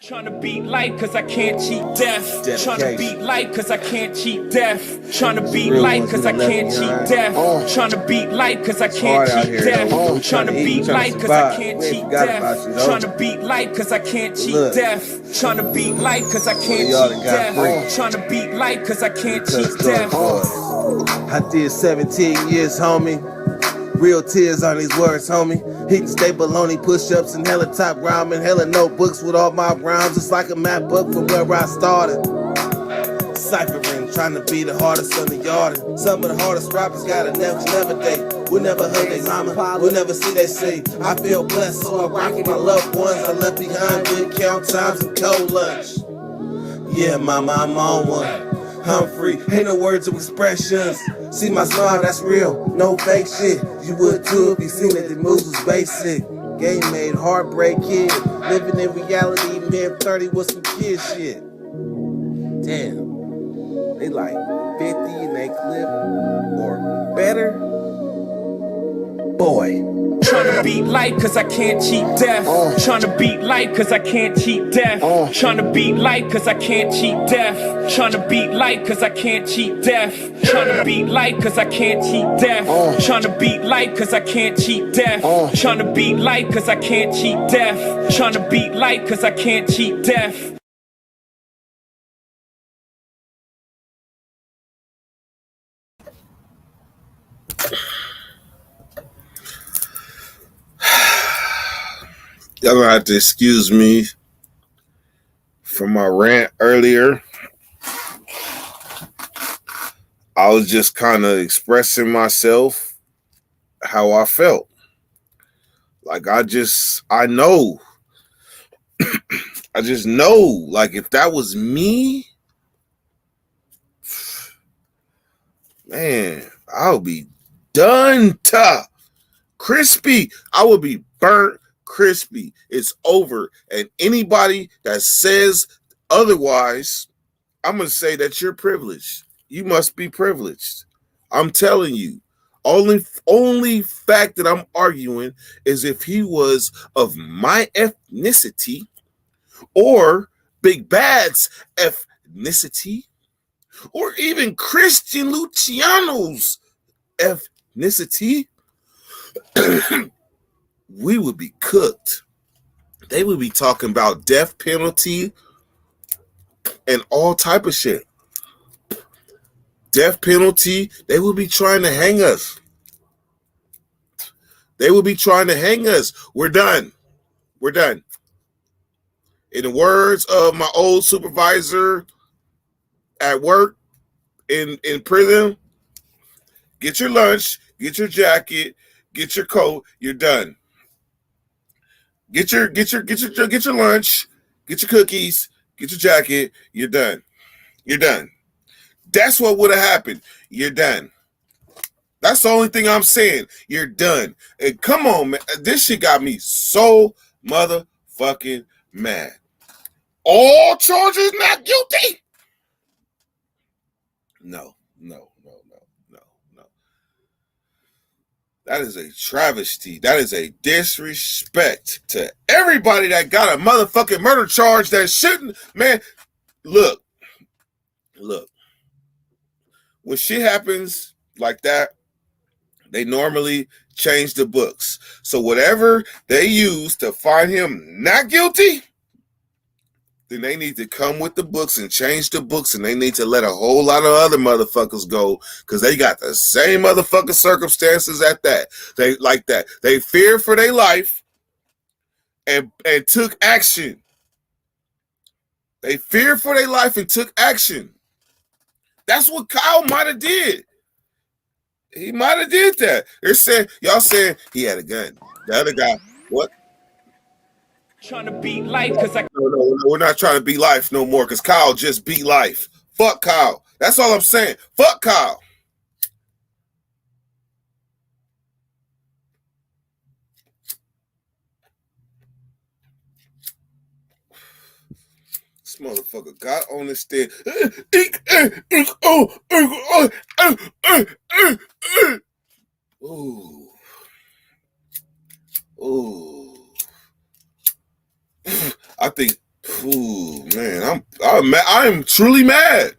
Trying to beat life cause I can't cheat death. Trying to beat life cause I can't cheat death. Trying to beat life cause I can't cheat death. Trying to beat life cause I can't cheat death. Trying to beat life cause I can't cheat death. Trying to beat life cause I can't cheat death. Trying to beat life cause I can't cheat death. Trying to beat life cause I can't cheat death. I did 17 years, homie. Real tears on these words, homie. Hitting staple only push-ups and hella top rhyming, hella notebooks with all my rhymes. It's like a map book from where I started. Ciphering, trying to be the hardest on the yard. Some of the hardest rappers got a never day. We'll never hug they mama, we'll never see they say. I feel blessed, so I rock with my loved ones. I left behind good count times and cold lunch. Yeah, mama, I'm on one. I'm free, ain't no words of expressions. See my smile, that's real, no fake shit. You would too if you seen that the moves was basic. Game made, heartbreak kid. Living in reality, man, 30 with some kid shit. Damn, they like 50 in they clip or better. Boy. Trying to beat life cause I can't cheat death. Trying to beat life cause I can't cheat death. Trying to beat life cause I can't cheat death. Trying to beat life cause I can't cheat death. Trying to beat life cause I can't cheat death. Trying to beat life cause I can't cheat death. Trying to beat life cause I can't cheat death. Trying to beat life cause I can't cheat death. Y'all gonna have to excuse me for my rant earlier. I was just kind of expressing myself how I felt. Like I know. I just know, like if that was me, man, I would be done to crispy. I would be burnt crispy. It's over. And anybody that says otherwise, I'm going to say that you're privileged. You must be privileged. I'm telling you. Only fact that I'm arguing is if he was of my ethnicity or Big Bad's ethnicity or even Christian Luciano's ethnicity, we would be cooked. They would be talking about death penalty and all type of shit. Death penalty, they would be trying to hang us. They would be trying to hang us. We're done. We're done. In the words of my old supervisor at work in prison, get your lunch, get your jacket, get your coat, you're done. Get your lunch, get your cookies, get your jacket, you're done. You're done. That's what would have happened. You're done. That's the only thing I'm saying. You're done. And come on, man. This shit got me so motherfucking mad. All charges not guilty? No. That is a travesty. That is a disrespect to everybody that got a motherfucking murder charge that shouldn't. Man, look. When shit happens like that, they normally change the books. So whatever they use to find him not guilty, then they need to come with the books and change the books, and they need to let a whole lot of other motherfuckers go because they got the same motherfucking circumstances at that. They like that. They feared for their life and took action. They feared for their life and took action. That's what Kyle might have did. He might have did that. They're saying, y'all saying he had a gun. The other guy, what? Trying to beat life because I... No, we're not trying to beat life no more because Kyle just beat life. Fuck Kyle. That's all I'm saying. Fuck Kyle. This motherfucker got on the stand. Ooh. I think Ooh, man, I'm mad. I am truly mad.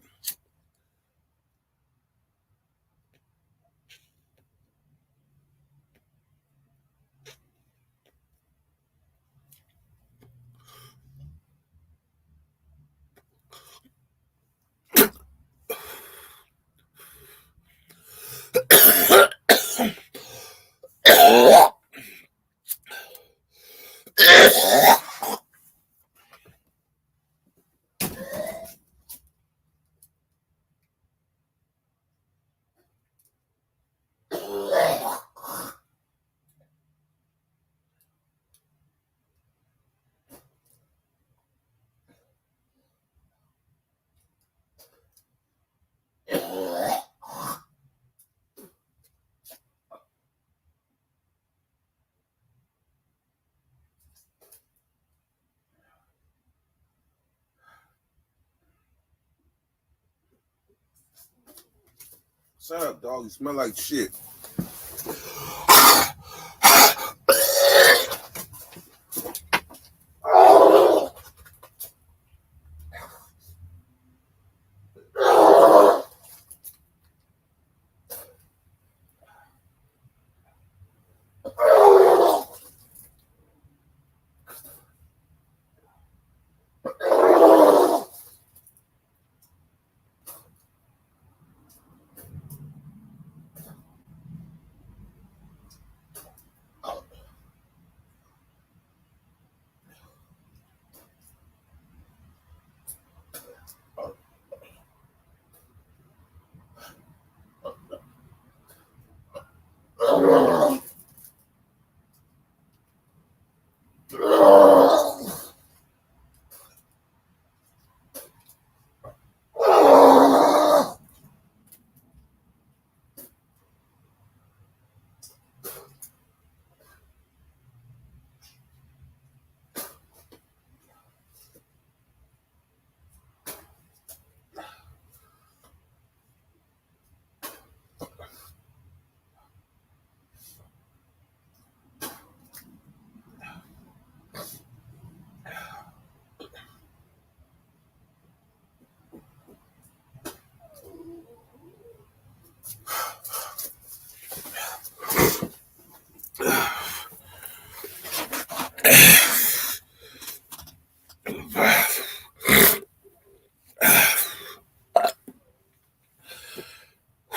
Shut up, dog. You smell like shit.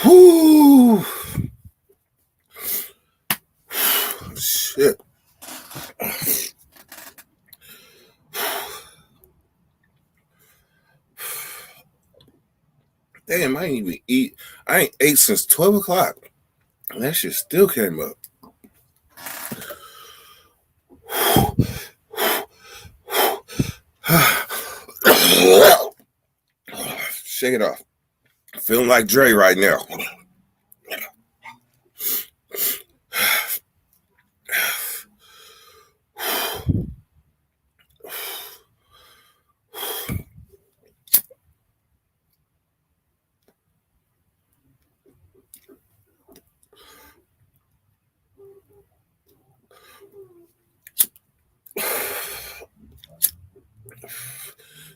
Whoo! Shit. Damn, I ain't even eat. I ain't ate since 12 o'clock. And that shit still came up. Shake it off. Feeling like Dre right now.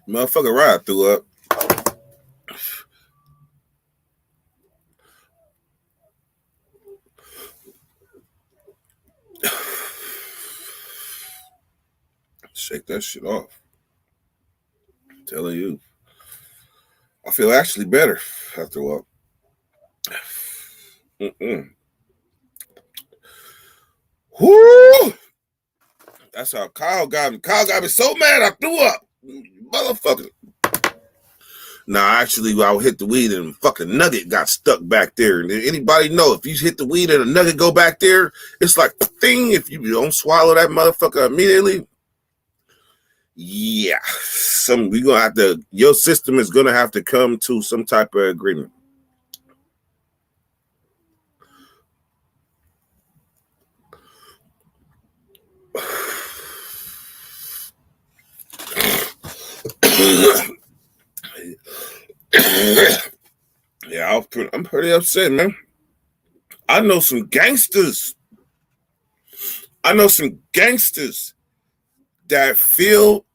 Motherfucker Rod threw up. Shake that shit off. I'm telling you. I feel actually better after a while. Whoo! That's how Kyle got me. Kyle got me so mad I threw up. Motherfucker. Nah, actually, I hit the weed and fucking nugget got stuck back there. And anybody know if you hit the weed and a nugget go back there, it's like thing. If you don't swallow that motherfucker immediately, yeah, we gonna have to. Your system is gonna have to come to some type of agreement. Yeah, I'm pretty upset, man. I know some gangsters. that feel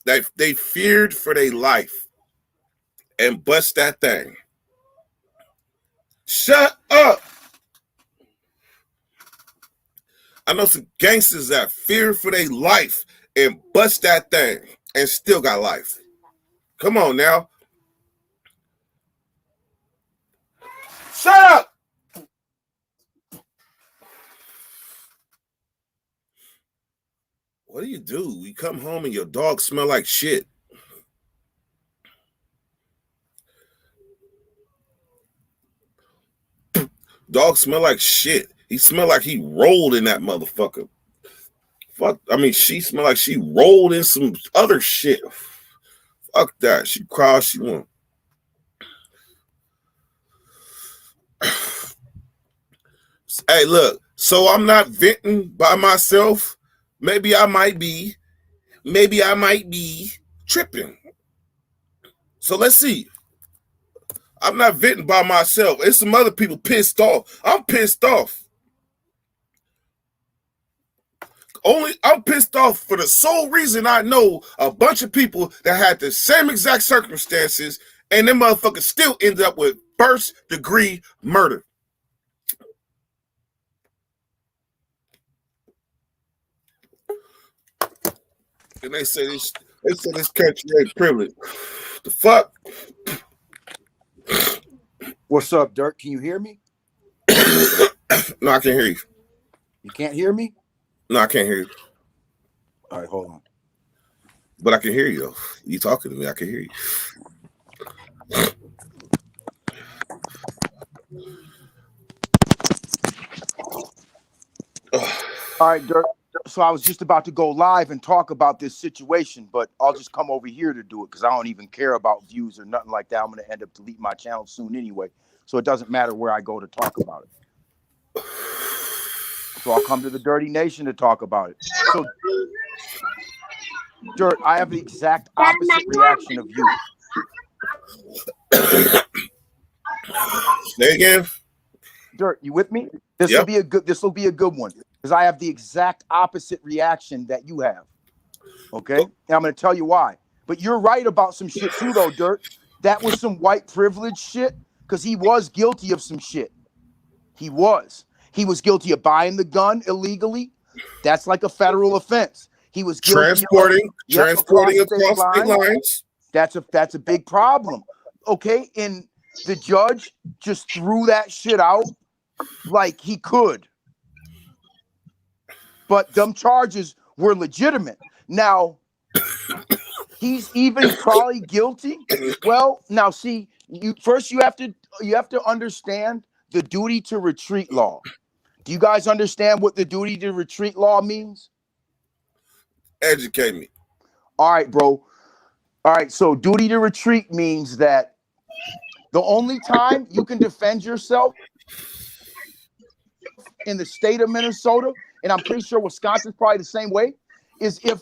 They feared for their life and bust that thing. Shut up. I know some gangsters that fear for their life and bust that thing and still got life. Come on now. Shut up. What do? You come home and your dog smell like shit. Dog smell like shit. He smell like he rolled in that motherfucker. Fuck, I mean, she smell like she rolled in some other shit. Fuck that. She cry all she want. Hey, look, so I'm not venting by myself. Maybe I might be tripping. So let's see. I'm not venting by myself. There's some other people pissed off. I'm pissed off. I'm pissed off for the sole reason I know a bunch of people that had the same exact circumstances and them motherfuckers still ended up with first-degree murder. And they say this country ain't privileged. The fuck? What's up, Dirk? Can you hear me? No, I can't hear you. You can't hear me? No, I can't hear you. All right, hold on. But I can hear you, though. You talking to me, I can hear you. All right, Dirk. So I was just about to go live and talk about this situation, but I'll just come over here to do it because I don't even care about views or nothing like that. I'm going to end up deleting my channel soon anyway, so it doesn't matter where I go to talk about it. So I'll come to the Dirty Nation to talk about it. So, Dirt, I have the exact opposite reaction of you. Say again. Dirt, you with me? This will be a good one because I have the exact opposite reaction that you have. Okay, and I'm going to tell you why. But you're right about some shit too, though, Dirt. That was some white privilege shit because he was guilty of some shit. He was guilty of buying the gun illegally. That's like a federal offense. He was guilty transporting across state lines. That's a big problem. Okay, and the judge just threw that shit out like he could. But them charges were legitimate. Now, he's even probably guilty. Well, now see, you have to understand the duty to retreat law. Do you guys understand what the duty to retreat law means? Educate me. All right, bro. All right, so duty to retreat means that the only time you can defend yourself in the state of Minnesota, and I'm pretty sure Wisconsin's probably the same way, is if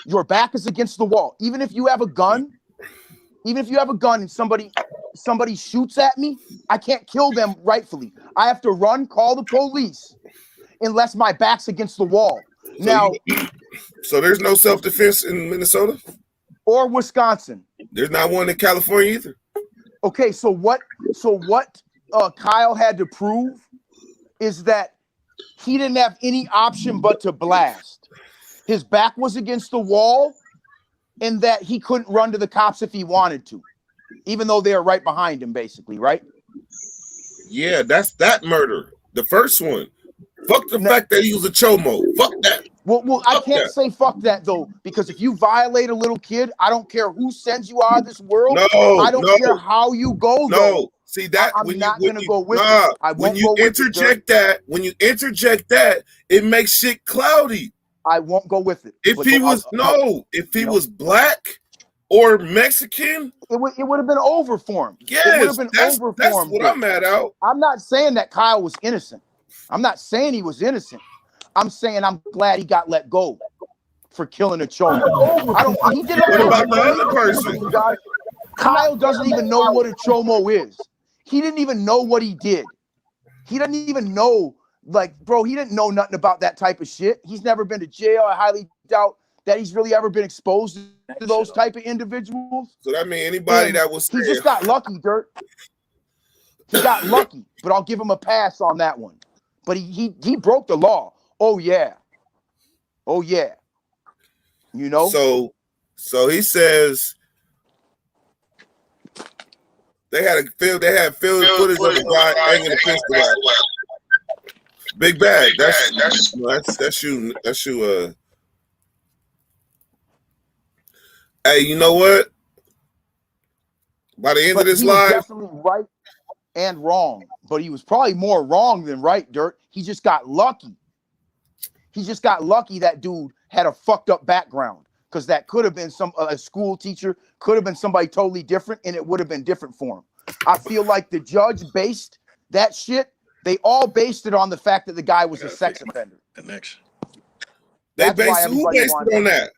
your back is against the wall. Even if you have a gun and somebody shoots at me, I can't kill them rightfully. I have to run, call the police, unless my back's against the wall. So there's no self-defense in Minnesota? Or Wisconsin. There's not one in California either. Okay, so what Kyle had to prove is that he didn't have any option but to blast. His back was against the wall, and that he couldn't run to the cops if he wanted to, even though they were right behind him, basically, right? Yeah, that's that murder. The first one. Fuck the fact that he was a chomo. Fuck that. Well, I can't say fuck that, though, because if you violate a little kid, I don't care who sends you out of this world. I don't care how you go, though. See that I'm not going to go with it. When you interject that, it makes shit cloudy. I won't go with it. If he was black or Mexican, it would have been over for him. Yes, it would have been over for him. That's what I'm mad at. I'm not saying that Kyle was innocent. I'm not saying he was innocent. I'm saying I'm glad he got let go for killing a chomo. He did it. What about the other person? Kyle doesn't even know what a chomo is. He didn't even know what he did. He doesn't even know, like, bro, he didn't know nothing about that type of shit. He's never been to jail. I highly doubt that he's really ever been exposed to those type of individuals. So that means anybody And that was he just got lucky, Dirt. He got lucky, but I'll give him a pass on that one. But he broke the law. Oh yeah. Oh yeah. You know? So he says they had footage of a guy hanging a pistol out. Big bag. That's you. Hey, you know what? By the end of this live, definitely right and wrong, but he was probably more wrong than right, Dirt. He just got lucky. He just got lucky that dude had a fucked up background, because that could have been a school teacher, could have been somebody totally different, and it would have been different for him. I feel like the judge based that shit. They all based it on the fact that the guy was a sex offender. Connection. Who based it on that?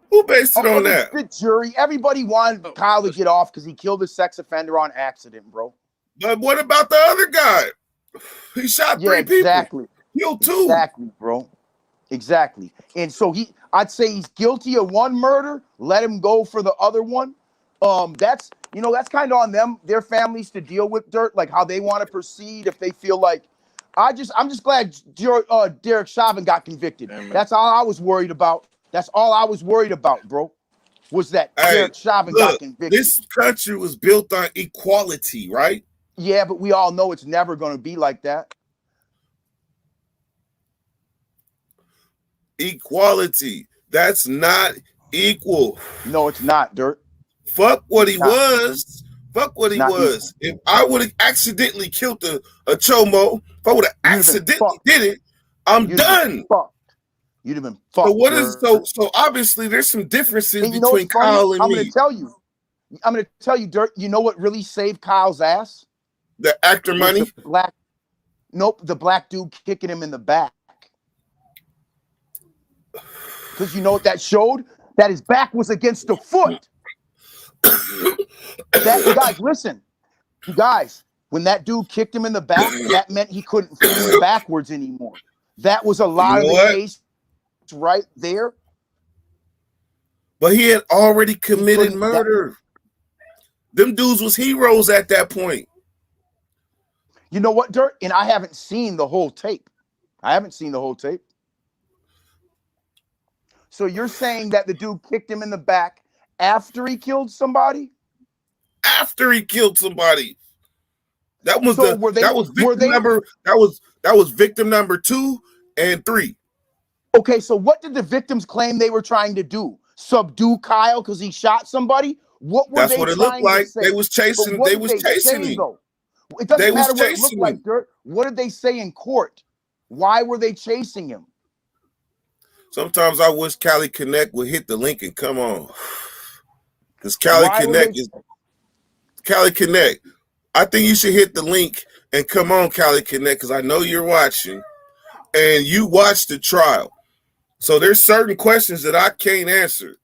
Who based it on that? The jury. Everybody wanted Kyle to get off because he killed a sex offender on accident, bro. But what about the other guy? He shot 3 people. Exactly. Killed 2. Exactly, bro. Exactly. And so I'd say he's guilty of one murder. Let him go for the other one. That's kind of on them, their families, to deal with, Dirt, like how they want to proceed. If they feel like, I'm just glad Derek Chauvin got convicted. Amen. That's all I was worried about. That's all I was worried about, bro. Was that Derek Chauvin got convicted. This country was built on equality, right? Yeah, but we all know it's never going to be like that. Equality. That's not equal. No, it's not, Dirt. Fuck what he was. Fuck what he Not was. If I would have accidentally killed a Chomo, if I would have accidentally did it, I'm done. You'd have been fucked. So what is so obviously there's some differences between Kyle and me. I'm gonna tell you, Dirt, you know what really saved Kyle's ass? The actor money? The black dude kicking him in the back. Because you know what that showed? That his back was against the foot. Guys, listen. You guys, when that dude kicked him in the back, that meant he couldn't face backwards anymore. That was a lot of the case right there. But he had already committed murder. Them dudes was heroes at that point. You know what, Dirt? And I haven't seen the whole tape. So you're saying that the dude kicked him in the back after he killed somebody? After he killed somebody. That was victim number 2 and 3. Okay, so what did the victims claim they were trying to do? Subdue Kyle because he shot somebody? That's what it looked like. They was chasing him. It doesn't matter what it looked like, Dirt. What did they say in court? Why were they chasing him? Sometimes I wish Cali Connect would hit the link and come on. Because Cali Connect. I think you should hit the link and come on, Cali Connect, because I know you're watching and you watched the trial. So there's certain questions that I can't answer.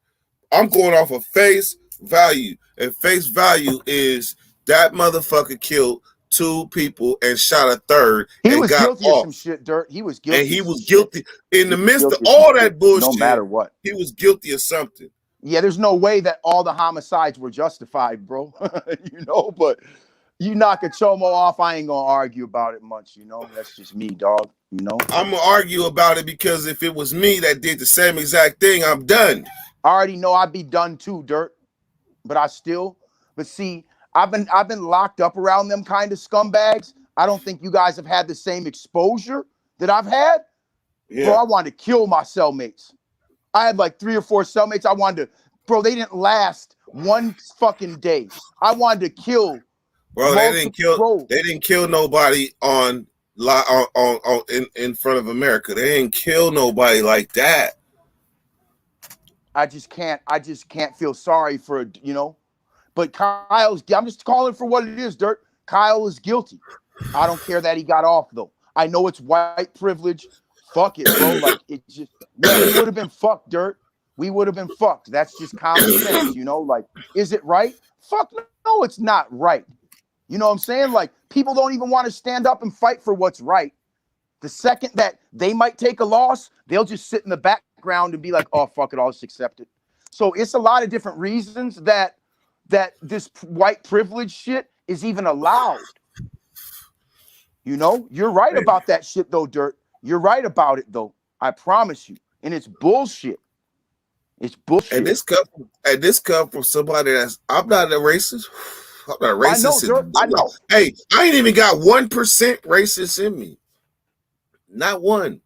I'm going off of face value. And face value is that motherfucker killed 2 people and shot a 3rd. He was guilty of some shit, Dirt. He was guilty. And he was guilty in the midst of all that bullshit. No matter what. He was guilty of something. Yeah, there's no way that all the homicides were justified, bro. But you knock a Chomo off, I ain't gonna argue about it much, That's just me, dog, I'm gonna argue about it because if it was me that did the same exact thing, I'm done. I already know I'd be done too, Dirt. But see, I've been locked up around them kind of scumbags. I don't think you guys have had the same exposure that I've had. Yeah. Bro, I wanted to kill my cellmates. I had like 3 or 4 cellmates. They didn't last one fucking day. I wanted to kill. Bro, they didn't kill nobody in front of America. They didn't kill nobody like that. I just can't feel sorry for But I'm just calling for what it is, Dirt. Kyle is guilty. I don't care that he got off though. I know it's white privilege. Fuck it, bro. Like it's just we would have been fucked, Dirt. We would have been fucked. That's just common sense, Like, is it right? Fuck no, it's not right. You know what I'm saying? Like, people don't even want to stand up and fight for what's right. The second that they might take a loss, they'll just sit in the back background and be like, oh, fuck it, I'll just accept it. So it's a lot of different reasons that this white privilege shit is even allowed. You know, you're right about that shit though, Dirt. You're right about it though. I promise you. And it's bullshit. It's bullshit. And this come from somebody I'm not a racist. I'm not racist. I know, Dirt. I know. Hey, I ain't even got 1% racist in me. Not one.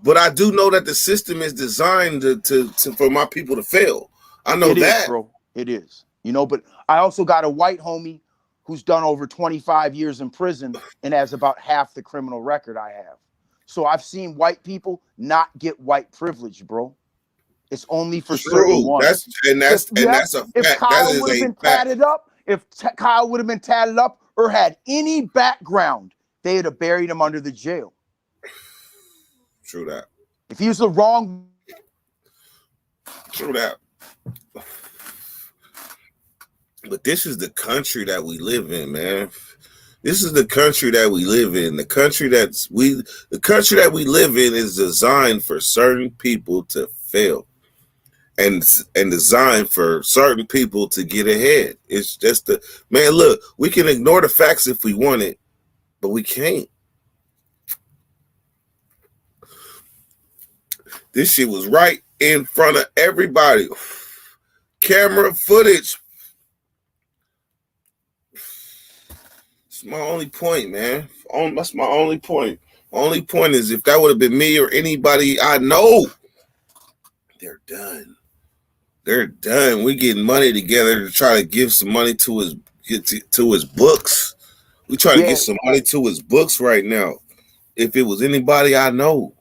But I do know that the system is designed to for my people to fail. I know that, bro. It is. You know, but I also got a white homie who's done over 25 years in prison and has about half the criminal record I have. So I've seen white people not get white privilege, bro. It's only for certain ones. That's a fact. If Kyle would have been tatted up, Kyle would have been tatted up or had any background, they'd have buried him under the jail. True that. If he was the wrong. True that. But this is the country that we live in, man. This is the country that we live in. The country that we live in is designed for certain people to fail, and designed for certain people to get ahead. It's just man. Look, we can ignore the facts if we want it, but we can't. This shit was right in front of everybody. Camera footage. It's my only point, man. That's my only point. My only point is if that would have been me or anybody I know, they're done. They're done. We're getting money together to try to give some money to his books. We try to get some money to his books right now. If it was anybody I know.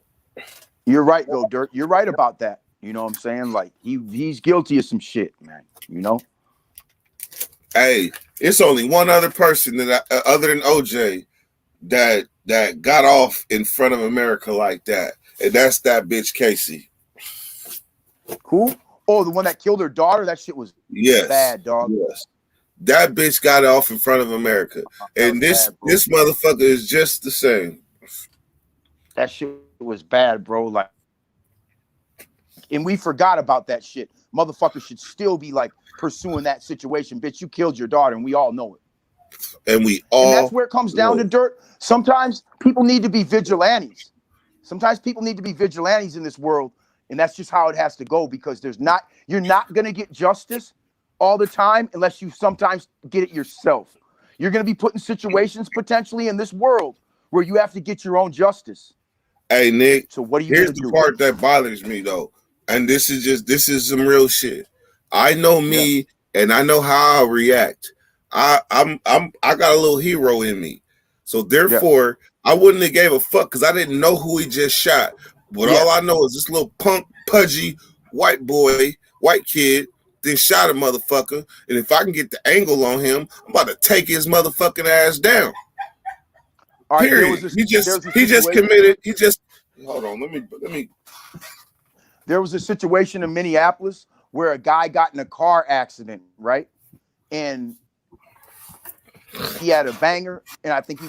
You're right, though, Dirt. You're right about that. You know what I'm saying? Like, he's guilty of some shit, man. You know? Hey, it's only one other person that other than OJ that got off in front of America like that, and that's that bitch Casey. Who? Oh, the one that killed her daughter? That shit was bad, dog. Yes. That bitch got off in front of America. And this motherfucker is just the same. That shit was bad, bro. Like, and we forgot about that shit. Motherfuckers should still be like pursuing that situation. Bitch, you killed your daughter, and we all know it. And that's where it comes down to, Dirt. Sometimes people need to be vigilantes. Sometimes people need to be vigilantes in this world, and that's just how it has to go, because you're not gonna get justice all the time unless you sometimes get it yourself. You're gonna be put in situations potentially in this world where you have to get your own justice. Hey, Nick. So what are you here's gonna do? The part that bothers me though, and this is some real shit. I know me, and I know how I react. I got a little hero in me, so therefore I wouldn't have gave a fuck because I didn't know who he just shot. But all I know is this little punk, pudgy white kid then shot a motherfucker, and if I can get the angle on him, I'm about to take his motherfucking ass down. All right, period. He just committed. He just hold on. Let me. There was a situation in Minneapolis where a guy got in a car accident, right? And he had a banger, and I think he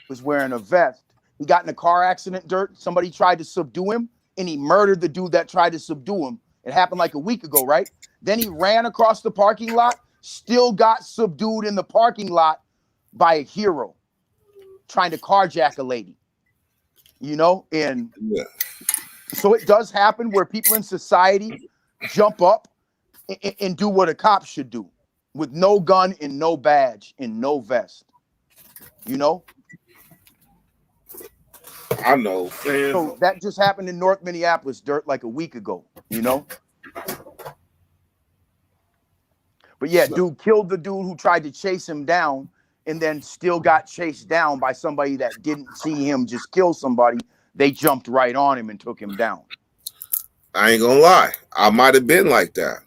was wearing a vest. He got in a car accident, Dirt. Somebody tried to subdue him, and he murdered the dude that tried to subdue him. It happened like a week ago, right? Then he ran across the parking lot, still got subdued in the parking lot by a hero trying to carjack a lady, you know? And so it does happen where people in society jump up and do what a cop should do with no gun and no badge and no vest, you know? I know. Man. So that just happened in North Minneapolis, Dirt, like a week ago, you know? But yeah, dude killed the dude who tried to chase him down and then still got chased down by somebody that didn't see him just kill somebody. They jumped right on him and took him down. I ain't gonna lie. I might have been like that.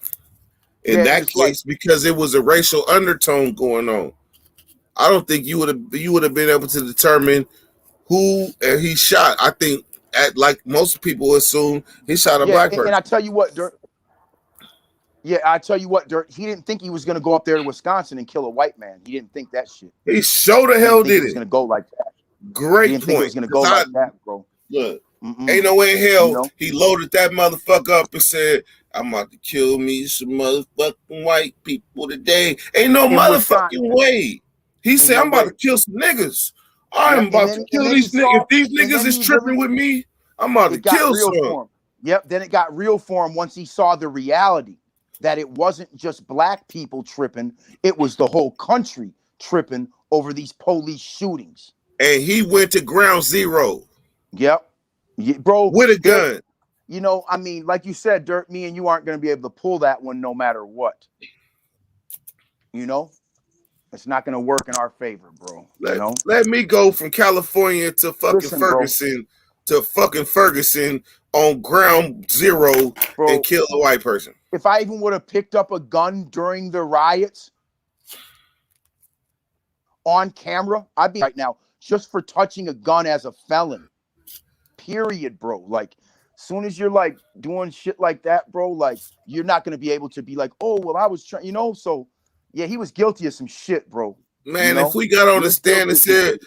In that case, because it was a racial undertone going on. I don't think you would have been able to determine who he shot. I think like most people assume he shot a black person. And I tell you what, Dirt. Yeah, I tell you what, Dirt. He didn't think he was going to go up there to Wisconsin and kill a white man. He didn't think that shit. He sure the hell did it. He was going to go like that. Great he didn't think it was going to go like that, bro. Look, Ain't no way in hell You know? he loaded that motherfucker up and said, I'm about to kill me some motherfucking white people today. Ain't no motherfucking way. He said, I'm about to kill some niggas. I'm about to kill these niggas. If these niggas is tripping with me, I'm about to kill some. Yep, then it got real for him once he saw the reality that it wasn't just black people tripping, it was the whole country tripping over these police shootings. And he went to ground zero. Yep. Yeah, bro. With a gun. You know, I mean, like you said, Dirt, me and you aren't going to be able to pull that one no matter what. You know? It's not going to work in our favor, bro. Let me go from California to fucking Ferguson, bro, to fucking Ferguson on ground zero, bro, and kill a white person. If I even would have picked up a gun during the riots on camera, I'd be right now just for touching a gun as a felon. Period, bro. Like, as soon as you're like doing shit like that, bro, like you're not going to be able to be like, oh, well, I was trying, you know? So, yeah, he was guilty of some shit, bro. Man, you know? If we got on the stand and said,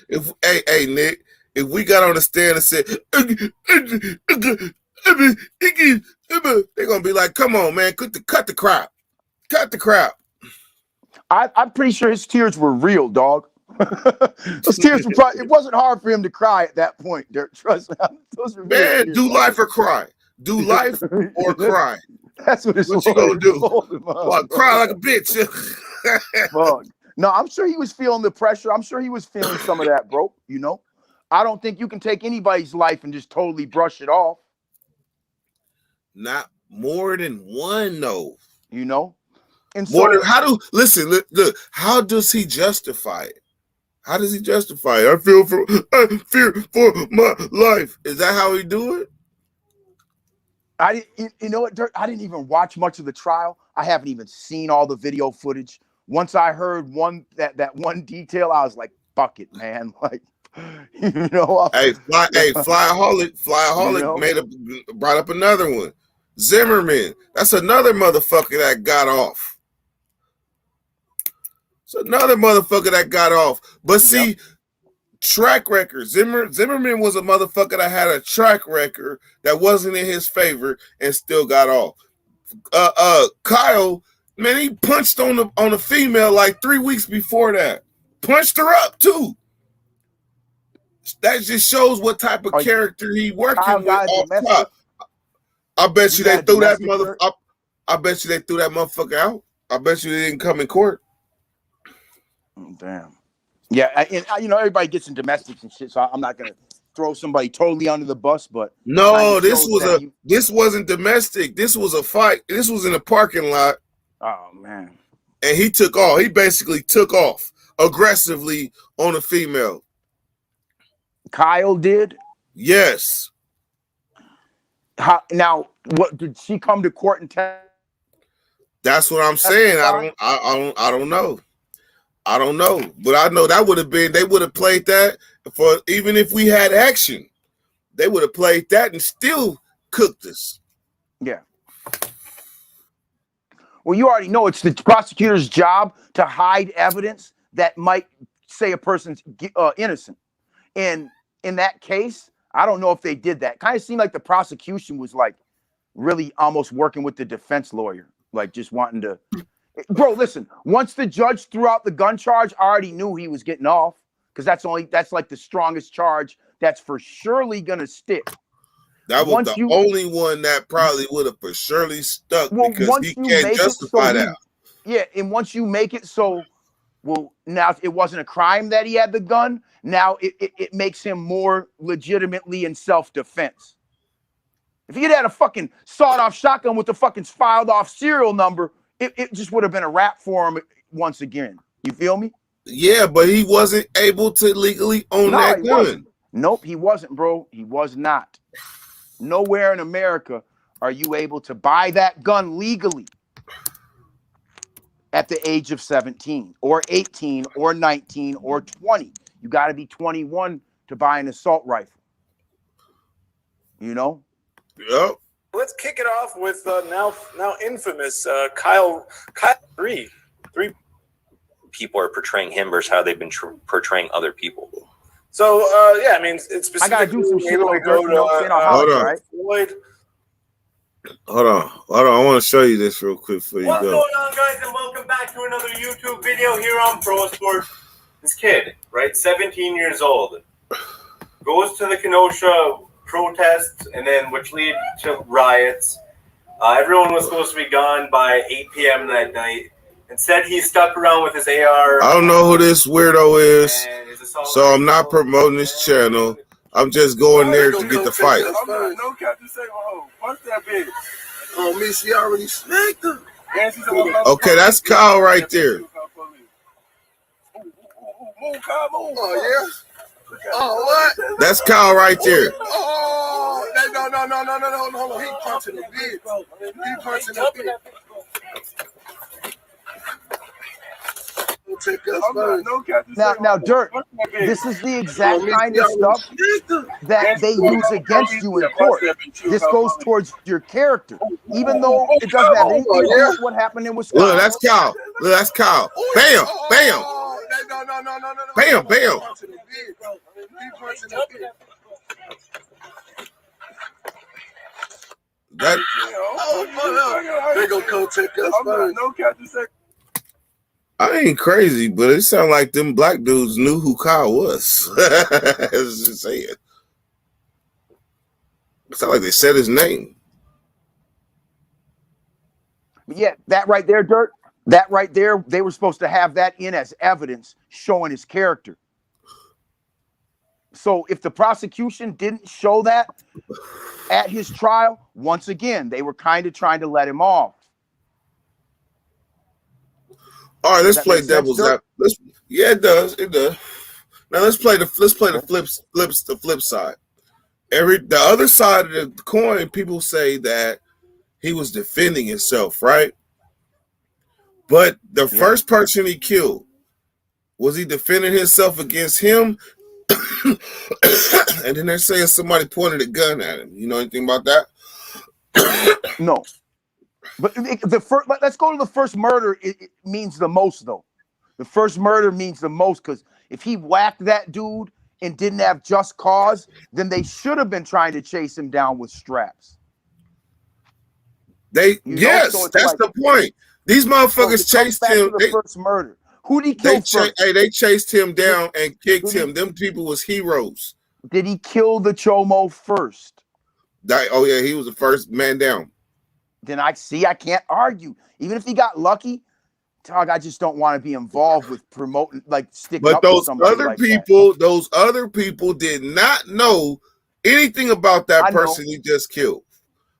hey, Nick, if we got on the stand and said, they're going to be like, come on, man, cut the crap. Cut the crap. I'm pretty sure his tears were real, dog. Those tears were probably, it wasn't hard for him to cry at that point, Dirk. Trust me. Those were man, do life or cry. Do life or cry. That's what it's what you gonna do. Well, cry like a bitch. No, I'm sure he was feeling the pressure. I'm sure he was feeling some of that, bro. You know, I don't think you can take anybody's life and just totally brush it off. Not more than one, though. You know, and more than, look, how does he justify it? How does he justify it? I fear for my life. Is that how he do it? You know what, Dirk? I didn't even watch much of the trial. I haven't even seen all the video footage. Once I heard that one detail, I was like, "Fuck it, man!" Like, you know. Flyaholic you know? Brought up another one. Zimmerman, that's another motherfucker that got off. It's another motherfucker that got off. But see, track record. Zimmerman was a motherfucker that had a track record that wasn't in his favor and still got off. Kyle, man, he punched on a female like 3 weeks before that. Punched her up too. That just shows what type of character he working with off top. I bet you they threw that motherfucker. I bet you they threw that motherfucker out. I bet you they didn't come in court. Damn. Yeah, you know, everybody gets in domestics and shit, so I'm not gonna throw somebody totally under the bus, but no, this wasn't domestic. This was a fight. This was in a parking lot. Oh man. And he took off. He basically took off aggressively on a female. Kyle did? Yes. Now, what did she come to court and tell? That's what I'm saying. I don't know. I don't know, but I know that would have been, they would have played that for, even if we had action, they would have played that and still cooked us. Yeah. Well, you already know it's the prosecutor's job to hide evidence that might say a person's innocent. And in that case, I don't know if they did that. Kind of seemed like the prosecution was like really almost working with the defense lawyer, like just wanting to. Bro, listen, once the judge threw out the gun charge, I already knew he was getting off because that's like the strongest charge that's for surely going to stick. That was the only one that probably would have for surely stuck because he can't justify that. Yeah, and once you make it so, well, now it wasn't a crime that he had the gun, now it makes him more legitimately in self-defense. If he had a fucking sawed-off shotgun with the fucking filed-off serial number, it just would have been a wrap for him once again. You feel me? Yeah, but he wasn't able to legally own that gun. Wasn't. Nope, he wasn't, bro. He was not. Nowhere in America are you able to buy that gun legally at the age of 17 or 18 or 19 or 20. You got to be 21 to buy an assault rifle. You know? Yep. Let's kick it off with now infamous Kyle. Three people are portraying him versus how they've been portraying other people. So yeah, I mean, it's I gotta do some shit though, we Dirk. go You know, to saying a house, right? Floyd. Hold on. I want to show you this real quick before you What's go. going on, guys, and welcome back to another YouTube video here on Pro Sport. This kid, right, 17 years old, goes to the Kenosha protests, and then which lead to riots. Everyone was supposed to be gone by 8 p.m. that night. Instead, he stuck around with his AR. I don't know who this weirdo is, so I'm not promoting this channel. I'm just going there to get the fight. No cap to say, oh, punch that bitch. Oh, me, she already smacked her. Okay, that's Kyle right there. Move, Kyle, move. Oh, yeah? Oh, what? That's Kyle right there. Oh, no, hold on. He punching the bitch. He punching the bitch. Now, Dirk, this is the exact kind of stuff that they use against you in court. This goes towards your character, even though it doesn't have anything to do with what happened in Wisconsin. Look, that's Kyle. Look, that's Kyle. Bam, bam. Bam, bam. That. They gonna come take us first. I ain't crazy, but it sounded like them black dudes knew who Kyle was. Just saying. It sounded like they said his name. Yeah, that right there, Dirk. That right there, they were supposed to have that in as evidence showing his character. So if the prosecution didn't show that at his trial, once again, they were kind of trying to let him off. All right, let's play devil's out. Yeah, it does. It does. Now let's play the flip side. The other side of the coin, people say that he was defending himself, right? But the first person he killed, was he defending himself against him? And then they're saying somebody pointed a gun at him. You know anything about that? No. But let's go to the first murder. It means the most, though. The first murder means the most because if he whacked that dude and didn't have just cause, then they should have been trying to chase him down with straps. That's the point. These motherfuckers chased him. The first murder. Who did he kill first? They chased him down and kicked him. Them people was heroes. Did he kill the Chomo first? Oh yeah, he was the first man down. Then I can't argue. Even if he got lucky, dog, I just don't want to be involved with promoting, like sticking up with somebody like that. Those other people did not know anything about that person he just killed.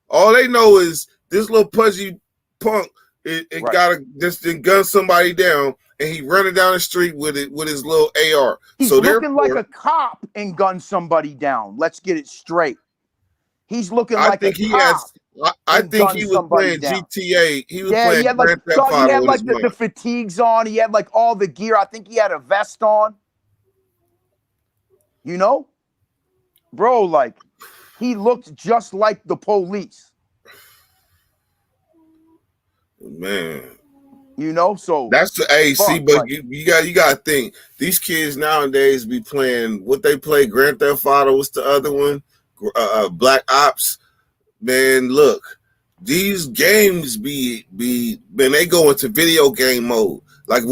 All they know is this little pudgy punk just gun somebody down, and he running down the street with his little AR. He's looking like a cop and gun somebody down. Let's get it straight. He's looking like a cop. I think he was playing GTA. He was playing Grand Theft Auto. He had like the fatigues on. He had like all the gear. I think he had a vest on. You know? Bro, like he looked just like the police. Man. You know, so that's the AC, but you gotta think these kids nowadays be playing what they play, Grand Theft Auto. What's the other one? Black Ops. Man, look, these games man, they go into video game mode. Like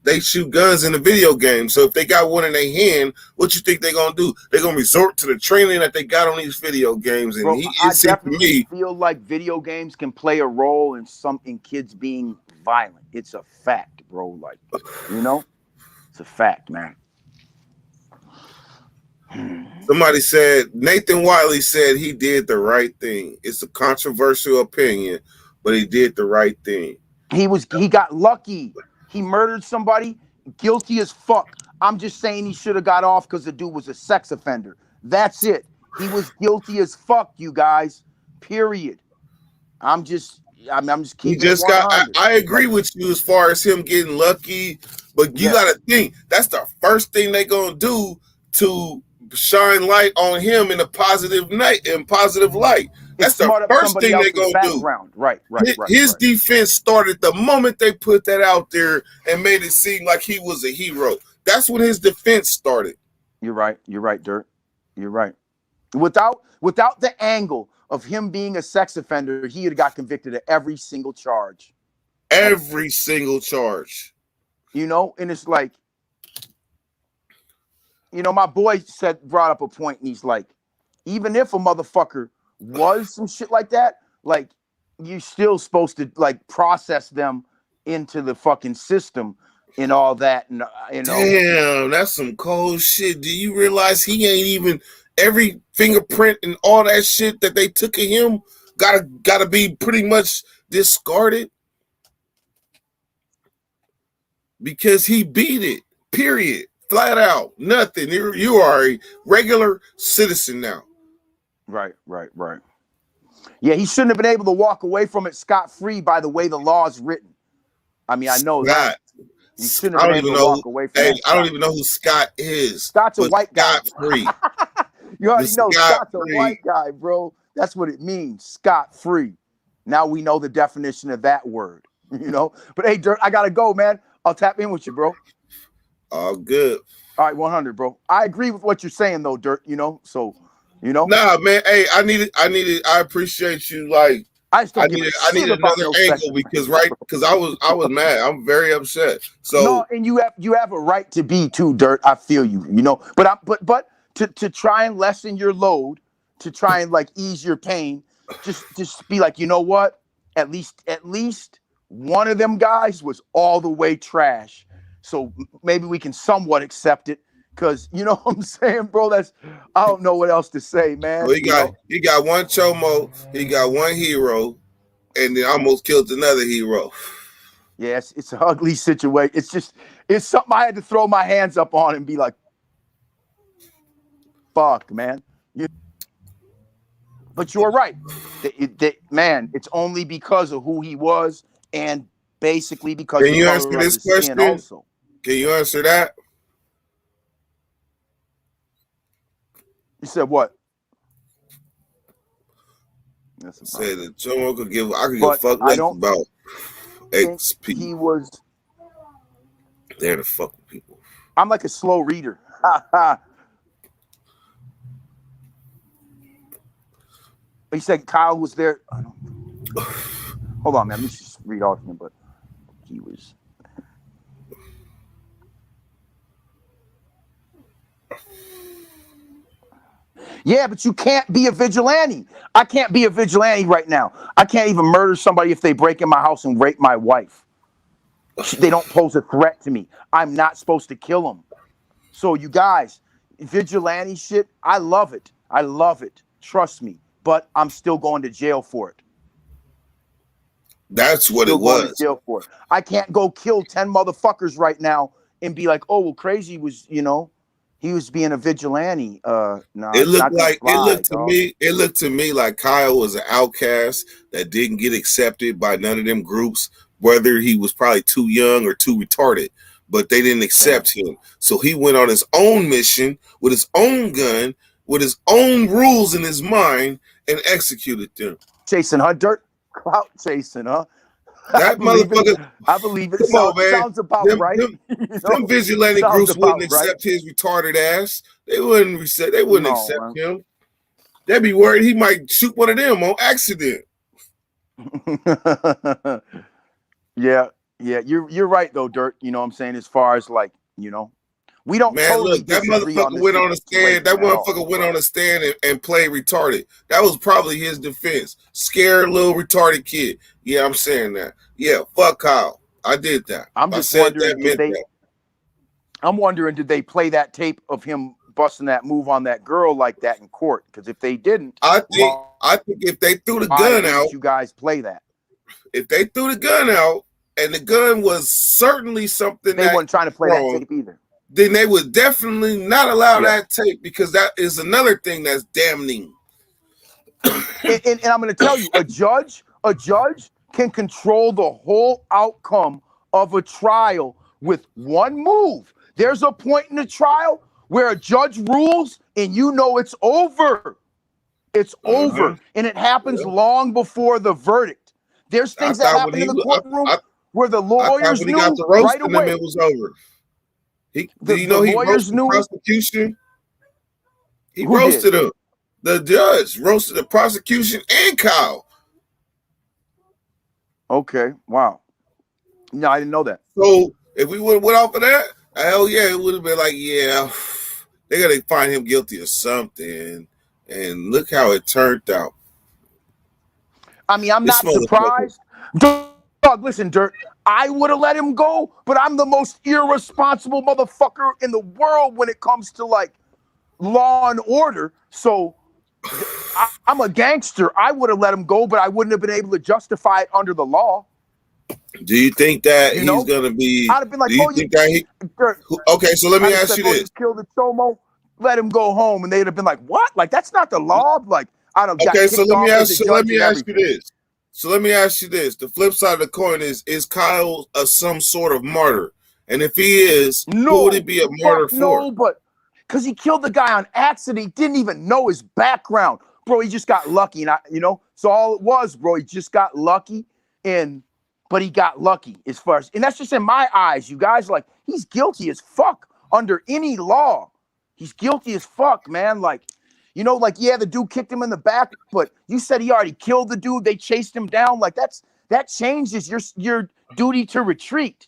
they shoot guns in the video game. So if they got one in their hand, what you think they're gonna do? They're gonna resort to the training that they got on these video games. And I definitely feel like video games can play a role in kids being violent. It's a fact, bro. Like, you know, it's a fact, man. Somebody said, Nathan Wiley said he did the right thing. It's a controversial opinion, but he did the right thing. He got lucky. He murdered somebody, guilty as fuck. I'm just saying he should have got off because the dude was a sex offender. That's it. He was guilty as fuck, you guys. Period. I'm just keeping it 100. I agree with you as far as him getting lucky, but you gotta think that's the first thing they gonna do to shine light on him in a positive light. That's the first thing they're gonna do. Right. His defense started the moment they put that out there and made it seem like he was a hero. That's when his defense started. You're right. You're right, Dirt. You're right. Without the angle of him being a sex offender, he had got convicted of every single charge. Every single charge. You know, and it's like, you know, my boy brought up a point, and he's like, even if a motherfucker was some shit like that, like, you're still supposed to like process them into the fucking system and all that, and you know. Damn, that's some cold shit. Do you realize he ain't even every fingerprint and all that shit that they took of him gotta be pretty much discarded because he beat it. Period. Flat out. Nothing. You are a regular citizen now. Right. Yeah, he shouldn't have been able to walk away from it scot-free by the way the law is written. I mean, I know that. You shouldn't have been able to walk away from it. I don't even know who Scott is. Scott's a white guy. Scot-free. You already know Scott's a white guy, bro. That's what it means, scot-free. Now we know the definition of that word, you know? But hey, Dirt, I got to go, man. I'll tap in with you, bro. All good. All right, 100, bro. I agree with what you're saying, though, Dirt, you know? So, you know? Nah, man. Hey, I needed. I appreciate you. Like, I needed another angle because I was mad. I'm very upset. So no, and you have a right to be too, Dirt. I feel you, you know. But to try and lessen your load, to try and like ease your pain, just be like, you know what? At least one of them guys was all the way trash. So maybe we can somewhat accept it. Cause you know what I'm saying, bro? I don't know what else to say, man. Well, he got one chomo, he got one hero, and then almost killed another hero. Yes, it's an ugly situation. It's something I had to throw my hands up on and be like, fuck, man. But you're right. Man, it's only because of who he was and basically because Can you answer this question? Also. Can you answer that? You said what? Said that Jomo could give. I could give fuck less about X people. He was there to fuck with people. I'm like a slow reader. He said Kyle was there. Hold on, man. Let me just read off him, but he was. Yeah, but you can't be a vigilante. I can't be a vigilante right now. I can't even murder somebody if they break in my house and rape my wife. They don't pose a threat to me. I'm not supposed to kill them. So you guys, vigilante shit, I love it. I love it. Trust me. But I'm still going to jail for it. That's what it was. Jail for it. I can't go kill 10 motherfuckers right now and be like, oh, well, Crazy was, you know, he was being a vigilante. No, it looked to me like Kyle was an outcast that didn't get accepted by none of them groups, whether he was probably too young or too retarded, but they didn't accept him. So he went on his own mission with his own gun, with his own rules in his mind, and executed them. Chasing, huh, Dirt? Clout chasing, huh? That motherfucker. I believe it. Come on, man. Sounds about right. Them vigilante groups wouldn't accept his retarded ass. They wouldn't accept him. They'd be worried he might shoot one of them on accident. Yeah. You're right though, Dirt. You know what I'm saying? As far as like, you know, we don't. Man, totally look, that motherfucker went on a stand. That motherfucker went on a stand and played retarded. That was probably his defense. Scared little retarded kid. Yeah, I'm saying that. Yeah, fuck Kyle. I did that. I'm just wondering, I'm wondering, did they play that tape of him busting that move on that girl like that in court? Because if they didn't, I think if they threw the gun out, you guys play that. If they threw the gun out and the gun was certainly something they weren't trying to play that tape either. Then they would definitely not allow that tape, because that is another thing that's damning. And I'm going to tell you, a judge can control the whole outcome of a trial with one move. There's a point in the trial where a judge rules and you know it's over. It's over. And it happens long before the verdict. There's things that happen in the courtroom where the lawyers knew right away. It was over. Did you know he wrote the prosecution? He Who roasted did? him. The judge roasted the prosecution and Kyle. Okay, wow. No, I didn't know that. So if we would have went off of that, hell yeah, it would have been like, yeah, they got to find him guilty of something. And look how it turned out. I mean, I'm This not surprised. Dog, listen, Dirt, I would have let him go, but I'm the most irresponsible motherfucker in the world when it comes to like law and order. So I'm a gangster. I would have let him go, but I wouldn't have been able to justify it under the law. Do you think that You he's know? going to be? I'd have been like, do you oh, think that he? Dirt. Okay, so let me I'd have ask said, you oh, this. killed the chomo, let him go home, and they'd have been like, what? Like that's not the law. Like I'd have got Okay, kicked so let off me as ask. a So let judge me and ask you everything. this. So let me ask you this: the flip side of the coin is Kyle some sort of martyr? And if he is, who would he be a martyr for? No, but because he killed the guy on accident, he didn't even know his background, bro. He just got lucky, and so all it was, bro. He just got lucky, but he got lucky as far as, and that's just in my eyes, you guys. Like he's guilty as fuck under any law. He's guilty as fuck, man. Like. Like, yeah, the dude kicked him in the back, but you said he already killed the dude. They chased him down. Like, that changes your duty to retreat.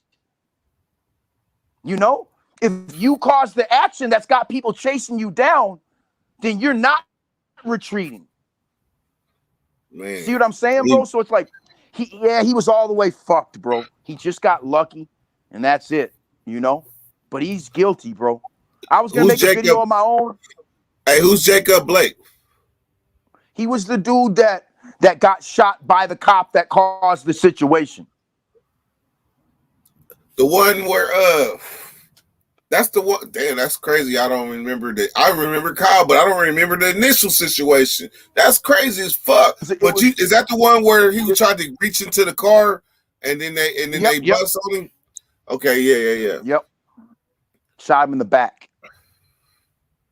If you cause the action that's got people chasing you down, then you're not retreating. Man. See what I'm saying, bro? So it's like, he was all the way fucked, bro. He just got lucky, and that's it, But he's guilty, bro. I was going to make a video on my own. Hey, who's Jacob Blake? He was the dude that got shot by the cop that caused the situation. The one where that's the one. Damn, that's crazy. I don't remember that. I remember Kyle, but I don't remember the initial situation. That's crazy as fuck. But is that the one where he tried to reach into the car and then they bust on him? Okay, yeah. Yep. Shot him in the back.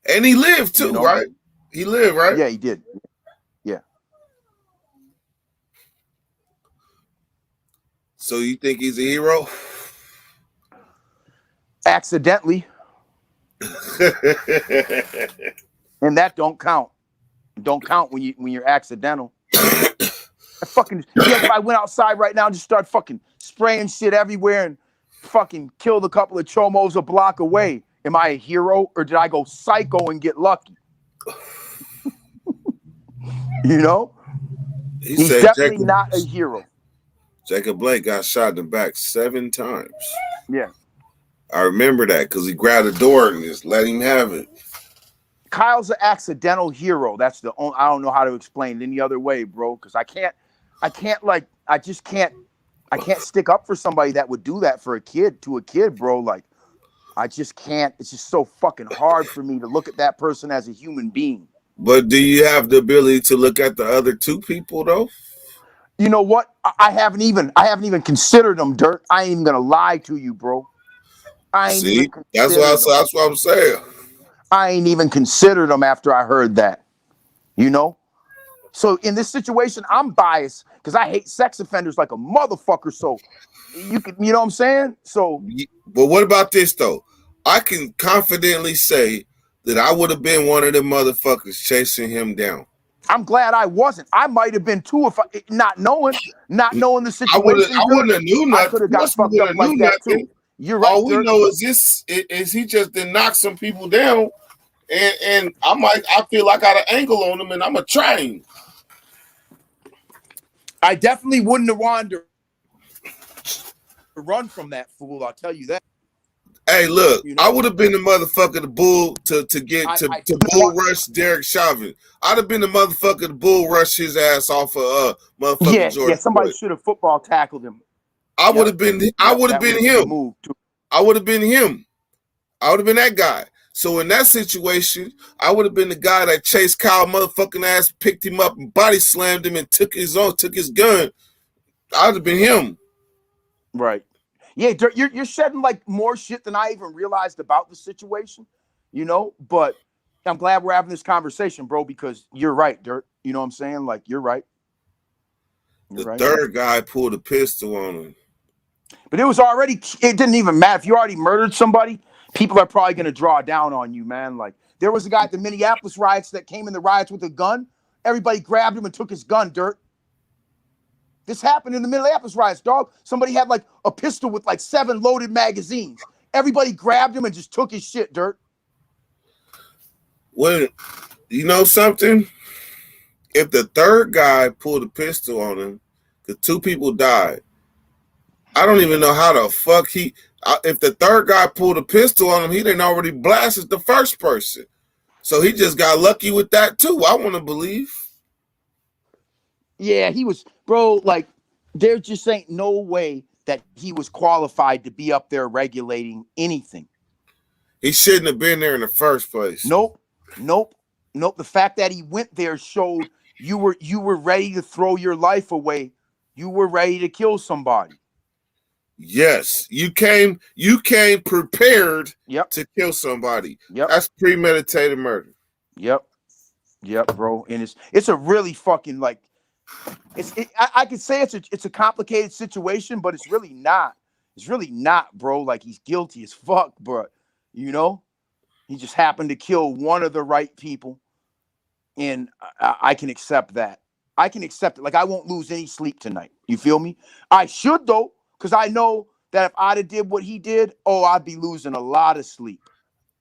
And he lived too, right? He lived, right? Yeah, he did. Yeah. So you think he's a hero? Accidentally. And that don't count. Don't count when you're accidental. If I went outside right now and just start fucking spraying shit everywhere and fucking killed a couple of chomos a block away, am I a hero or did I go psycho and get lucky? He's definitely not a hero. Jacob Blake got shot in the back 7 times. Yeah. I remember that because he grabbed the door and just let him have it. Kyle's an accidental hero. That's the only, I don't know how to explain it any other way, bro. Because I can't stick up for somebody that would do that to a kid, bro. Like, I just can't. It's just so fucking hard for me to look at that person as a human being. But do you have the ability to look at the other 2 people though? You know what? I haven't even considered them, Dirt. I ain't even gonna lie to you, bro. That's what I'm saying. I ain't even considered them after I heard that. So in this situation, I'm biased because I hate sex offenders like a motherfucker. So you know what I'm saying? So, but what about this though? I can confidently say that I would have been one of the motherfuckers chasing him down. I'm glad I wasn't. I might have been too if not knowing the situation. I wouldn't have knew nothing. I could have got fucked up like that too. You're right. All we know is he just did knock some people down, and I feel like I got an angle on him, and I'm a train. I definitely wouldn't have wanted to run from that fool. I'll tell you that. Hey, look, I would have been the motherfucker to bull to bull rush Derek Chauvin. I'd have been the motherfucker to bull rush his ass off of motherfucker George. Yeah, somebody should have football tackled him. I would have been him. I would have been him. I would have been that guy. So in that situation, I would have been the guy that chased Kyle motherfucking ass, picked him up and body slammed him and took his gun. I would have been him. Right. Yeah, you're shedding like more shit than I even realized about the situation, but I'm glad we're having this conversation, bro, because you're right, Dirt. You know what I'm saying? Like, you're right. The third guy pulled a pistol on him. But it didn't even matter. If you already murdered somebody, people are probably going to draw down on you, man. Like, There was a guy at the Minneapolis riots that came in the riots with a gun. Everybody grabbed him and took his gun, Dirt. This happened in the Minneapolis riots, dog. Somebody had like a pistol with like 7 loaded magazines. Everybody grabbed him and just took his shit, Dirt. Well, you know something? If the third guy pulled a pistol on him, because 2 people died, I don't even know how the fuck if the third guy pulled a pistol on him, he didn't already blasted the first person. So he just got lucky with that too. I want to believe. Yeah, he was, bro, like, there just ain't no way that he was qualified to be up there regulating anything. He shouldn't have been there in the first place. Nope. The fact that he went there showed you were ready to throw your life away. You were ready to kill somebody. Yes, you came prepared Yep. to kill somebody. Yep. That's premeditated murder. Yep, bro. And it's a really fucking like I could say it's a complicated situation, but it's really not. It's really not, bro. Like, he's guilty as fuck, but you know, he just happened to kill one of the right people, and I can accept that. I can accept it. Like, I won't lose any sleep tonight. You feel me? I should though, because I know that if I'd have did what he did, I'd be losing a lot of sleep.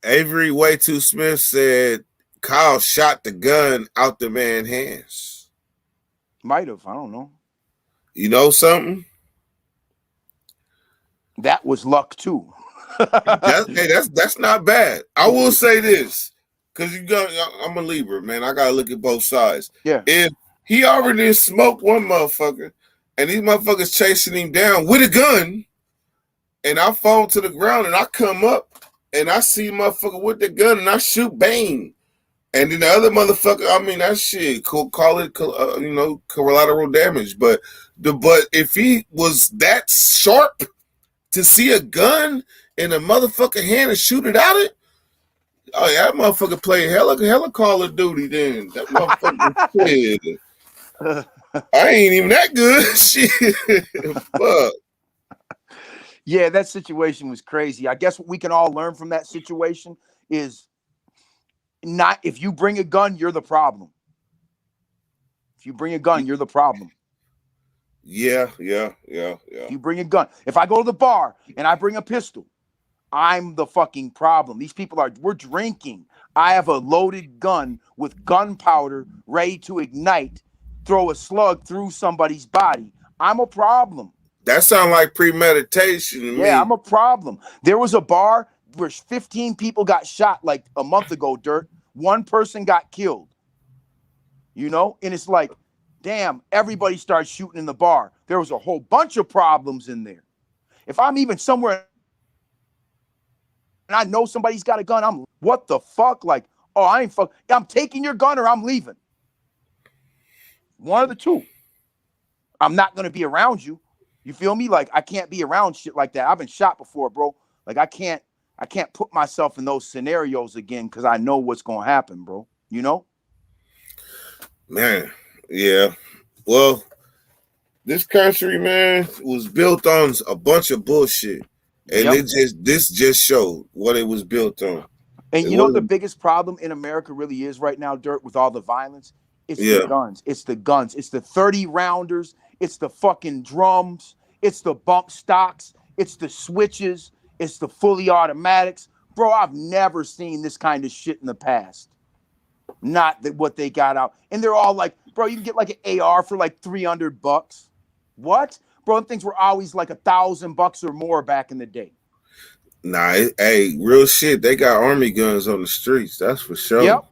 Avery Way Too Smith said Kyle shot the gun out the man's hands. Might have. I don't know. You know something? That was luck too. That's not bad. I will say this, because I'm a Libra, man. I gotta look at both sides. Yeah. If he already smoked one motherfucker, and these motherfuckers chasing him down with a gun, and I fall to the ground, and I come up, and I see motherfucker with the gun, and I shoot, bang. And then the other motherfucker, I mean, that shit, call it, collateral damage. But if he was that sharp to see a gun in a motherfucking hand and shoot it at it, oh yeah, that motherfucker played hella Call of Duty then. That motherfucker shit. I ain't even that good. Shit. Fuck. Yeah, that situation was crazy. I guess what we can all learn from that situation is not, if you bring a gun, you're the problem. If you bring a gun, you're the problem. Yeah. You bring a gun. If I go to the bar and I bring a pistol, I'm the fucking problem. These people we're drinking. I have a loaded gun with gunpowder ready to ignite, throw a slug through somebody's body. I'm a problem. That sounds like premeditation to me. Yeah, I'm a problem. There was a bar where 15 people got shot like a month ago, Dirt. 1 person got killed. You know? And it's like, damn, everybody starts shooting in the bar. There was a whole bunch of problems in there. If I'm even somewhere and I know somebody's got a gun, what the fuck? Like, I'm taking your gun or I'm leaving. One of the two. I'm not going to be around you. You feel me? Like, I can't be around shit like that. I've been shot before, bro. Like, I can't put myself in those scenarios again because I know what's going to happen, bro. You know? Man, yeah. Well, this country, man, was built on a bunch of bullshit. And this just showed what it was built on. And you know what the biggest problem in America really is right now, Dirt, with all the violence? It's the guns. It's the guns. It's the 30 rounders. It's the fucking drums. It's the bump stocks. It's the switches. It's the fully automatics. Bro, I've never seen this kind of shit in the past. Not that what they got out. And they're all like, bro, you can get like an AR for like $300. What? Bro, things were always like $1,000 or more back in the day. Nah, hey, real shit. They got army guns on the streets. That's for sure.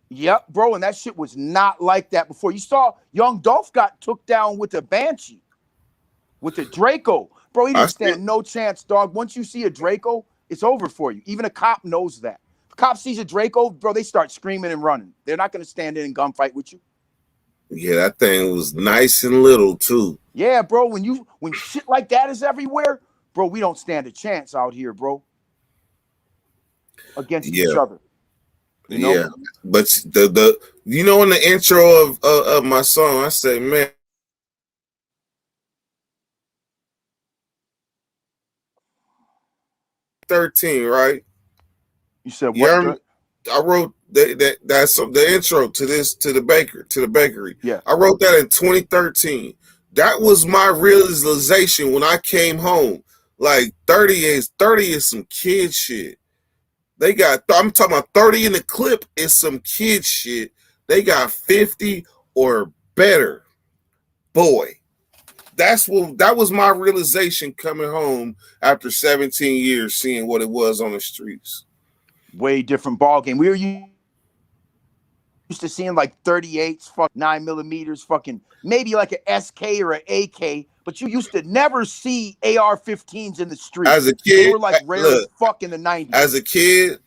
Yep, bro. And that shit was not like that before. You saw Young Dolph got took down with a Banshee, with the Draco. Bro, he didn't stand no chance, dog. Once you see a Draco, it's over for you. Even a cop knows that. If a cop sees a Draco, bro, they start screaming and running. They're not going to stand in and gunfight with you. Yeah, that thing was nice and little, too. Yeah, bro. When shit like that is everywhere, bro, we don't stand a chance out here, bro. Against each other. You know? Yeah, but the in the intro of my song, I say, man, 13, right? You said what? that's the intro to the bakery. Yeah. I wrote that in 2013. That was my realization when I came home. Like 30 is some kid shit. They got, I'm talking about 30 in the clip is some kid shit. They got 50 or better. Boy, that was my realization coming home after 17 years, seeing what it was on the streets. Way different ball game. We were used to seeing like 38s, 9mm, fucking maybe like an SK or an AK, but you used to never see AR-15s in the street. As a kid, they were like rare as fuck in the 90s. As a kid,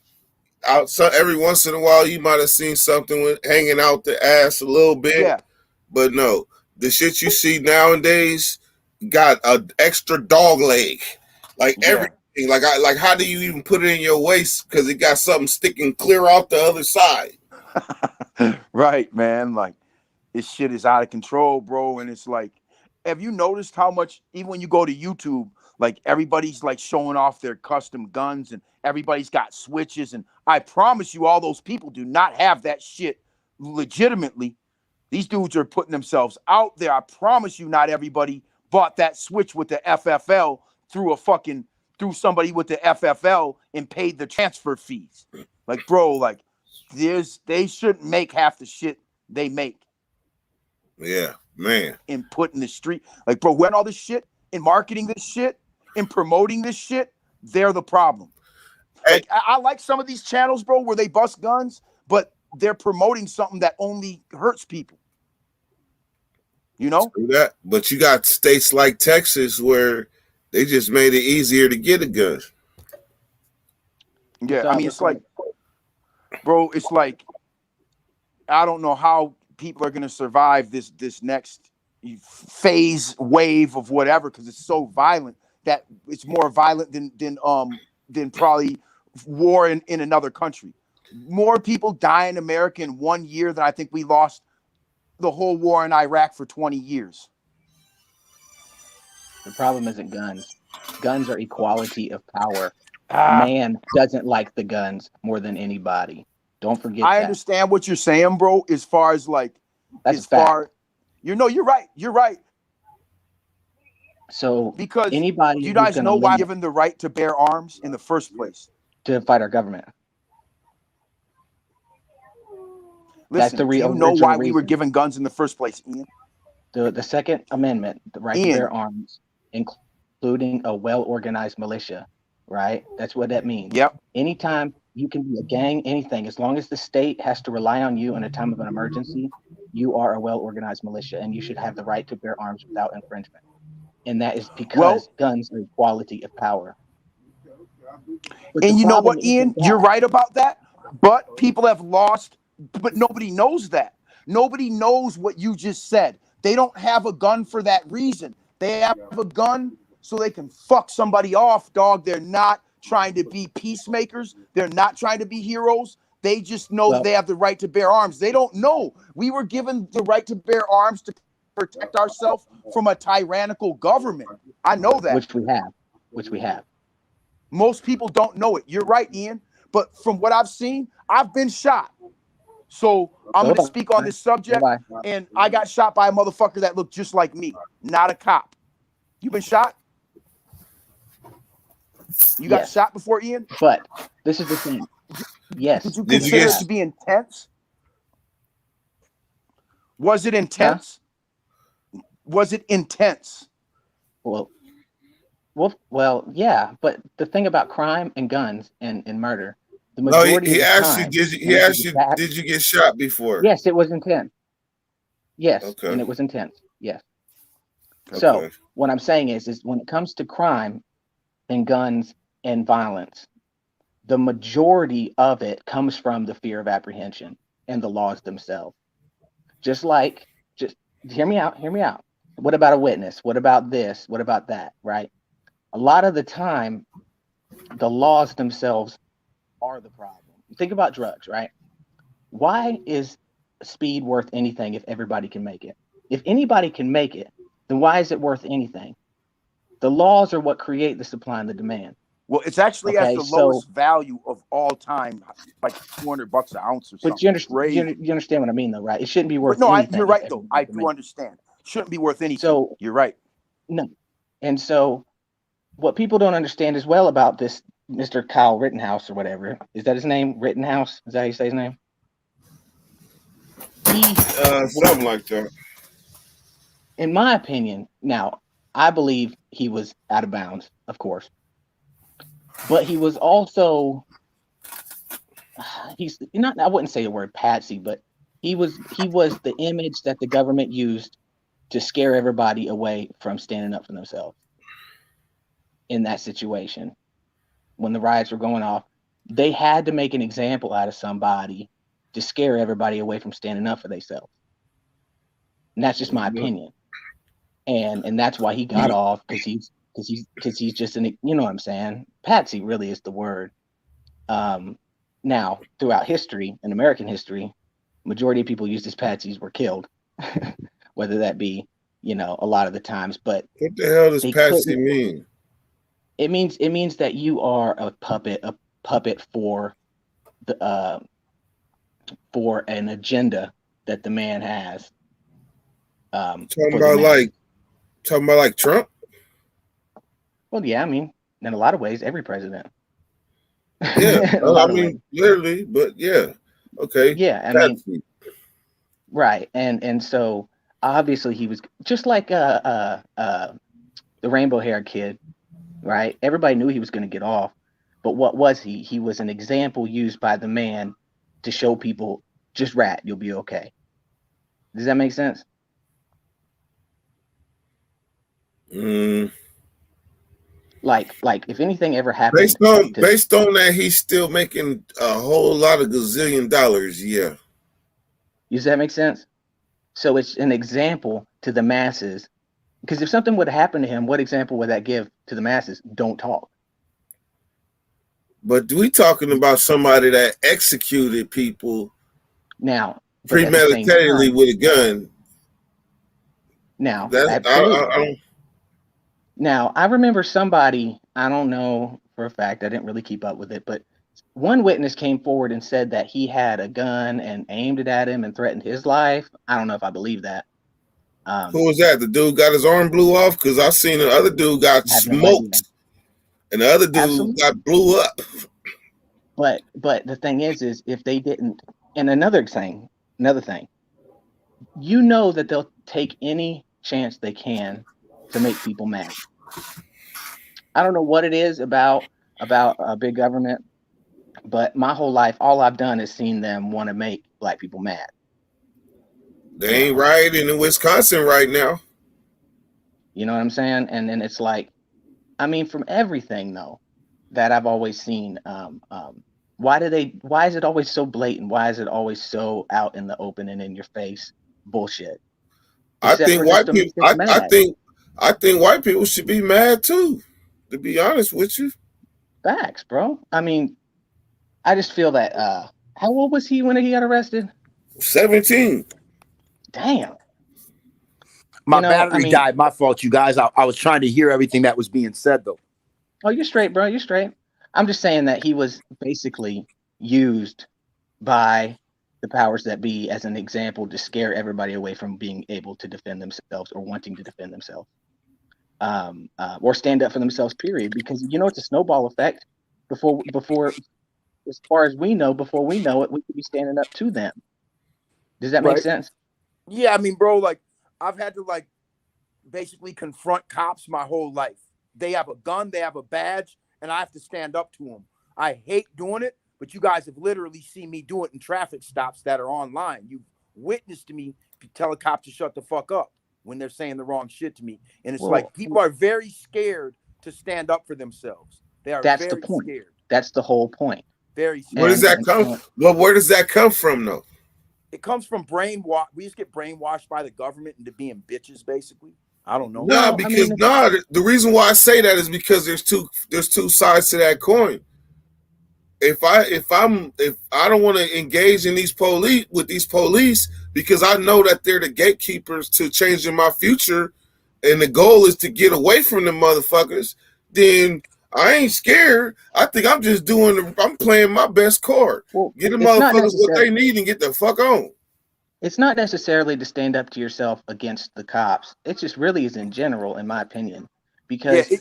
outside every once in a while, you might have seen something hanging out the ass a little bit. Yeah. But no, the shit you see nowadays got an extra dog leg, like everything. Like how do you even put it in your waist? Because it got something sticking clear out the other side. Right, man. Like this shit is out of control, bro. And it's like, have you noticed how much, even when you go to YouTube, like everybody's like showing off their custom guns and everybody's got switches. And I promise you, all those people do not have that shit legitimately. These dudes are putting themselves out there. I promise you, not everybody bought that switch with the FFL through somebody with the FFL and paid the transfer fees. Like, bro, like they shouldn't make half the shit they make. Yeah, man. In putting the street, like, bro, when all this shit, in marketing this shit, in promoting this shit, they're the problem. Hey. Like, I like some of these channels, bro, where they bust guns, but they're promoting something that only hurts people. You know? True that. But you got states like Texas where they just made it easier to get a gun. Yeah, I mean, it's like, bro, it's like, I don't know how people are going to survive this next phase wave of whatever, because it's so violent that it's more violent than probably war in another country. More people die in America in 1 year than I think we lost the whole war in Iraq for 20 years. The problem isn't guns. Guns are equality of power. Man doesn't like the guns more than anybody. Don't forget I that. understand what you're saying, bro, as far as like, that's fact. You're right. You're right. So because anybody, you guys know why given the right to bear arms in the first place? To fight our government. Listen, do you know why we were given guns in the first place, Ian? The Second Amendment, the right to bear arms, including a well-organized militia, right? That's what that means. Yep. Anytime you can be a gang, anything, as long as the state has to rely on you in a time of an emergency, you are a well-organized militia, and you should have the right to bear arms without infringement. And that is because guns are equality of power. And you know what, Ian? You're right about that. But people have lost, but nobody knows that. Nobody knows what you just said. They don't have a gun for that reason. They have a gun so they can fuck somebody off, dog. They're not trying to be peacemakers. They're not trying to be heroes. They just know they have the right to bear arms. They don't know. We were given the right to bear arms to protect ourselves from a tyrannical government. I know that. Which we have. Most people don't know it. You're right, Ian. But from what I've seen, I've been shot. So I'm going to speak on this subject. And I got shot by a motherfucker that looked just like me, not a cop. You been shot? You got shot before, Ian? But this is the thing. Yes. Did you consider it to be intense? Was it intense? Huh? Was it intense? Well, yeah. But the thing about crime and guns and murder, the majority he asked you, did you get shot before? Yes, it was intense. Yes, okay. And it was intense. Yes. Okay. So what I'm saying is when it comes to crime and guns and violence, the majority of it comes from the fear of apprehension and the laws themselves. Just hear me out. What about a witness? What about this? What about that? Right? A lot of the time, the laws themselves are the problem. Think about drugs, right? Why is speed worth anything if everybody can make it? If anybody can make it, then why is it worth anything? The laws are what create the supply and the demand. Well, it's actually at Okay, the so lowest value of all time, like $200 an ounce or something. but you understand Crazy. you understand what I mean though, right? It shouldn't be worth But no, anything. you're if right though. everybody I can do make it. understand. Shouldn't be worth anything. So You're right. no, and so what people don't understand as well about this Mr. Kyle Rittenhouse or whatever, is that his name? Rittenhouse? Is that how you say his name? Something like that. In my opinion, now I believe he was out of bounds, of course, but he was also he's not. I wouldn't say the word patsy, but he was the image that the government used to scare everybody away from standing up for themselves. In that situation, when the riots were going off, they had to make an example out of somebody to scare everybody away from standing up for themselves. And that's just my opinion. And that's why he got off, because he's just an, you know what I'm saying? Patsy really is the word. Now, throughout history, in American history, majority of people used as patsies were killed, whether that be, you know, a lot of the times. But what the hell does patsy mean? It means that you are a puppet for the for an agenda that the man has. Talking about like Trump. Well, yeah, I mean, in a lot of ways, every president. Yeah, I mean, literally, but yeah, okay. Yeah, I mean, right, and so obviously he was just like the rainbow-haired kid, right? Everybody knew he was going to get off, but what was he? He was an example used by the man to show people, just rat, you'll be okay. Does that make sense? Like if anything ever happened, based on that, he's still making a whole lot of gazillion dollars. Yeah. Does that make sense? So it's an example to the masses, because if something would happen to him, what example would that give to the masses? Don't talk. But we talking about somebody that executed people now premeditatedly with a gun. Now, Now, I remember somebody, I don't know for a fact, I didn't really keep up with it, but one witness came forward and said that he had a gun and aimed it at him and threatened his life. I don't know if I believe that. Who was that? The dude got his arm blew off? Because I seen the other dude got smoked, and the other dude got blew up. But the thing is if they didn't, and another thing, you know that they'll take any chance they can to make people mad. I don't know what it is about big government, but my whole life, all I've done is seen them want to make black people mad. They ain't rioting in Wisconsin right now. You know what I'm saying? And then it's like, I mean, from everything though that I've always seen, why is it always so blatant? Why is it always so out in the open and in your face bullshit? I think white people should be mad too, to be honest with you. Facts, bro. I mean, I just feel that how old was he when he got arrested? 17. Damn. My battery died. My fault, you guys. I was trying to hear everything that was being said, though. Oh, you're straight, bro. You're straight. I'm just saying that he was basically used by the powers that be as an example to scare everybody away from being able to defend themselves or wanting to defend themselves, or stand up for themselves, period. Because, you know, it's a snowball effect. Before, as far as we know, before we know it, we could be standing up to them. Does that make sense? Yeah, I mean, bro, like, I've had to, like, basically confront cops my whole life. They have a gun, they have a badge, and I have to stand up to them. I hate doing it, but you guys have literally seen me do it in traffic stops that are online. You've witnessed me tell a cop to shut the fuck up when they're saying the wrong shit to me. And it's like, people are very scared to stand up for themselves. They are That's very the point. scared. That's the whole point. Very scared. Where does that come? Well, where does that come from, though? It comes from brainwash. We just get brainwashed by the government into being bitches, basically. I don't know. No, because the reason why I say that is because there's two sides to that coin. If I don't want to engage in these police because I know that they're the gatekeepers to changing my future, and the goal is to get away from the motherfuckers, then I ain't scared. I think I'm just I'm playing my best card. Well, Get the it's not motherfuckers what they necessarily. need and get the fuck on. It's not necessarily to stand up to yourself against the cops. It just really is in general, in my opinion, Yeah, because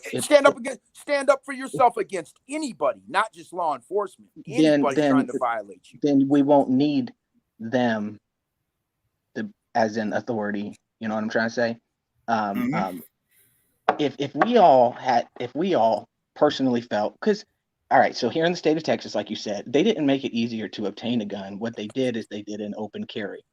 stand up for yourself against anybody, not just law enforcement. Anybody trying to violate you. then we won't need them as an authority. You know what I'm trying to say? If we all personally felt, because all right, so here in the state of Texas, like you said, they didn't make it easier to obtain a gun. What they did is they did an open carry,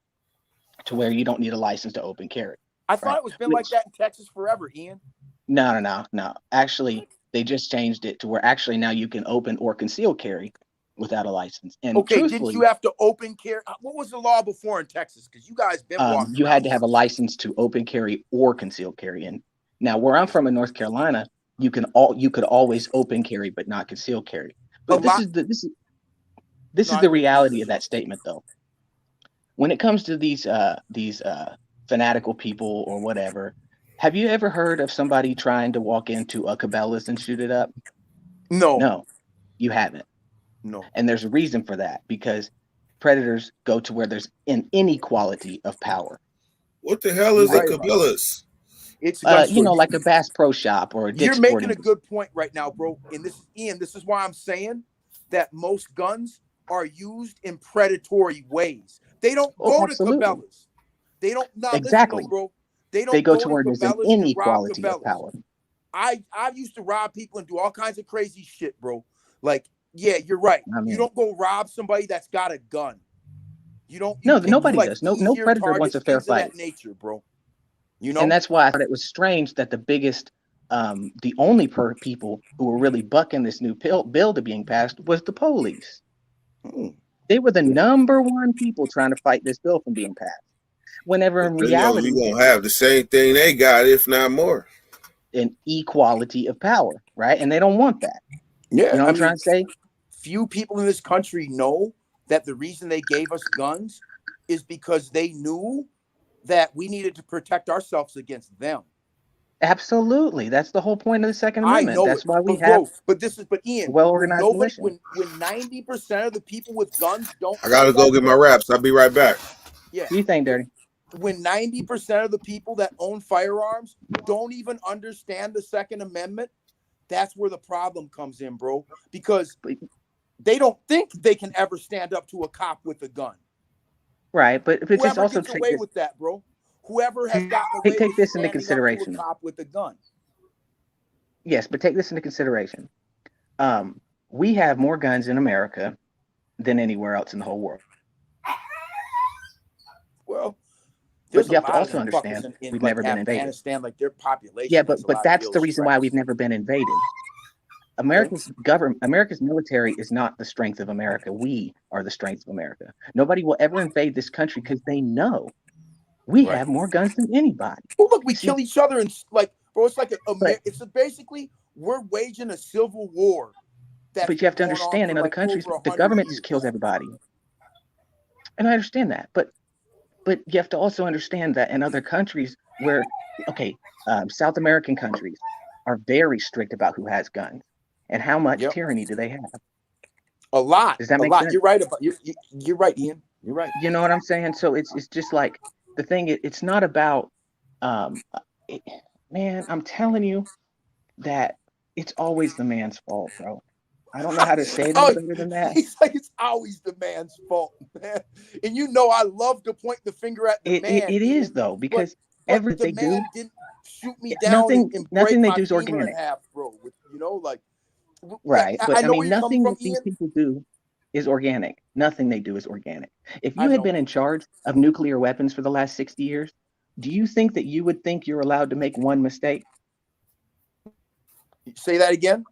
to where you don't need a license to open carry. I thought it was been like that in Texas forever, Ian. No. Actually, they just changed it to where actually now you can open or conceal carry without a license. And okay, didn't you have to open carry? What was the law before in Texas? Because you guys been walking. You had to have a license to open carry or conceal carry. And now where I'm from in North Carolina, you could always open carry but not conceal carry. But this is the reality of that statement, though. When it comes to these fanatical people or whatever, have you ever heard of somebody trying to walk into a Cabela's and shoot it up? No, you haven't. No. And there's a reason for that, because predators go to where there's an inequality of power. What the hell is a Cabela's? It's like a Bass Pro Shop or a Dick's You're making a good point right now, bro. And this is Ian. This is why I'm saying that most guns are used in predatory ways. They don't go to Cabela's. They don't. Exactly, listen, bro. They go to where there's an inequality of power. I used to rob people and do all kinds of crazy shit, bro. Like, yeah, you're right. You don't go rob somebody that's got a gun. You don't. Nobody does. No predator wants a fair fight. That nature, bro. You know, and that's why I thought it was strange that the only people who were really bucking this new bill to being passed was the police. They were the number one people trying to fight this bill from being passed. Whenever in reality, you're gonna have the same thing they got, if not more. An equality of power, right? And they don't want that. Yeah, you know what I'm trying to say? Few people in this country know that the reason they gave us guns is because they knew that we needed to protect ourselves against them. Absolutely, that's the whole point of the Second Amendment. That's why we have. But Ian, well-organized militia. When 90% of the people with guns don't. I gotta go get my wraps. I'll be right back. Yeah. What do you think, Dirty? When 90% of the people that own firearms don't even understand the Second Amendment, that's where the problem comes in, bro. Because they don't think they can ever stand up to a cop with a gun. Right, but just also gets away with that, bro. Whoever has gotten away take this into consideration. To a cop with a gun. Yes, but take this into consideration. We have more guns in America than anywhere else in the whole world. Well, but you have to also understand we've never been invaded. Understand like their population. Yeah, but that's the reason why we've never been invaded. America's military is not the strength of America. We are the strength of America. Nobody will ever invade this country because they know we have more guns than anybody. Well, look, we kill each other and like, bro, it's like it's basically we're waging a civil war. But you have to understand, in other countries, the government just kills everybody. And I understand that, but you have to also understand that in other countries where, South American countries are very strict about who has guns. And how much tyranny do they have? A lot. Does that make sense? You're right about you're right, Ian. You're right. You know what I'm saying? So it's just like the thing. It's not about, man. I'm telling you that it's always the man's fault, bro. I don't know how to say it better than that. He's like, it's always the man's fault, man. And you know, I love to point the finger at the man. It is though, because everything they do. Didn't shoot me down. Nothing they do is organic, bro. You know, like. Right, but I mean, nothing that these people do is organic. Nothing they do is organic. If you had been in charge of nuclear weapons for the last 60 years, do you think that you would think you're allowed to make one mistake? Say that again?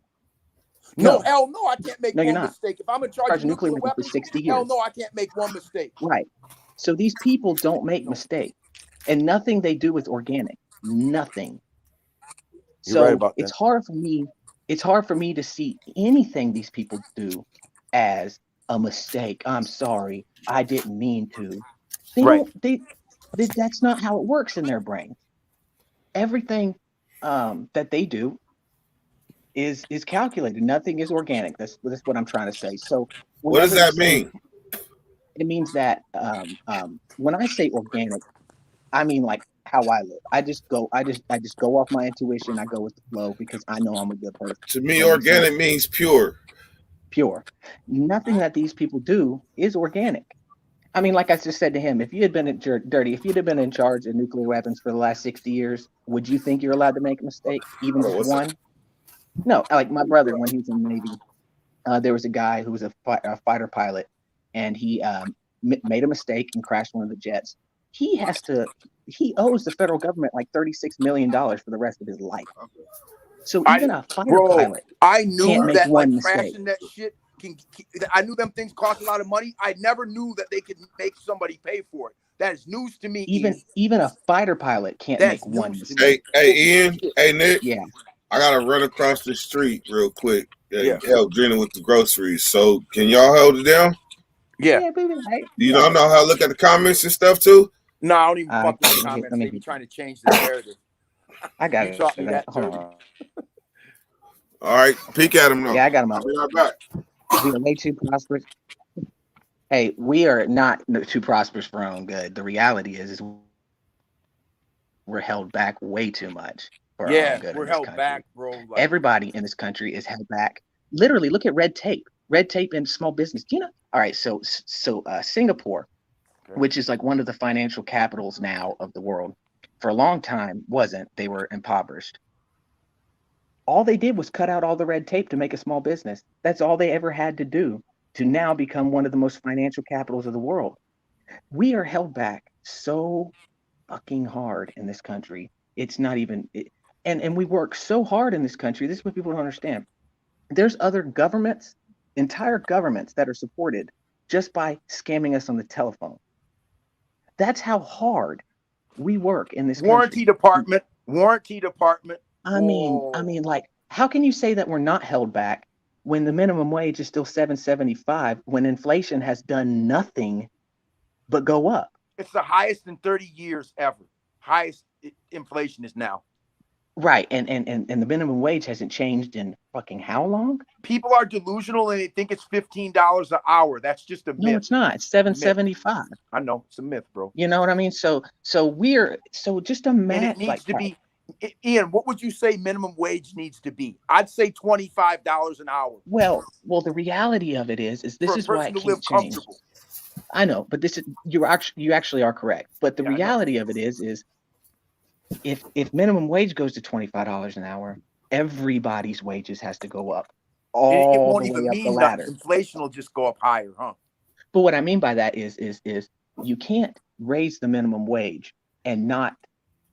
No, hell no, I can't make one mistake. If I'm in charge of nuclear weapons for 60 years, hell no, I can't make one mistake. Right. So these people don't make mistakes, and nothing they do is organic. Nothing. You're right about that. It's hard for me to see anything these people do as a mistake. I'm sorry, I didn't mean to. That's not how it works in their brain. Everything that they do is calculated. Nothing is organic. That's what I'm trying to say. So What does whenever that mean? it means that when I say organic, I mean like how I live. I just go off my intuition. I go with the flow because I know I'm a good person. To me, That makes sense? organic means pure. Pure. Nothing that these people do is organic. I mean, like I just said to him, if you had been dirty, if you'd have been in charge of nuclear weapons for the last 60 years, would you think you're allowed to make a mistake, even just one? No, like my brother, when he was in the Navy, there was a guy who was a fighter pilot, and he made a mistake and crashed one of the jets. He owes the federal government like $36 million for the rest of his life. So even a fighter pilot I knew can't make that one like mistake. crashing that shit I knew them things cost a lot of money. I never knew that they could make somebody pay for it. That is news to me. Even a fighter pilot can't make one mistake. Hey, Ian. Hey, Nick. Yeah. I gotta run across the street real quick. Help Jenna with the groceries. So can y'all hold it down? Yeah. Baby, right? Do you know how to look at the comments and stuff too? No, I don't even fuck with the comments. They be trying to change the narrative. I got it. Hold on. All right, peek at him now. Yeah, I got him. I'll be right back. We are way too prosperous. Hey, we are not too prosperous for our own good. The reality is we're held back way too much for our own good. We're held back, bro. Like, everybody in this country is held back. Literally, look at red tape. Red tape in small business. Do you know? All right, so Singapore, which is like one of the financial capitals now of the world, for a long time wasn't. They were impoverished. All they did was cut out all the red tape to make a small business. That's all they ever had to do to now become one of the most financial capitals of the world. We are held back so fucking hard in this country. It's not even, and we work so hard in this country. This is what people don't understand. There's other governments, entire governments that are supported just by scamming us on the telephone. That's how hard we work in this warranty country. Warranty department. I mean, like, how can you say that we're not held back when the minimum wage is still $7.75 when inflation has done nothing but go up? It's the highest in 30 years ever. Highest inflation is now. Right, and the minimum wage hasn't changed in fucking how long? People are delusional and they think it's $15 an hour. That's just a myth. No, it's not. It's $7.75. I know, it's a myth, bro. You know what I mean? So just imagine. And it needs to be. Ian, what would you say minimum wage needs to be? I'd say $25 an hour. Well, the reality of it is this is why it can't change. I know, but you actually are correct. But the reality of it is if minimum wage goes to $25 an hour, everybody's wages has to go up. It won't even mean that inflation will just go up higher, huh? But what I mean by that is you can't raise the minimum wage and not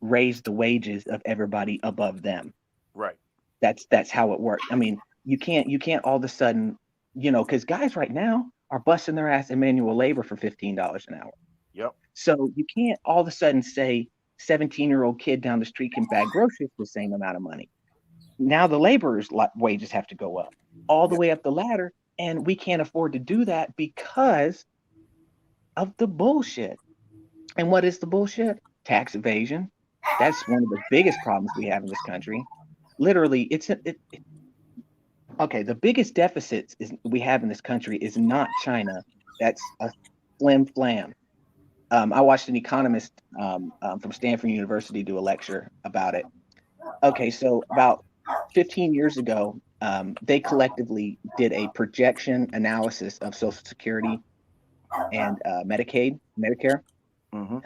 raise the wages of everybody above them. Right. That's how it works. I mean, you can't all of a sudden, because guys right now are busting their ass in manual labor for $15 an hour. Yep. So you can't all of a sudden say 17-year-old kid down the street can bag groceries for the same amount of money. Now the laborers' wages have to go up all the way up the ladder, and we can't afford to do that because of the bullshit. And what is the bullshit? Tax evasion. That's one of the biggest problems we have in this country. Literally, okay, the biggest deficits we have in this country is not China. That's a flim flam. I watched an economist from Stanford University do a lecture about it. Okay, so about 15 years ago, they collectively did a projection analysis of Social Security and Medicare. Mm-hmm.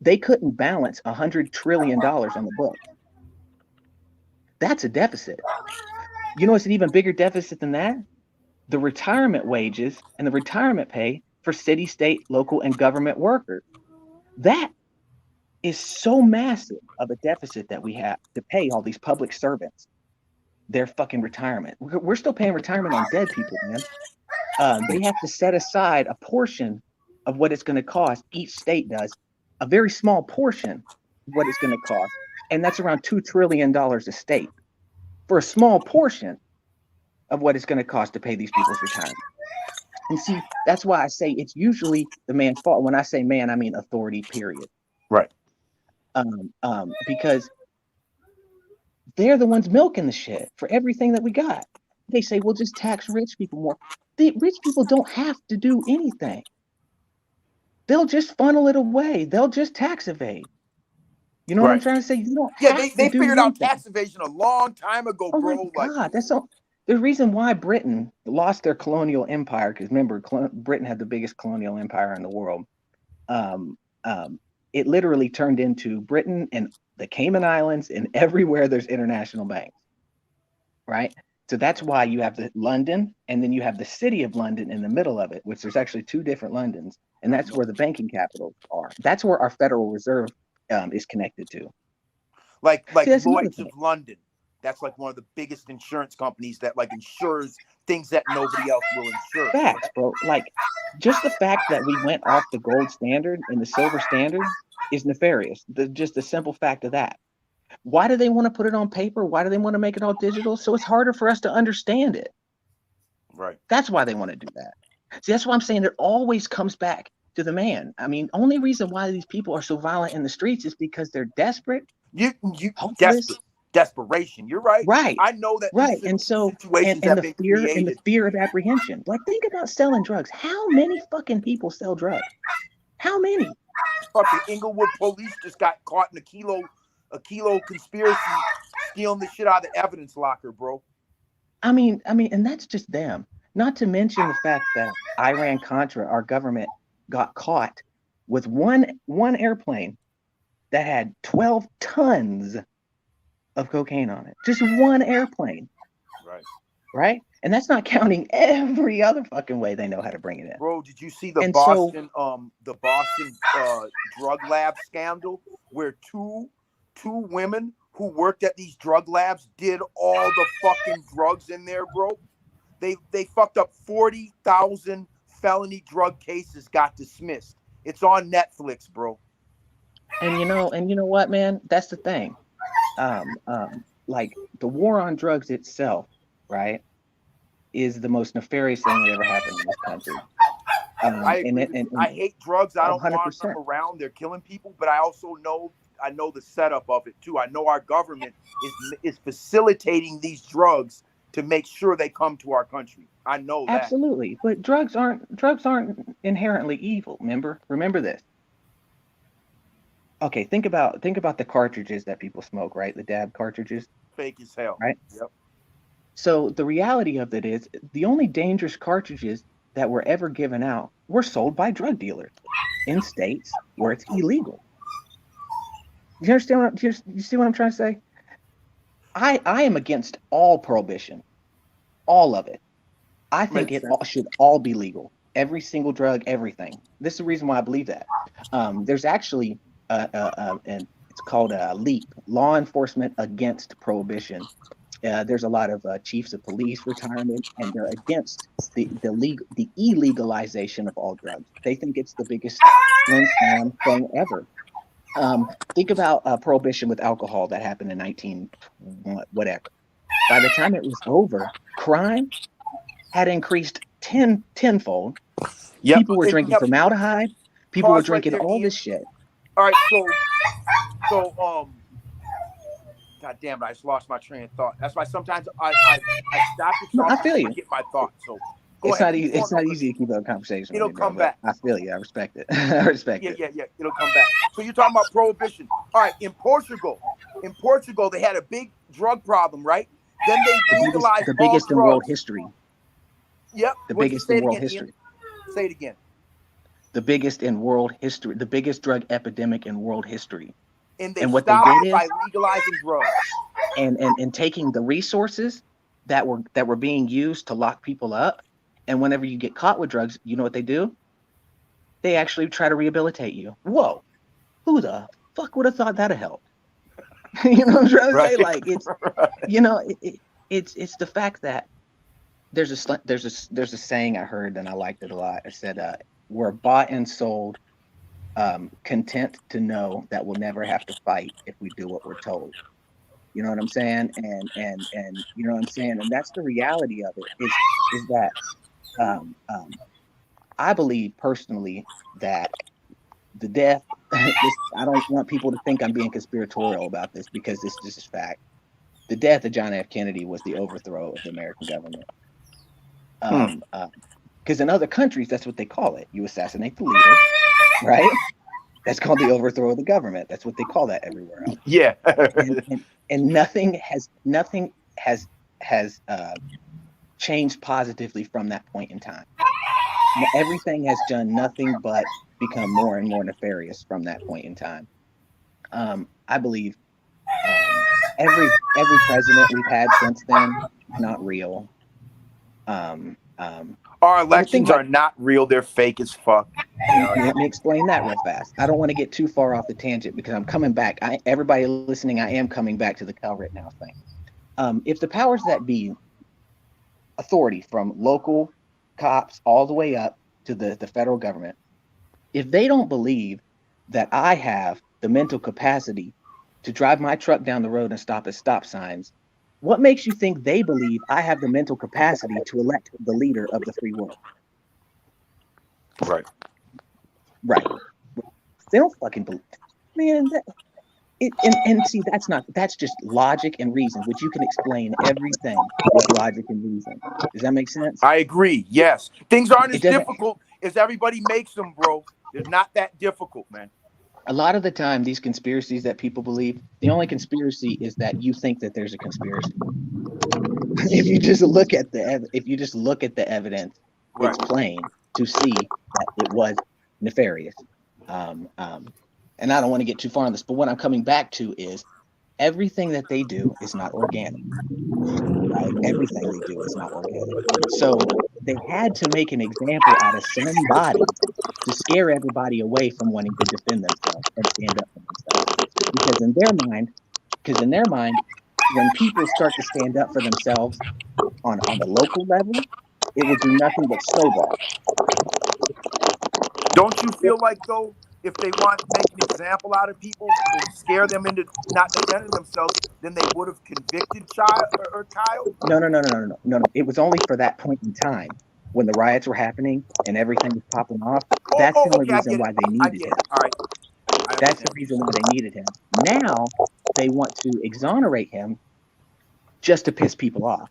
They couldn't balance $100 trillion on the book. That's a deficit. You know what's an even bigger deficit than that? The retirement wages and the retirement pay for city, state, local, and government workers. That is so massive of a deficit that we have to pay all these public servants their fucking retirement. We're still paying retirement on dead people, man. They have to set aside a portion of what it's going to cost. Each state does a very small portion of what it's going to cost. And that's around $2 trillion a state for a small portion of what it's going to cost to pay these people's retirement. And see, that's why I say it's usually the man's fault. When I say man, I mean authority, period. Right. Because they're the ones milking the shit for everything that we got. They say, well, just tax rich people more. The rich people don't have to do anything. They'll just funnel it away. They'll just tax evade. You know what I'm trying to say? You don't have they to do figured out anything. tax evasion a long time ago, Oh bro. my God, that's so. The reason why Britain lost their colonial empire, because remember, Britain had the biggest colonial empire in the world. It literally turned into Britain and the Cayman Islands and everywhere there's international banks, right? So that's why you have the London, and then you have the city of London in the middle of it, which there's actually two different Londons, and that's where the banking capitals are. That's where our Federal Reserve is connected to. Like See, Lloyd's of London. That's like one of the biggest insurance companies that like insures things that nobody else will insure. Facts, bro. Like just the fact that we went off the gold standard and the silver standard is nefarious. Just the simple fact of that. Why do they want to put it on paper? Why do they want to make it all digital? So it's harder for us to understand it. Right. That's why they want to do that. See, that's why I'm saying it always comes back to the man. I mean, only reason why these people are so violent in the streets is because they're desperate. Desperation. You're right. Right. I know that. Right. And so, and the fear of apprehension. Like, think about selling drugs. How many fucking people sell drugs? How many? Fucking Inglewood police just got caught in a kilo conspiracy stealing the shit out of the evidence locker, bro. I mean, and that's just them. Not to mention the fact that Iran-Contra, our government, got caught with one airplane that had 12 tons of cocaine on it. Just one airplane. Right? And that's not counting every other fucking way they know how to bring it in. Bro, did you see the Boston drug lab scandal where two women who worked at these drug labs did all the fucking drugs in there, bro? They fucked up 40,000 felony drug cases got dismissed. It's on Netflix, bro. And you know what, man? That's the thing. Like the war on drugs itself, right, is the most nefarious thing that ever happened in this country. I hate drugs. I don't 100%. want them around. They're killing people, but I also know the setup of it too. I know our government is facilitating these drugs to make sure they come to our country. I know that. Absolutely. But drugs aren't inherently evil. Remember this. Okay, think about the cartridges that people smoke, right? The dab cartridges. Fake as hell. Right? Yep. So the reality of it is the only dangerous cartridges that were ever given out were sold by drug dealers in states where it's illegal. You understand you see what I'm trying to say? I am against all prohibition. All of it. I think should all be legal. Every single drug, everything. This is the reason why I believe that. There's actually and it's called LEAP, Law Enforcement Against Prohibition. There's a lot of chiefs of police retirement, and they're against the illegalization of all drugs. They think it's the biggest slam thing ever. Think about prohibition with alcohol that happened in whatever. By the time it was over, crime had increased tenfold. Yep. People were drinking formaldehyde. People were drinking all this shit. All right, so God damn it, I just lost my train of thought. That's why sometimes I stop to talk. I feel you. Get my thoughts. So it's not easy to keep up a conversation. It'll come back. I feel you. I respect it. I respect it. Yeah. It'll come back. So you're talking about prohibition. All right, in Portugal, they had a big drug problem, right? Then they legalized the biggest in world history. Yep. The biggest in world history. Say it again. The biggest in world history. The biggest drug epidemic in world history. And what they did is by legalizing drugs and taking the resources that were being used to lock people up. And whenever you get caught with drugs, you know what they do? They actually try to rehabilitate you. Whoa, who the fuck would have thought that'd help? You know what I'm trying to say? Like it's the fact that there's a saying I heard and I liked it a lot. I said, we're bought and sold, content to know that we'll never have to fight if we do what we're told. You know what I'm saying? And you know what I'm saying? And that's the reality of it is that I believe personally that the death, I don't want people to think I'm being conspiratorial about this because this is fact. The death of John F. Kennedy was the overthrow of the American government. Because in other countries, that's what they call it. You assassinate the leader, right? That's called the overthrow of the government. That's what they call that everywhere else. Yeah. and nothing has changed positively from that point in time. Everything has done nothing but become more and more nefarious from that point in time. I believe every president we've had since then is not real. Our elections are not real. They're fake as fuck. Let me explain that real fast. I don't want to get too far off the tangent because I'm coming back. Everybody listening, I am coming back to the Kyle Rittenhouse thing. If the powers that be, authority from local cops all the way up to the federal government, if they don't believe that I have the mental capacity to drive my truck down the road and stop at stop signs, what makes you think they believe I have the mental capacity to elect the leader of the free world? Right. They don't fucking believe. Man, see, that's just logic and reason, which you can explain everything with logic and reason. Does that make sense? I agree. Yes. Things aren't as difficult as everybody makes them, bro. They're not that difficult, man. A lot of the time, these conspiracies that people believe, the only conspiracy is that you think that there's a conspiracy. If you just look at the evidence, right, it's plain to see that it was nefarious. And I don't want to get too far on this, but what I'm coming back to is everything that they do is not organic. Right? Everything they do is not organic. So they had to make an example out of somebody to scare everybody away from wanting to defend themselves and stand up for themselves. Because in their mind, when people start to stand up for themselves on the local level, it will do nothing but snowball. Don't you feel like, though, if they want to make an example out of people and scare them into not defending themselves, then they would have convicted Kyle? No. It was only for that point in time when the riots were happening and everything was popping off. That's the only reason why they needed him. All right. That's the reason why they needed him. Now they want to exonerate him just to piss people off.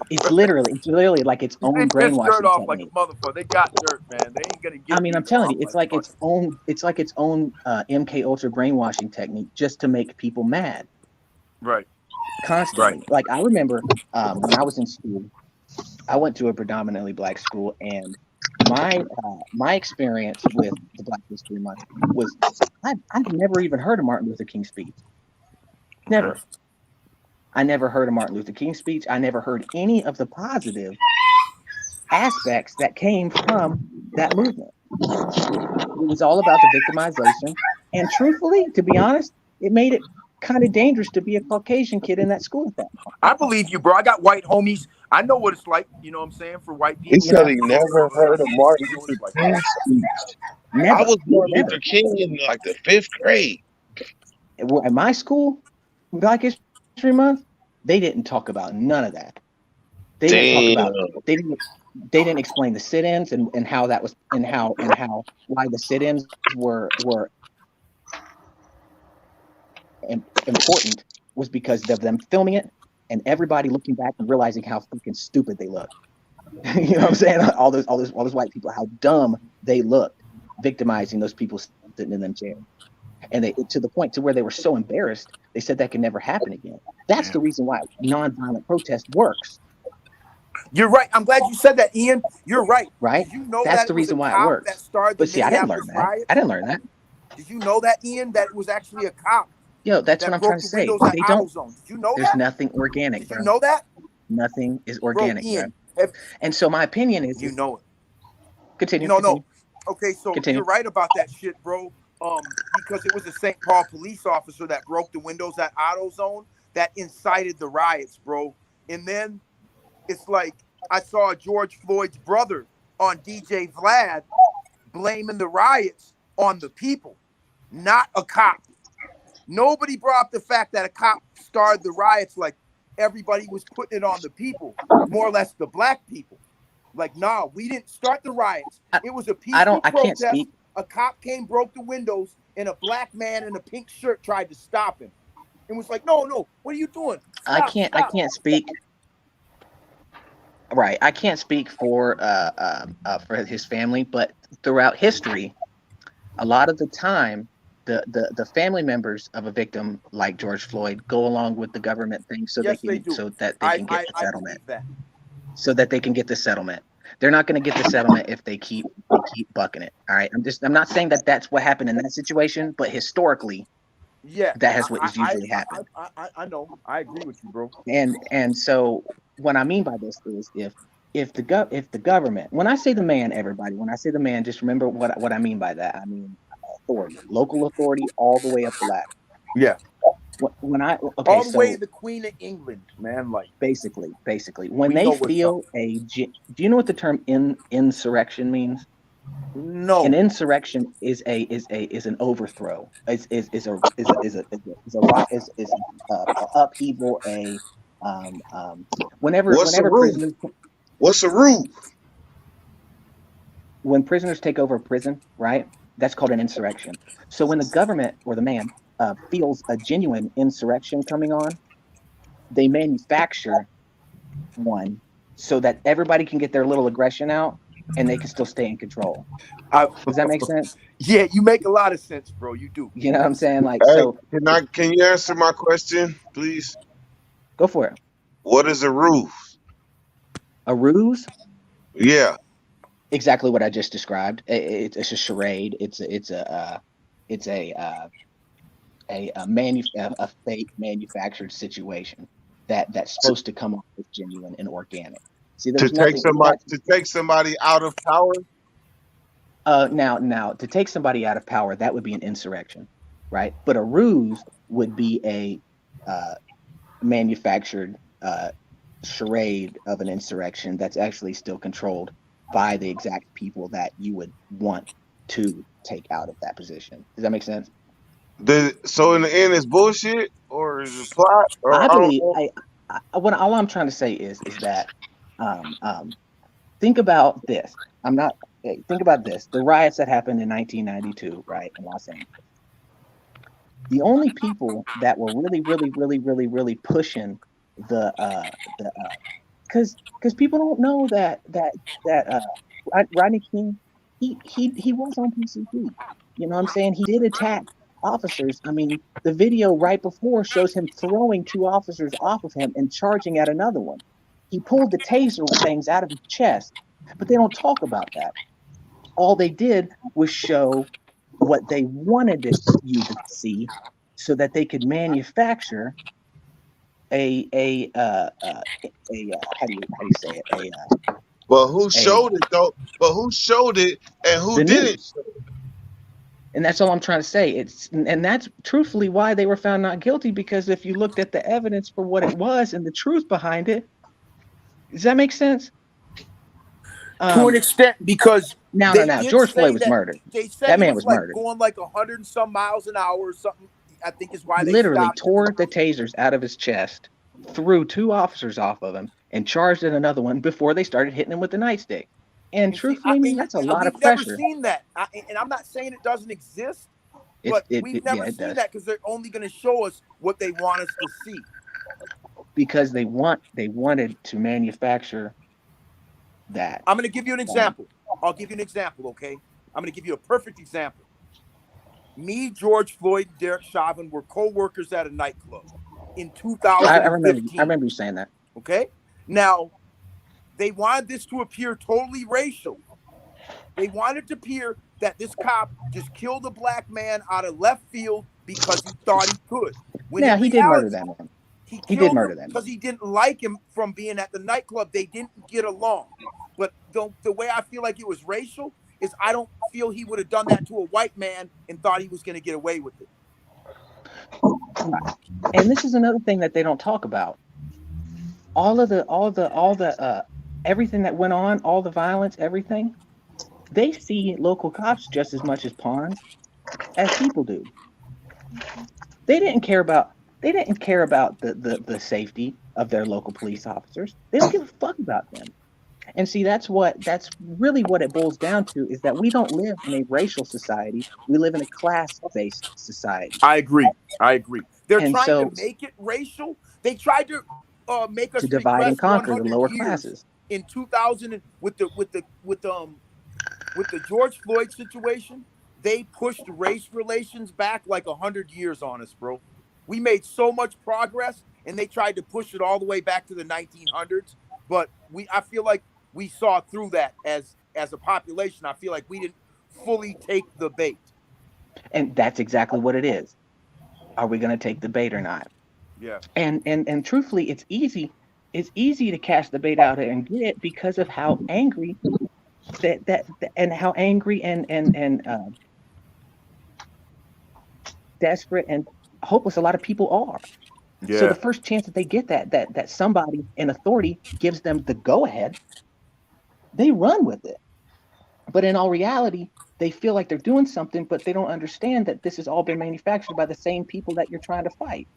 It's literally like its own brainwashing dirt off technique. like a motherfucker. They got dirt, man. They ain't gonna get. I mean, I'm telling you, it's like its own MK Ultra brainwashing technique just to make people mad. Right. Constantly. Right. Like I remember when I was in school, I went to a predominantly black school, and my experience with the Black History Month was I've never even heard of Martin Luther King's speech. Never. I never heard of Martin Luther King's speech. I never heard any of the positive aspects that came from that movement. It was all about the victimization. And truthfully, to be honest, it made it kind of dangerous to be a Caucasian kid in that school at that point. I believe you, bro. I got white homies. I know what it's like, you know what I'm saying, for white people. He said he never heard of Martin Luther King's speech. I was Martin Luther King in like the 5th grade. At my school, Black History Month, they didn't talk about none of that. They didn't explain the sit-ins and how that was and how why the sit-ins were important was because of them filming it and everybody looking back and realizing how fucking stupid they look. You know what I'm saying? All those white people, how dumb they looked, victimizing those people sitting in them chairs. And they, to the point to where they were so embarrassed, they said that can never happen again. That's the reason why nonviolent protest works. You're right. I'm glad you said that, Ian. You're right. Right? Did you know that's that the reason why it works. But see, I didn't learn that. Riots? I didn't learn that. Did you know that, Ian? That it was actually a cop. Yo, that's what I'm trying to say. They don't. Did you know there's that? nothing organic. Did you know that? Nothing is organic, bro. Ian, and so my opinion is, you know it. Continue. No. Okay, so Continue. You're right about that shit, bro. Because it was a St. Paul police officer that broke the windows at AutoZone that incited the riots, bro. And then it's like I saw George Floyd's brother on DJ Vlad blaming the riots on the people, not a cop. Nobody brought up the fact that a cop started the riots, like everybody was putting it on the people, more or less the black people. Like, nah, we didn't start the riots. It was a peaceful protest. Can't speak. A cop came, broke the windows, and a black man in a pink shirt tried to stop him. and was like, no, what are you doing? I Stop, can't stop. speak. Right, I can't speak for his family, but throughout history, a lot of the time, the family members of a victim like George Floyd go along with the government thing so Yes, they they can do. get the I settlement. believe that. So that they can get the settlement. They're not going to get the settlement if they keep bucking it. All right, I'm not saying that that's what happened in that situation, but historically, Yeah, that has what has usually happened. I know. I agree with you, bro. And so what I mean by this is if the government, when I say the man, everybody, when I say the man, just remember what I mean by that. I mean authority, local authority, all the way up the ladder. Yeah. When I all the way to the Queen of England, man. Like basically, when they feel do you know what the term insurrection means? No. An insurrection is an overthrow. Is a upheaval. What's a rule? When prisoners take over a prison, right? That's called an insurrection. So when the government or the man feels a genuine insurrection coming on, they manufacture one so that everybody can get their little aggression out and they can still stay in control. Does that make sense? Yeah, you make a lot of sense, bro. You do. You know what I'm saying? Like, hey, so can you answer my question, please? Go for it. What is a ruse? A ruse? Yeah. Exactly what I just described. It's a charade. It's a fake manufactured situation that's supposed to come off as genuine and organic. See, to take somebody out of power. Now, to take somebody out of power, that would be an insurrection, right? But a ruse would be a manufactured charade of an insurrection that's actually still controlled by the exact people that you would want to take out of that position. Does that make sense? So in the end, it's bullshit, or is it plot? Or I believe. All I'm trying to say is that think about this. Think about this. The riots that happened in 1992, right, in Los Angeles. The only people that were really pushing because people don't know that Rodney King, he was on PCP. You know what I'm saying? He did attack officers. I mean, the video right before shows him throwing 2 officers off of him and charging at another one. He pulled the taser things out of his chest, but they don't talk about that. All they did was show what they wanted you to see, so that they could manufacture how do you say it? But who showed it though? But who showed it and who didn't? And that's all I'm trying to say. And that's truthfully why they were found not guilty, because if you looked at the evidence for what it was and the truth behind it, does that make sense? To an extent, because no. George Floyd was murdered. They said that man was murdered. Going like 100 and some miles an hour or something. I think is why they literally tore the tasers out of his chest, threw 2 officers off of him, and charged at another one before they started hitting him with the nightstick. And truthfully, that's a lot of pressure. We've never seen that, and I'm not saying it doesn't exist, but we've never seen that because they're only going to show us what they want us to see. Because they wanted to manufacture that. I'm going to give you an example. I'll give you an example, okay? I'm going to give you a perfect example. Me, George Floyd, and Derek Chauvin were co-workers at a nightclub in 2015. I remember you saying that. Okay? Now, they wanted this to appear totally racial. They wanted it to appear that this cop just killed a black man out of left field because he thought he could. He did murder that man. He did murder that man. Because he didn't like him from being at the nightclub. They didn't get along. But the way I feel like it was racial is I don't feel he would have done that to a white man and thought he was going to get away with it. And this is another thing that they don't talk about. All the everything that went on, all the violence, everything, they see local cops just as much as pawns as people do. They didn't care about the safety of their local police officers. They don't give a fuck about them. And see, that's really what it boils down to, is that we don't live in a racial society. We live in a class-based society. I agree. They're And trying so to make it racial. They tried to make us to divide and regress conquer the 100 lower years classes. in 2000 with the George Floyd situation. They pushed race relations back like 100 years on us, bro. We made so much progress, and they tried to push it all the way back to the 1900s. But I feel like we saw through that as a population. I feel like we didn't fully take the bait. And that's exactly what it is. Are we going to take the bait or not? Yeah. And truthfully, it's easy. It's easy to cast the bait out and get it because of how angry and how angry and desperate and hopeless a lot of people are. Yeah. So the first chance that they get that somebody in authority gives them the go ahead, they run with it. But in all reality, they feel like they're doing something, but they don't understand that this has all been manufactured by the same people that you're trying to fight.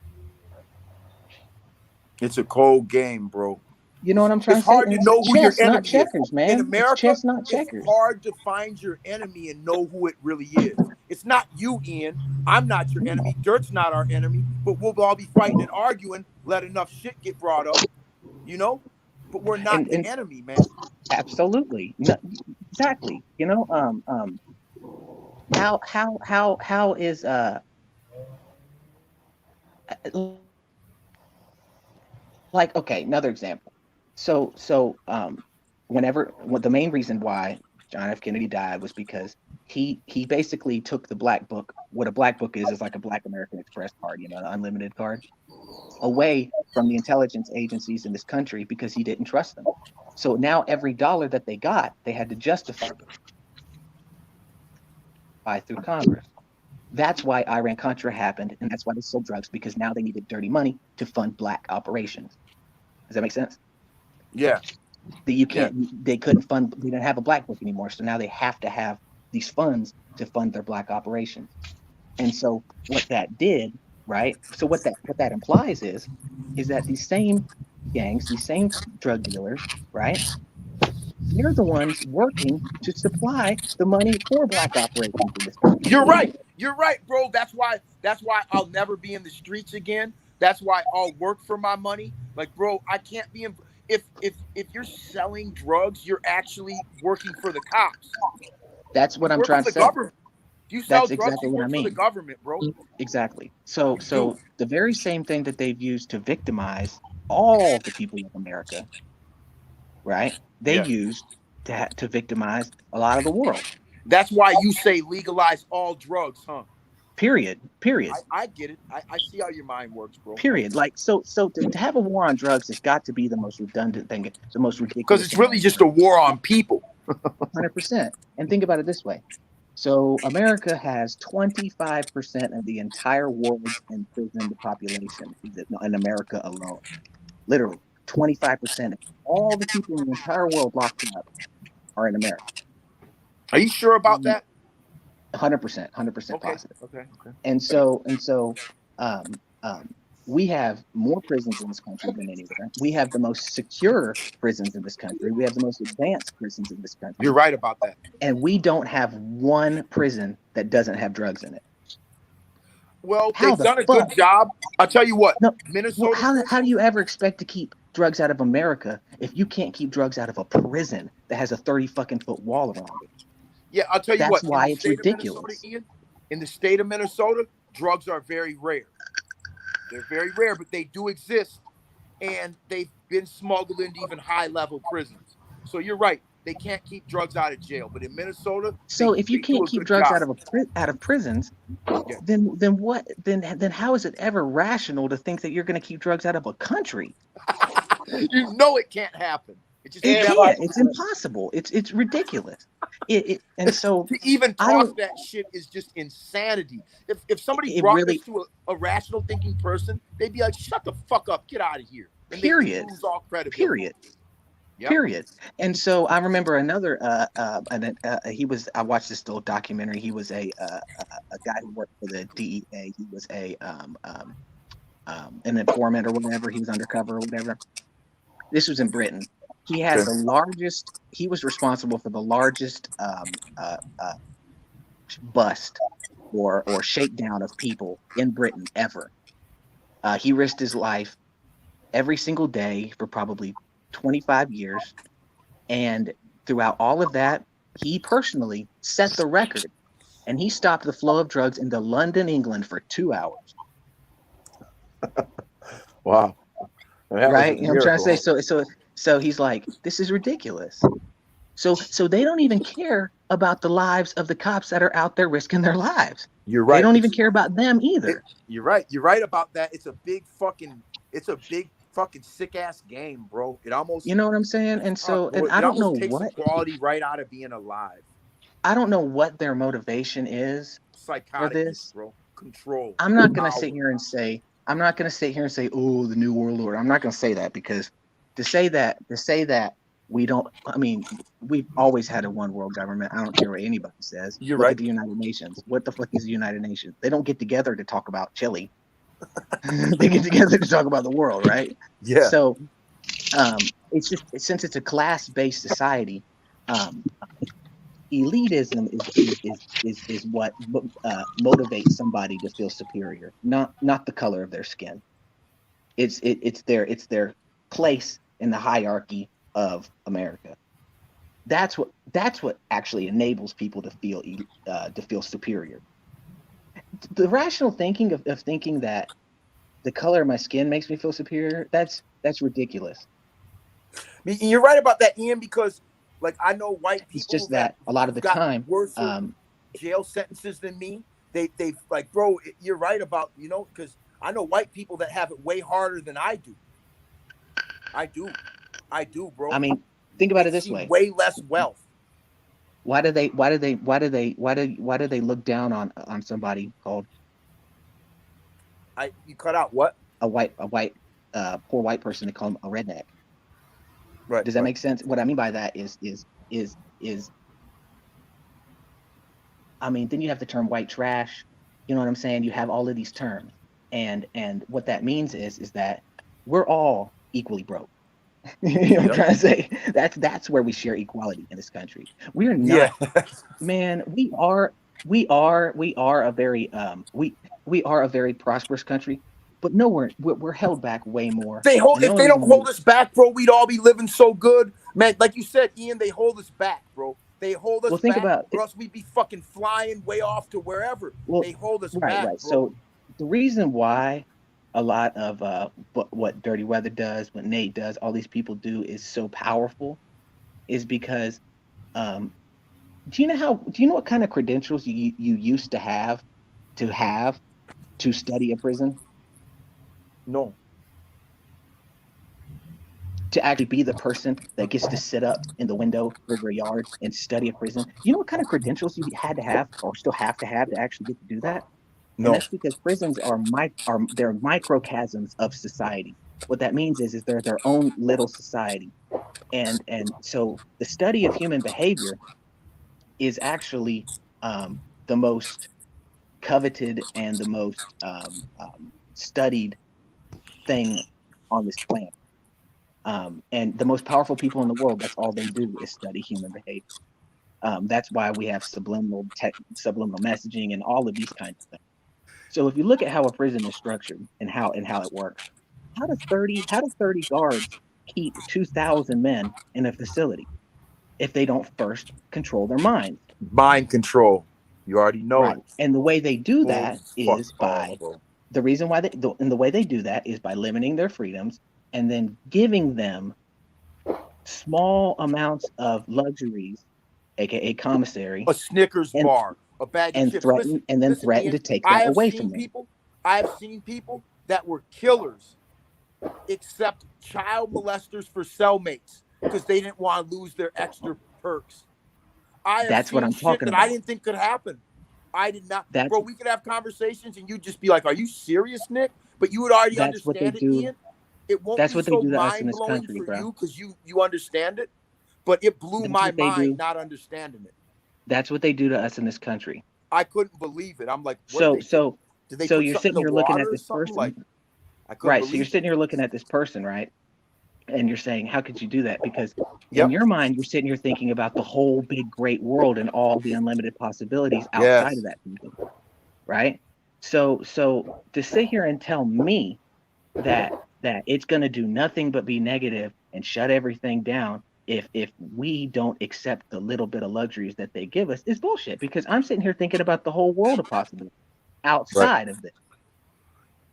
It's a cold game, bro. You know what I'm trying It's to say? hard to know who your chess, not enemy checkers, is. man. In America, It's chess, not checkers. It's hard to find your enemy and know who it really is. It's not you, Ian. I'm not your enemy. Dirt's not our enemy. But we'll all be fighting and arguing. Let enough shit get brought up, you know. But we're not the enemy, man. Absolutely, no, exactly. You know, how is like, okay, another example. So the main reason why John F. Kennedy died was because he basically took the black book. What a black book is like a Black American Express card, you know, the unlimited card, away from the intelligence agencies in this country because he didn't trust them. So now every dollar that they got, they had to justify through Congress. That's why Iran-Contra happened, and that's why they sold drugs, because now they needed dirty money to fund black operations. Does that make sense? Yeah. They couldn't fund, they didn't have a black book anymore, so now they have to have these funds to fund their black operations. And so what that did, right? So what that implies is that these same gangs, these same drug dealers, right? They're the ones working to supply the money for black operations in this country. You're right. You're right, bro. That's why I'll never be in the streets again. That's why I'll work for my money. Like, bro, I can't be in. If you're selling drugs, you're actually working for the cops. That's what I'm trying to say. Government. You sell That's drugs, exactly you what work I mean. for the government, bro. Exactly. So the very same thing that they've used to victimize all the people of America, right? They used to victimize a lot of the world. That's why you say legalize all drugs, huh? Period. I get it. I see how your mind works, bro. Period. Like, so to have a war on drugs has got to be the most redundant thing, the most ridiculous. Because it's really just a war on people. 100%. And think about it this way. So America has 25% of the entire world's imprisoned population in America alone. Literally, 25% of all the people in the entire world locked up are in America. Are you sure about that? 100%, 100% positive. Okay. And so, we have more prisons in this country than anywhere. We have the most secure prisons in this country. We have the most advanced prisons in this country. You're right about that. And we don't have one prison that doesn't have drugs in it. Well, they've done a good job. I'll tell you what, no, Minnesota. Well, how do you ever expect to keep drugs out of America if you can't keep drugs out of a prison that has a 30-foot wall around it? Yeah, I'll tell you what. That's why it's ridiculous. In the state of Minnesota, drugs are very rare. They're very rare, but they do exist, and they've been smuggled into even high-level prisons. So you're right; they can't keep drugs out of jail. But in Minnesota, so if you can't keep drugs out of prisons, then how is it ever rational to think that you're going to keep drugs out of a country? You know it can't happen. It can't. It's impossible. It's ridiculous. And so to even talk that shit is just insanity. If somebody brought this to a rational thinking person, they'd be like, "Shut the fuck up, get out of here." And period. Lose all credibility. Period. And so I remember another. I watched this little documentary. He was a guy who worked for the DEA. He was an informant or whatever. He was undercover or whatever. This was in Britain. He had the largest. He was responsible for the largest bust or shakedown of people in Britain ever. He risked his life every single day for probably 25 years. And throughout all of that, he personally set the record, and he stopped the flow of drugs into London, England for 2 hours. Wow. Right? You know what I'm trying to say? So he's like, this is ridiculous. So they don't even care about the lives of the cops that are out there risking their lives. You're right. They don't even care about them either. You're right. You're right about that. It's a big fucking sick ass game, bro. It almost, you know what I'm saying? And so, bro, and I don't know takes what the quality right out of being alive. I don't know what their motivation is Psychotic, for this, bro. Control. I'm not gonna sit here and say, oh, the new world order. I'm not gonna say that, because to say that we don't, I mean, we've always had a one world government. I don't care what anybody says. You're Look right. at the United Nations. What the fuck is the United Nations? They don't get together to talk about Chile. They get together to talk about the world, right? Yeah. So it's just, since it's a class-based society, elitism is what motivates somebody to feel superior, not the color of their skin. It's their place in the hierarchy of America. That's what actually enables people to feel superior. The rational thinking of thinking that the color of my skin makes me feel superior, that's ridiculous. You're right about that, Ian, because like I know white people. It's just that a lot of the time, worse jail sentences than me. They like, bro, you're right about, because I know white people that have it way harder than I do. I do, bro. I mean, think about it this way: way less wealth. Why do they look down on somebody called? You cut out what? A white poor white person. They call him a redneck. Right. Does that make sense? What I mean by that is I mean, then you have the term white trash. You know what I'm saying? You have all of these terms, and what that means is that we're all equally broke. You know what I'm trying to say? That's where we share equality in this country. We're not, man. We are a very we are a very prosperous country, but no, we're held back way more. If they don't hold us back, bro, we'd all be living so good, man. Like you said, Ian, they hold us back, bro. They hold us back, or else we'd be fucking flying way off to wherever. They hold us back, right. Bro. So the reason why a lot of what Dirty Weather does, what Nate does, all these people do is so powerful, is because do you know what kind of credentials you used to have to study a prison? No. To actually be the person that gets to sit up in the window of their yard and study a prison. You know what kind of credentials you had to have, or still have to actually get to do that? No. And that's because prisons are they're microcosms of society. What that means is they're their own little society. And so the study of human behavior is actually the most coveted and the most studied thing on this planet. And the most powerful people in the world, that's all they do is study human behavior. That's why we have subliminal messaging and all of these kinds of things. So if you look at how a prison is structured and how it works, how do 30 guards keep 2,000 men in a facility if they don't first control their minds? Mind control. You already know. Right. And the way they do that is by the reason why the way they do that is by limiting their freedoms and then giving them small amounts of luxuries, aka commissary, a Snickers bar, a bag of chips, threaten to take that away from them. I have seen people that were killers accept child molesters for cellmates because they didn't want to lose their extra perks. That's what I'm talking about. I didn't think could happen. I did not. Bro, we could have conversations and you'd just be like, "Are you serious, Nick?" But you would already understand it, Ian. It won't be so mind-blowing for you because you understand it. But it blew my mind not understanding it. That's what they do to us in this country. I couldn't believe it. I'm like, so you're sitting here looking at this person, right? So you're sitting here looking at this person, right? And you're saying, how could you do that? Because in your mind, you're sitting here thinking about the whole big, great world and all the unlimited possibilities outside of that, right? So to sit here and tell me that it's going to do nothing but be negative and shut everything down if we don't accept the little bit of luxuries that they give us is bullshit. Because I'm sitting here thinking about the whole world of possibilities outside of this.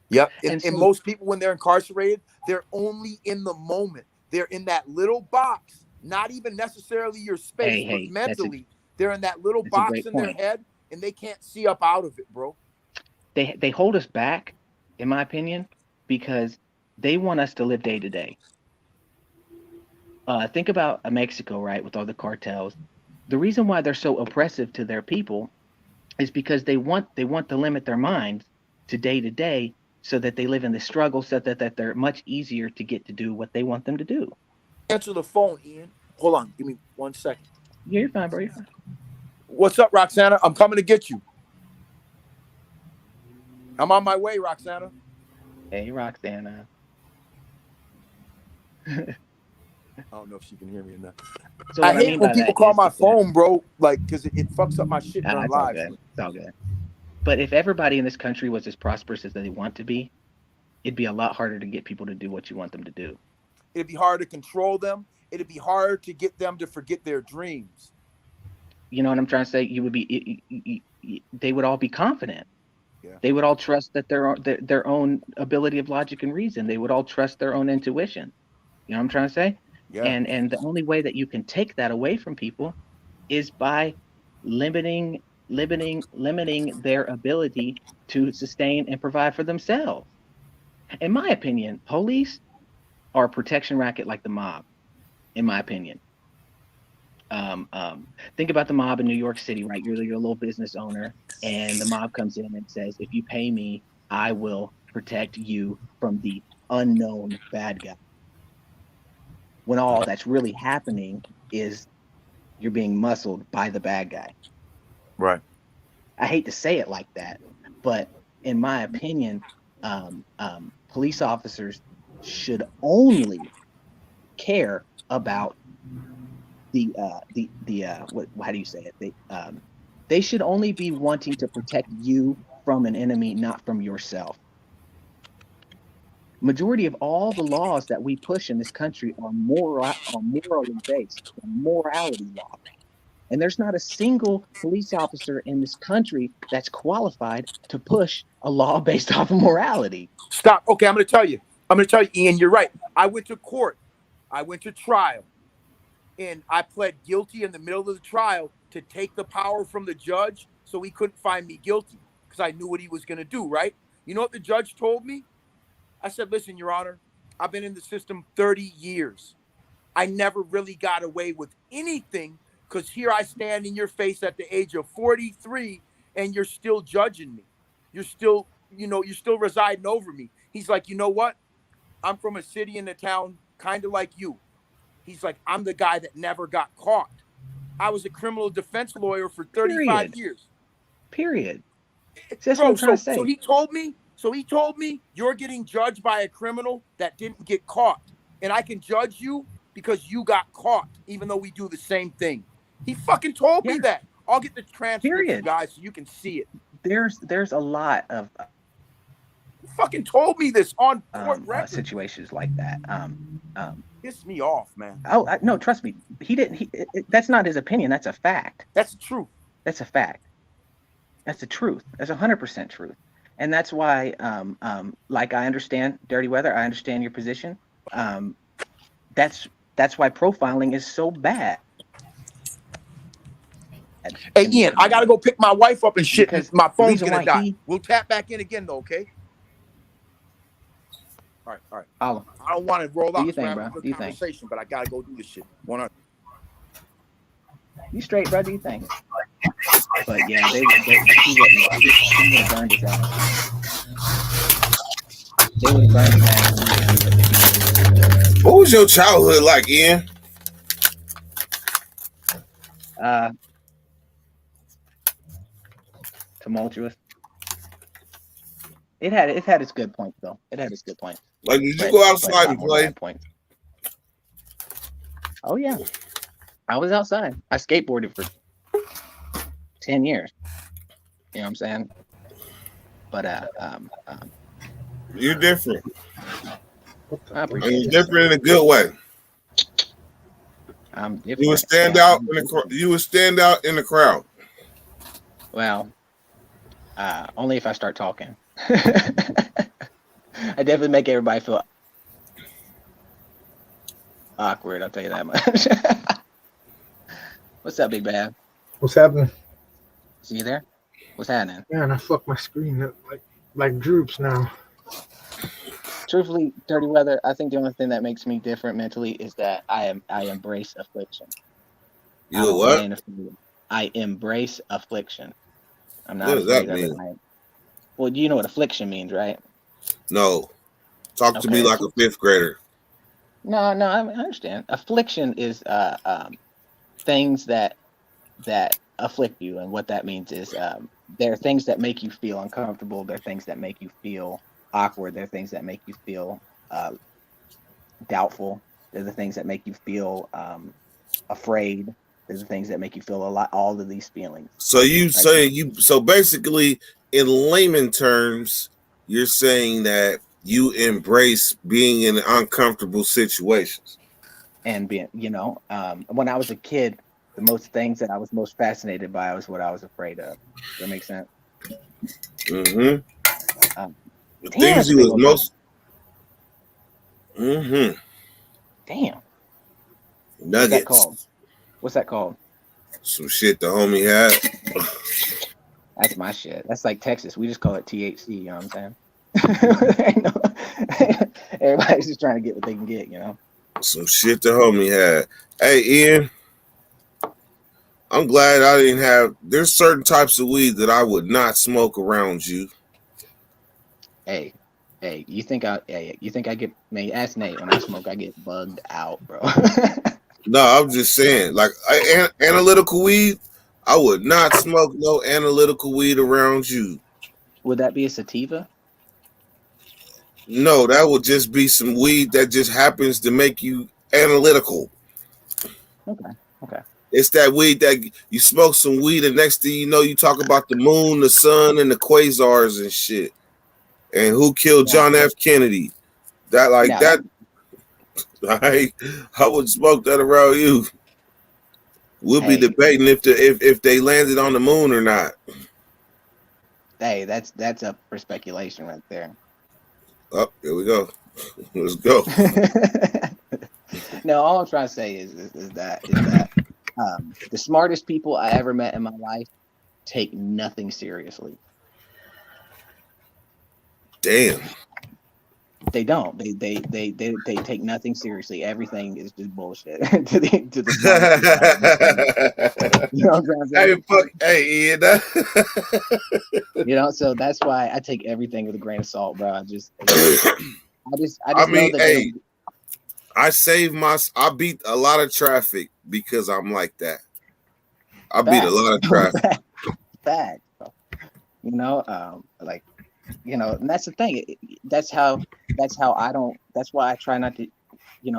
Yep. And And so- most people, when they're incarcerated, they're only in the moment. They're in that little box, not even necessarily your space, Hey, but mentally, they're in that little that's a box great in their point. head, and they can't see up out of it, bro. They hold us back, in my opinion, because they want us to live day to day. Think about Mexico, right, with all the cartels. The reason why they're so oppressive to their people is because they want to limit their minds to day, so that they live in the struggle, so that they're much easier to get to do what they want them to do. Answer the phone, Ian. Hold on. Give me 1 second. Yeah, you're fine, bro. You're fine. What's up, Roxana? I'm coming to get you. I'm on my way, Roxana. Hey, Roxana. I don't know if she can hear me or not. So I what hate mean when by people that call is my that- phone, bro, like, because it fucks up my shit Nah, during it's all live. good. It's all good. But if everybody in this country was as prosperous as they want to be, it'd be a lot harder to get people to do what you want them to do. It'd be hard to control them. It'd be hard to get them to forget their dreams. You know what I'm trying to say? You would be, they would all be confident. Yeah. They would all trust that their own ability of logic and reason. They would all trust their own intuition. You know what I'm trying to say? Yeah. And the only way that you can take that away from people is by limiting their ability to sustain and provide for themselves. In my opinion, police are a protection racket like the mob. In my opinion. Think about the mob in New York City, right? You're a little business owner, and the mob comes in and says, if you pay me, I will protect you from the unknown bad guy. When all that's really happening is you're being muscled by the bad guy. Right. I hate to say it like that, but in my opinion, police officers should only care about how do you say it? They should only be wanting to protect you from an enemy, not from yourself. Majority of all the laws that we push in this country are morally based, morality law. And there's not a single police officer in this country that's qualified to push a law based off of morality. Stop. Okay, I'm going to tell you, Ian, you're right. I went to court. I went to trial. And I pled guilty in the middle of the trial to take the power from the judge so he couldn't find me guilty because I knew what he was going to do, right? You know what the judge told me? I said, listen, Your Honor, I've been in the system 30 years. I never really got away with anything because here I stand in your face at the age of 43 and you're still judging me. You're still residing over me. He's like, you know what? I'm from a city and a town kind of like you. He's like, I'm the guy that never got caught. I was a criminal defense lawyer for 35 years. Period. That's Bro, what I'm trying to say. So he told me you're getting judged by a criminal that didn't get caught. And I can judge you because you got caught, even though we do the same thing. He fucking told me that. I'll get the transcript, you guys, so you can see it. There's a lot of he fucking told me this on court record. Situations like that. Piss me off, man. Oh no, trust me. He didn't. That's not his opinion. That's a fact. That's the truth. That's a fact. That's the truth. That's 100% truth. And that's why, like I understand Dirty Weather. I understand your position. That's why profiling is so bad. Hey, Ian, I gotta go pick my wife up and shit. Because my phone's reason gonna why die. We'll tap back in again, though, okay? All right. I don't want to roll out think, bro? a Do you think? conversation, but I gotta go do this shit. 100. You straight, bro? Do you think? But yeah, he would have burned his ass. They would have burned his ass. What was your childhood like, Ian? Tumultuous. It had its good points though. It had its good points. Like, did you go outside and play? Oh yeah, I was outside. I skateboarded for 10 years. You know what I'm saying? But You're different. I And appreciate you're it. different in a good way. I'm different. You would stand out in the you would stand out in the crowd. Well, only if I start talking. I definitely make everybody feel awkward. I'll tell you that much. What's up, Big Bad? What's happening? See you there? What's happening? Man, I fucked my screen up like droops now. Truthfully, Dirty Weather, I think the only thing that makes me different mentally is that I embrace affliction. You what? I embrace affliction. I'm not What does that afraid of mean? it. Well, you know what affliction means, right? No. Talk to me like a fifth grader. No, I understand. Affliction is things that afflict you, and what that means is there are things that make you feel uncomfortable. There are things that make you feel awkward. There are things that make you feel doubtful. There are the things that make you feel afraid. There's the things that make you feel all of these feelings. So you saying so basically in layman terms, you're saying that you embrace being in uncomfortable situations. And being, when I was a kid, the most things that I was most fascinated by was what I was afraid of. Does that make sense? Mm-hmm. The Damn, things you was most. Mm-hmm. Damn. Nuggets. What's that called? Some shit the homie had. That's my shit. That's like Texas. We just call it THC. You know what I'm saying? Everybody's just trying to get what they can get. Some shit the homie had. Hey, Ian. I'm glad I didn't have. There's certain types of weed that I would not smoke around you. Hey, you think I get? Man, ask Nate. When I smoke, I get bugged out, bro. No, I'm just saying, like analytical weed, I would not smoke no analytical weed around you. Would that be a sativa? No, that would just be some weed that just happens to make you analytical. Okay. It's that weed that you smoke some weed, and next thing you know, you talk about the moon, the sun, and the quasars and shit. And who killed John F. Kennedy? I would smoke that around you. We'll be debating if they landed on the moon or not. Hey, that's up for speculation right there. Oh, here we go. Let's go. No, all I'm trying to say is that the smartest people I ever met in my life take nothing seriously. Damn. They don't. They take nothing seriously. Everything is just bullshit. to the you know what I'm saying? Hey, Ian. So that's why I take everything with a grain of salt, bro. I beat a lot of traffic because I'm like that. I beat a lot of traffic. Fact. And that's the thing. That's why I try not to,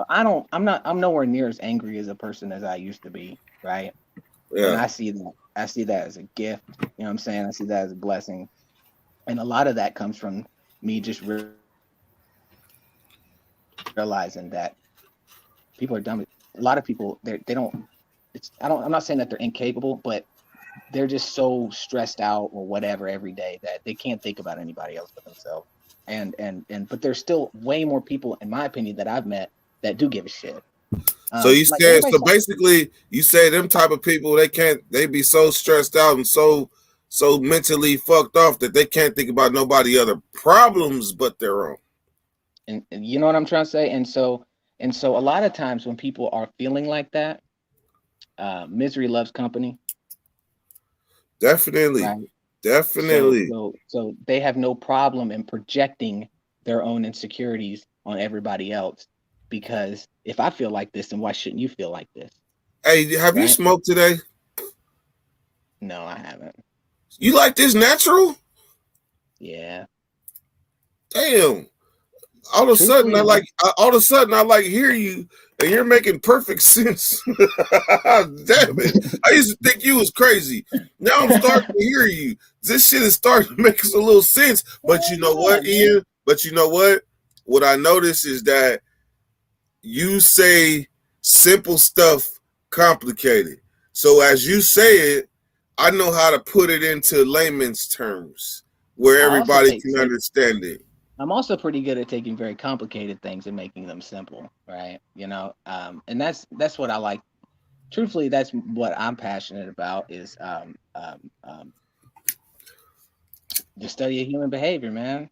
I'm nowhere near as angry as a person as I used to be. Right. Yeah. And I see that as a gift. You know what I'm saying? I see that as a blessing. And a lot of that comes from me just realizing that people are dumb. A lot of people, I'm not saying that they're incapable, but they're just so stressed out or whatever every day that they can't think about anybody else but themselves. But there's still way more people, in my opinion, that I've met that do give a shit. So basically you say them type of people, they be so stressed out and so mentally fucked off that they can't think about nobody other problems but their own. And you know what I'm trying to say? And so a lot of times when people are feeling like that, misery loves company. Definitely. Right? Definitely. So they have no problem in projecting their own insecurities on everybody else, because if I feel like this, then why shouldn't you feel like this? Hey, have you smoked today? No, I haven't. You like this natural? Yeah. Damn. All of a sudden I hear you and you're making perfect sense. Damn it. I used to think you was crazy. Now I'm starting to hear you. This shit is starting to make a little sense. But you know what, Ian? But you know what? What I notice is that you say simple stuff complicated. So as you say it, I know how to put it into layman's terms where everybody can understand it. I'm also pretty good at taking very complicated things and making them simple, right? You know, and that's what I like. Truthfully, that's what I'm passionate about is the study of human behavior, man.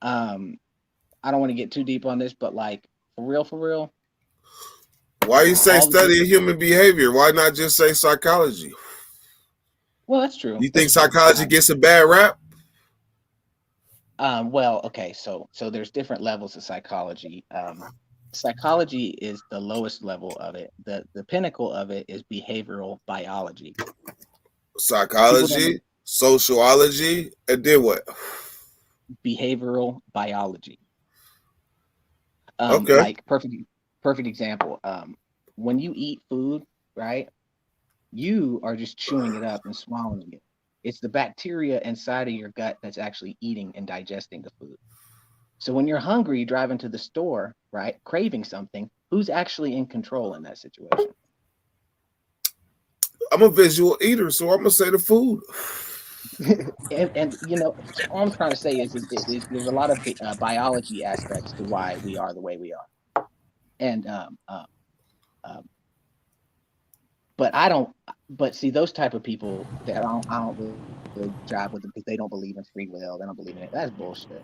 I don't want to get too deep on this, but like for real. Why you say study of human behavior? Why not just say psychology? Well, that's true. You think psychology gets a bad rap? Well, okay, so there's different levels of psychology. Psychology is the lowest level of it. The pinnacle of it is behavioral biology. Psychology, sociology, and then what? Behavioral biology. Okay. Like perfect example. When you eat food, right? You are just chewing it up and swallowing it. It's the bacteria inside of your gut that's actually eating and digesting the food. So when you're hungry, driving to the store, right, craving something, who's actually in control in that situation? I'm a visual eater, so I'm gonna say the food. and you know, all I'm trying to say is there's a lot of biology aspects to why we are the way we are, and but I don't. But see, those type of people that I don't really drive with them because they don't believe in free will. They don't believe in it. That's bullshit. You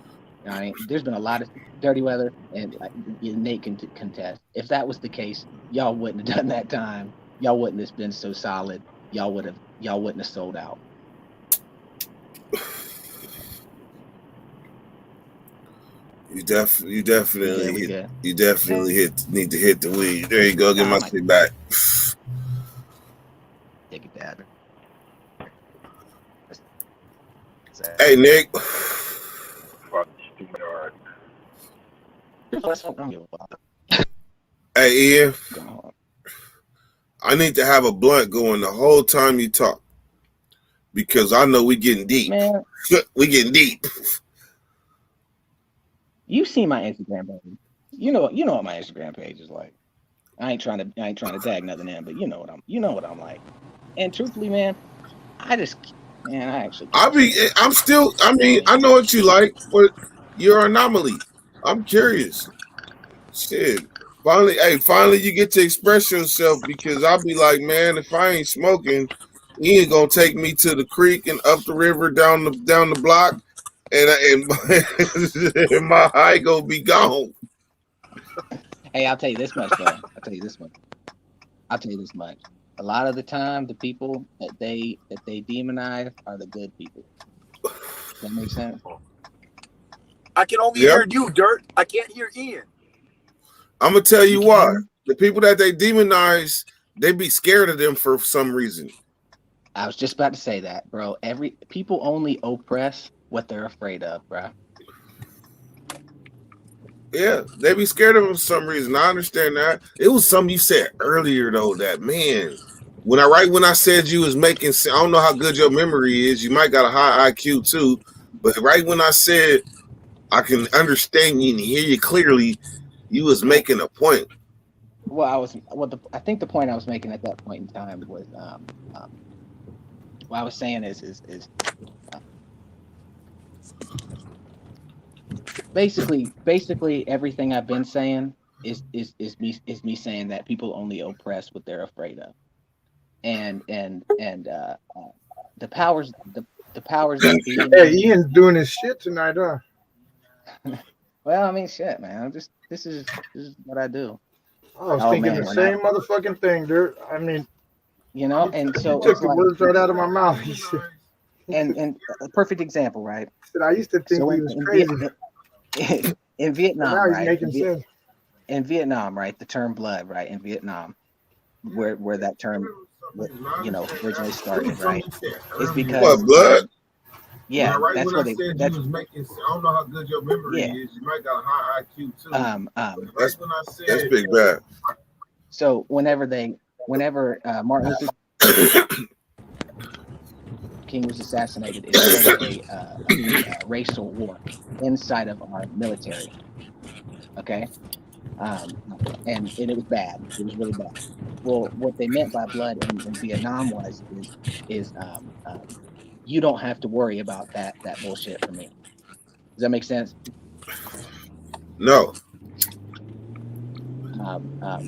know what I mean? There's been a lot of dirty weather, and Nate can contest. If that was the case, y'all wouldn't have done that time. Y'all wouldn't have been so solid. Y'all wouldn't have sold out. You definitely need to hit the weed. There you go. Get my shit back. Take it down. Hey, Nick. Hey, Ian. I need to have a blunt going the whole time you talk because I know we getting deep. Man, we getting deep. You see my Instagram page. You know what my Instagram page is like. I ain't trying to tag nothing in, but you know what I'm like. And truthfully, man, I know what you like, but you're an anomaly. I'm curious. Shit. Finally you get to express yourself because I'll be like, man, if I ain't smoking, he ain't gonna take me to the creek and up the river down the block and my high gonna be gone. Hey, I'll tell you this much, though. I'll tell you this much. A lot of the time, the people that they demonize are the good people. Does that make sense? I can only hear you, Dirt. I can't hear Ian. I'm gonna tell you why. The people that they demonize, they be scared of them for some reason. I was just about to say that, bro. People only oppress what they're afraid of, bro. Yeah, they be scared of him for some reason. I understand that. It was something you said earlier though that man, when I said you was making, I don't know how good your memory is. You might got a high IQ too, but right when I said I can understand you and hear you clearly, you was making a point. Well, I think the point I was making at that point in time was what I was saying is basically everything I've been saying is me saying that people only oppress what they're afraid of, and the powers that be. Hey, Ian's doing his shit tonight, huh? Well, I mean, shit, man. This is what I do. I was thinking the same motherfucking thing, dude. I mean, you know, and so you took the words right out of my mouth. And a perfect example, right? I used to think he was crazy. In Vietnam, now he's right? making sense. In Vietnam, right? The term blood, right? In Vietnam, where that term, originally started, right? It's because what, blood? Yeah, right that's when what I said you was making. I don't know how good your memory is. You might got a high IQ too. That's when I said that's big bad. So whenever Martin Luther, can King was assassinated, it started a racial war inside of our military. Okay, and it was bad. It was really bad. Well, what they meant by blood in Vietnam is you don't have to worry about that bullshit for me. Does that make sense? No.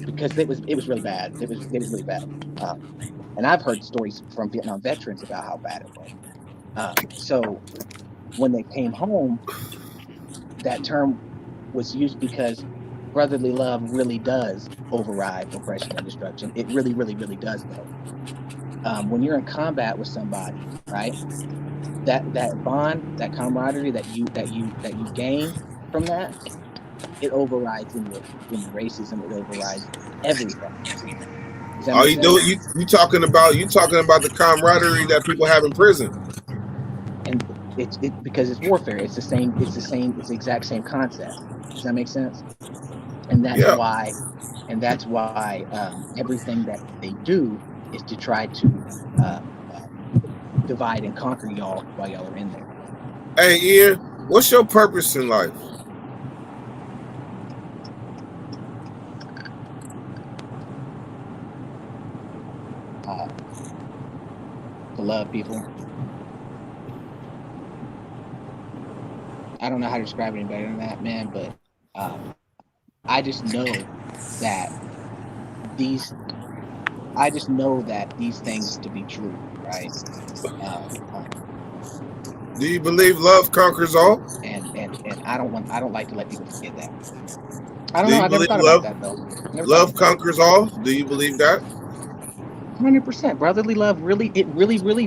Because it was really bad. It was really bad. And I've heard stories from Vietnam veterans about how bad it was. So when they came home, that term was used because brotherly love really does override oppression and destruction. It really, really, really does, though. When you're in combat with somebody, right? That bond, that camaraderie that you gain from that, it overrides in the racism. It overrides everything. All you do, you talking about the camaraderie that people have in prison, and it's because it's warfare. It's the exact same concept. Does that make sense? And that's why everything that they do is to try to divide and conquer y'all while y'all are in there. Hey Ian, what's your purpose in life? To love people. I don't know how to describe it any better than that, man, but I just know that these things to be true, right? Do you believe love conquers all? And I don't like to let people forget that. I don't know. I never thought about that though. Love conquers all. Do you believe that? 100%. Brotherly love really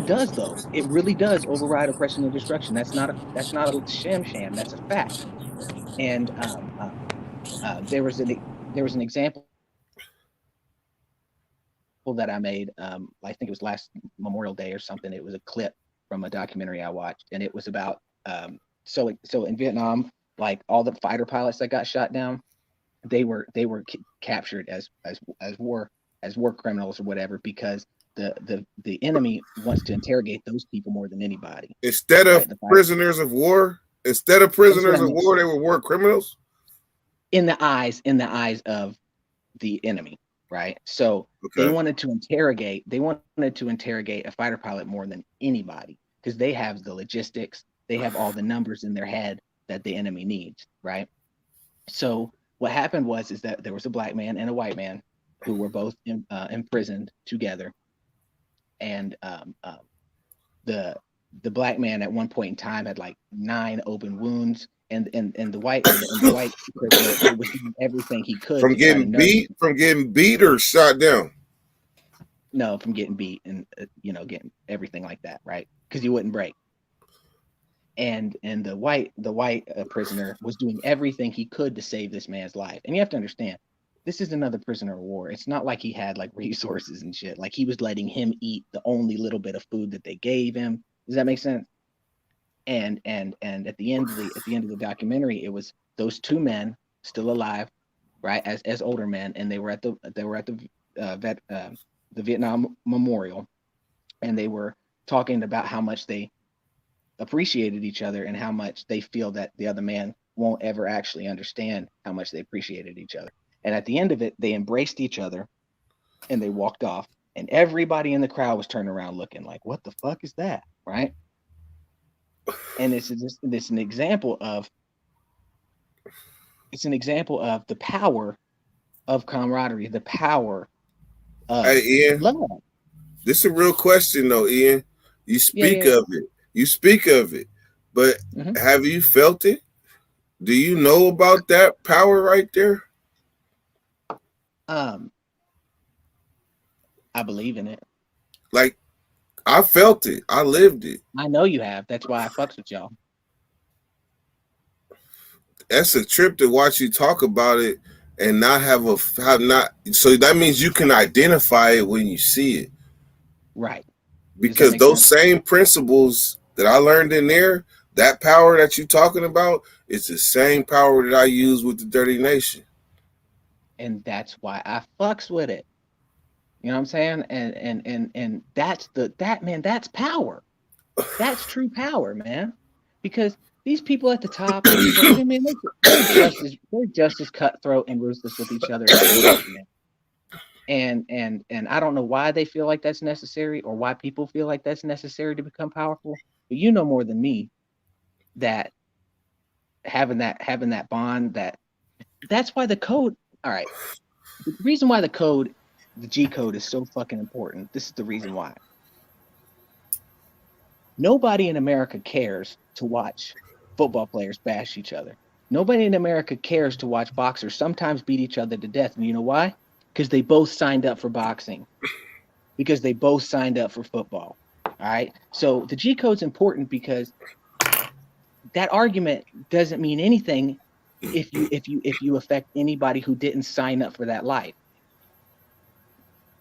does though. It really does override oppression and destruction. That's not a sham. That's a fact. And there was an example that I made. I think it was last Memorial Day or something. It was a clip from a documentary I watched, and it was about so in Vietnam, like all the fighter pilots that got shot down, they were captured as war criminals or whatever, because the enemy wants to interrogate those people more than anybody. Instead of prisoners of war, they were war criminals. In the eyes of the enemy, right? So they wanted to interrogate a fighter pilot more than anybody, because they have the logistics, they have all the numbers in their head that the enemy needs, right? So what happened was that there was a black man and a white man who were both imprisoned together, and the black man at one point in time had like 9 open wounds, and the white prisoner was doing everything he could from getting beat or shot down. No, from getting beat and getting everything like that, right? Because he wouldn't break. And the white prisoner was doing everything he could to save this man's life. And you have to understand, this is another prisoner of war. It's not like he had like resources and shit. Like, he was letting him eat the only little bit of food that they gave him. Does that make sense? And at the end of the documentary, it was those 2 men still alive, right, as older men, and they were at the Vietnam Memorial, and they were talking about how much they appreciated each other and how much they feel that the other man won't ever actually understand how much they appreciated each other. And at the end of it, they embraced each other and they walked off, and everybody in the crowd was turning around looking like, what the fuck is that, right? And it's an example of the power of camaraderie, the power of love. This is a real question though, Ian. You speak of it, but have you felt it? Do you know about that power right there? I believe in it. Like, I felt it. I lived it. I know you have. That's why I fucks with y'all. That's a trip to watch you talk about it and not so that means you can identify it when you see it. Right. Because those same principles that I learned in there, that power that you're talking about, it's the same power that I use with the Dirty Nation. And that's why I fucks with it. You know what I'm saying? And that's that's power. That's true power, man. Because these people at the top, I mean, they're just as cutthroat and ruthless with each other as we are, man. And I don't know why they feel like that's necessary or why people feel like that's necessary to become powerful. But you know more than me that having that bond, that's why the code. All right, the reason why the G code is so fucking important. This is the reason why. Nobody in America cares to watch football players bash each other. Nobody in America cares to watch boxers sometimes beat each other to death. And you know why? Because they both signed up for boxing. Because they both signed up for football. All right. So the G code's important because that argument doesn't mean anything if you affect anybody who didn't sign up for that life.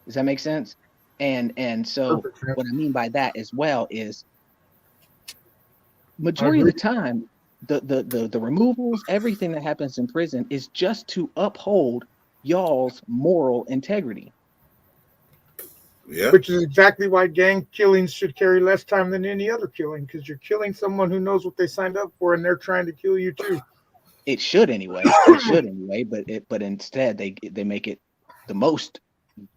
Does that make sense? And so what I mean by that as well is majority of the time, the removals, everything that happens in prison is just to uphold y'all's moral integrity. Yeah. Which is exactly why gang killings should carry less time than any other killing, because you're killing someone who knows what they signed up for and they're trying to kill you too. It should anyway. It should anyway, but instead they make it the most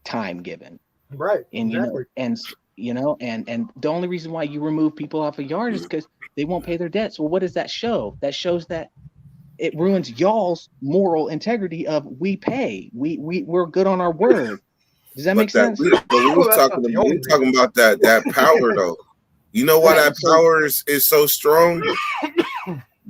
time given. Right. And exactly. And the only reason why you remove people off a yard is because they won't pay their debts. Well, what does that show? That shows that it ruins y'all's moral integrity of we pay. We're good on our word. Does that make sense? But we were talking about that power though. You know why that power is so strong?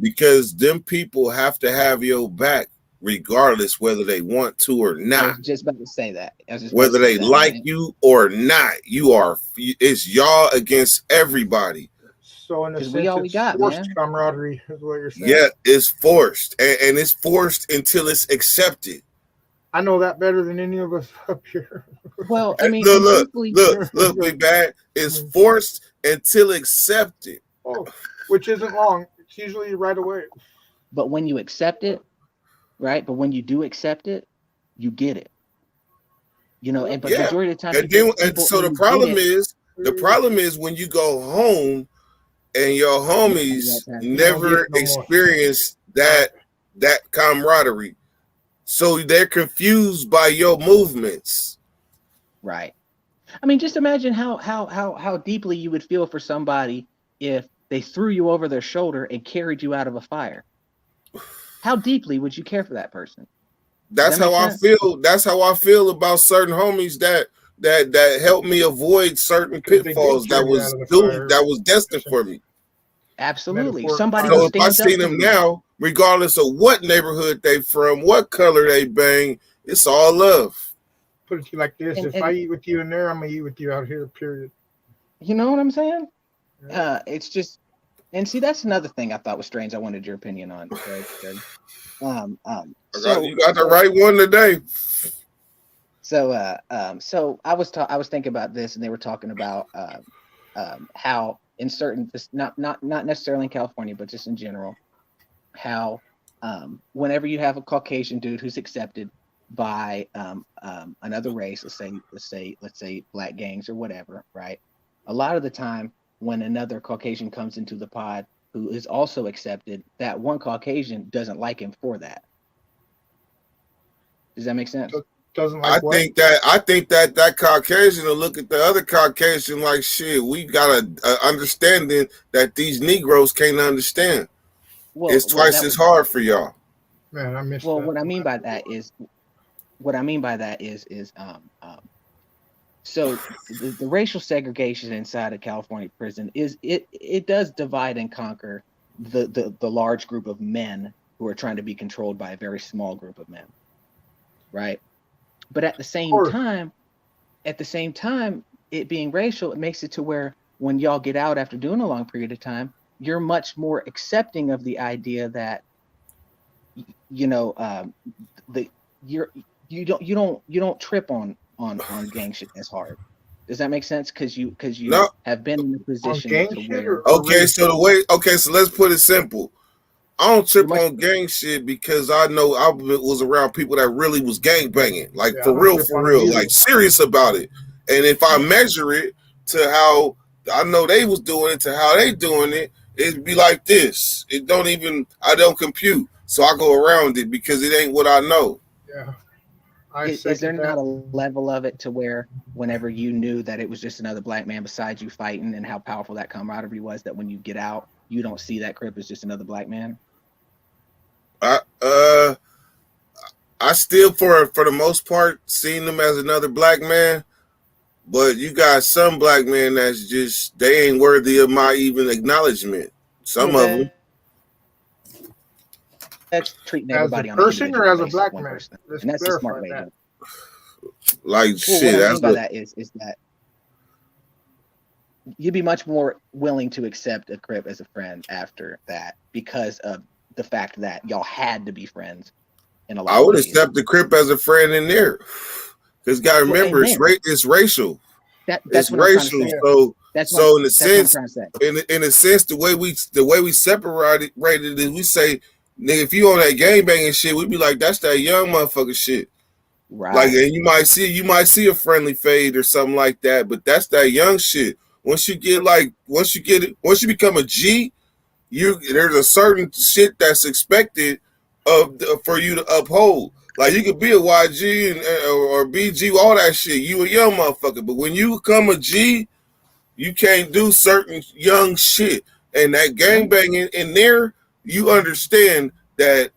Because them people have to have your back regardless whether they want to or not. I was just about to say that. Whether they like you or not, it's y'all against everybody. So in a sense, it's forced camaraderie is what you're saying. Yeah, it's forced. And it's forced until it's accepted. I know that better than any of us up here. Well, I mean, look, Big Bad. It's forced until accepted. Oh, which isn't long. It's usually right away. But when you accept it, right? But when you do accept it, you get it. And but majority of the time, the problem is when you go home and your homies never experienced that camaraderie. So they're confused by your movements. Right. I mean, just imagine how deeply you would feel for somebody if they threw you over their shoulder and carried you out of a fire. How deeply would you care for that person? That's how I feel. That's how I feel about certain homies that helped me avoid certain pitfalls that was destined for me. Absolutely. Somebody. So if I see them now, regardless of what neighborhood they from, what color they bang, it's all love. Put it to you like this: if I eat with you in there, I'm gonna eat with you out here. Period. You know what I'm saying? It's just, and see, that's another thing I thought was strange. I wanted your opinion on. Okay. You got the right one today. So I was thinking about this, and they were talking about how in certain, not necessarily in California, but just in general, how whenever you have a Caucasian dude who's accepted by another race, let's say black gangs or whatever, right? A lot of the time when another Caucasian comes into the pod who is also accepted, that one Caucasian doesn't like him for that. Does that make sense? I think that Caucasian will look at the other Caucasian like, shit, we got a understanding that these Negroes can't understand. It's twice as hard for y'all. Man, I missed that. What I mean by that is so the racial segregation inside a California prison it does divide and conquer the large group of men who are trying to be controlled by a very small group of men, right? But at the same time, it being racial, it makes it to where when y'all get out after doing a long period of time, you're much more accepting of the idea that you don't trip on gang shit as hard. Does that make sense? Because you have been in the position to where so let's put it simple. I don't trip on gang shit because I know I was around people that really was gang banging, like for real, like serious about it. And if I measure it to how I know they was doing it to how they doing it, it'd be like this. It don't even, I don't compute. So I go around it because it ain't what I know. Yeah. Is there not a level of it to where whenever you knew that it was just another black man beside you fighting and how powerful that camaraderie was, that when you get out, you don't see that Crip as just another black man? I still, for the most part, seen them as another black man. But you got some black men that's just, they ain't worthy of my even acknowledgement. Some of them. That's treating as everybody a on person or as a basis, black one man. person. Let's And that's a smart way clarify to do it. Like Well, shit. what I That's mean by what, that is that you'd be much more willing to accept a Crip as a friend after that because of the fact that y'all had to be friends in a lot I of would ways. accept the Crip as a friend in there. Because you got to remember, Well, in there, it's racial. that's It's what I'm trying to racial. say. So That's so in a that's what I'm sense, trying to say. in a sense, the way we separated is we say, nigga, if you on that gangbanging shit, we be like, that's that young motherfucker shit. Right. Like, and you might see a friendly fade or something like that, but that's that young shit. Once you become a G, there's a certain shit that's expected for you to uphold. Like, you could be a YG or BG, all that shit. You a young motherfucker, but when you become a G, you can't do certain young shit. And that gangbanging in there, you understand that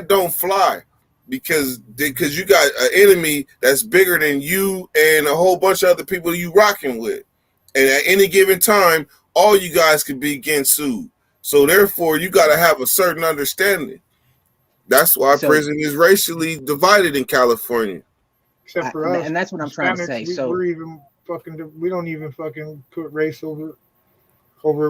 don't fly because you got an enemy that's bigger than you and a whole bunch of other people you rocking with. And at any given time, all you guys could be getting sued. So therefore, you got to have a certain understanding. That's why prison is racially divided in California. Except for us, and that's what I'm trying to say. We're even we don't even fucking put race over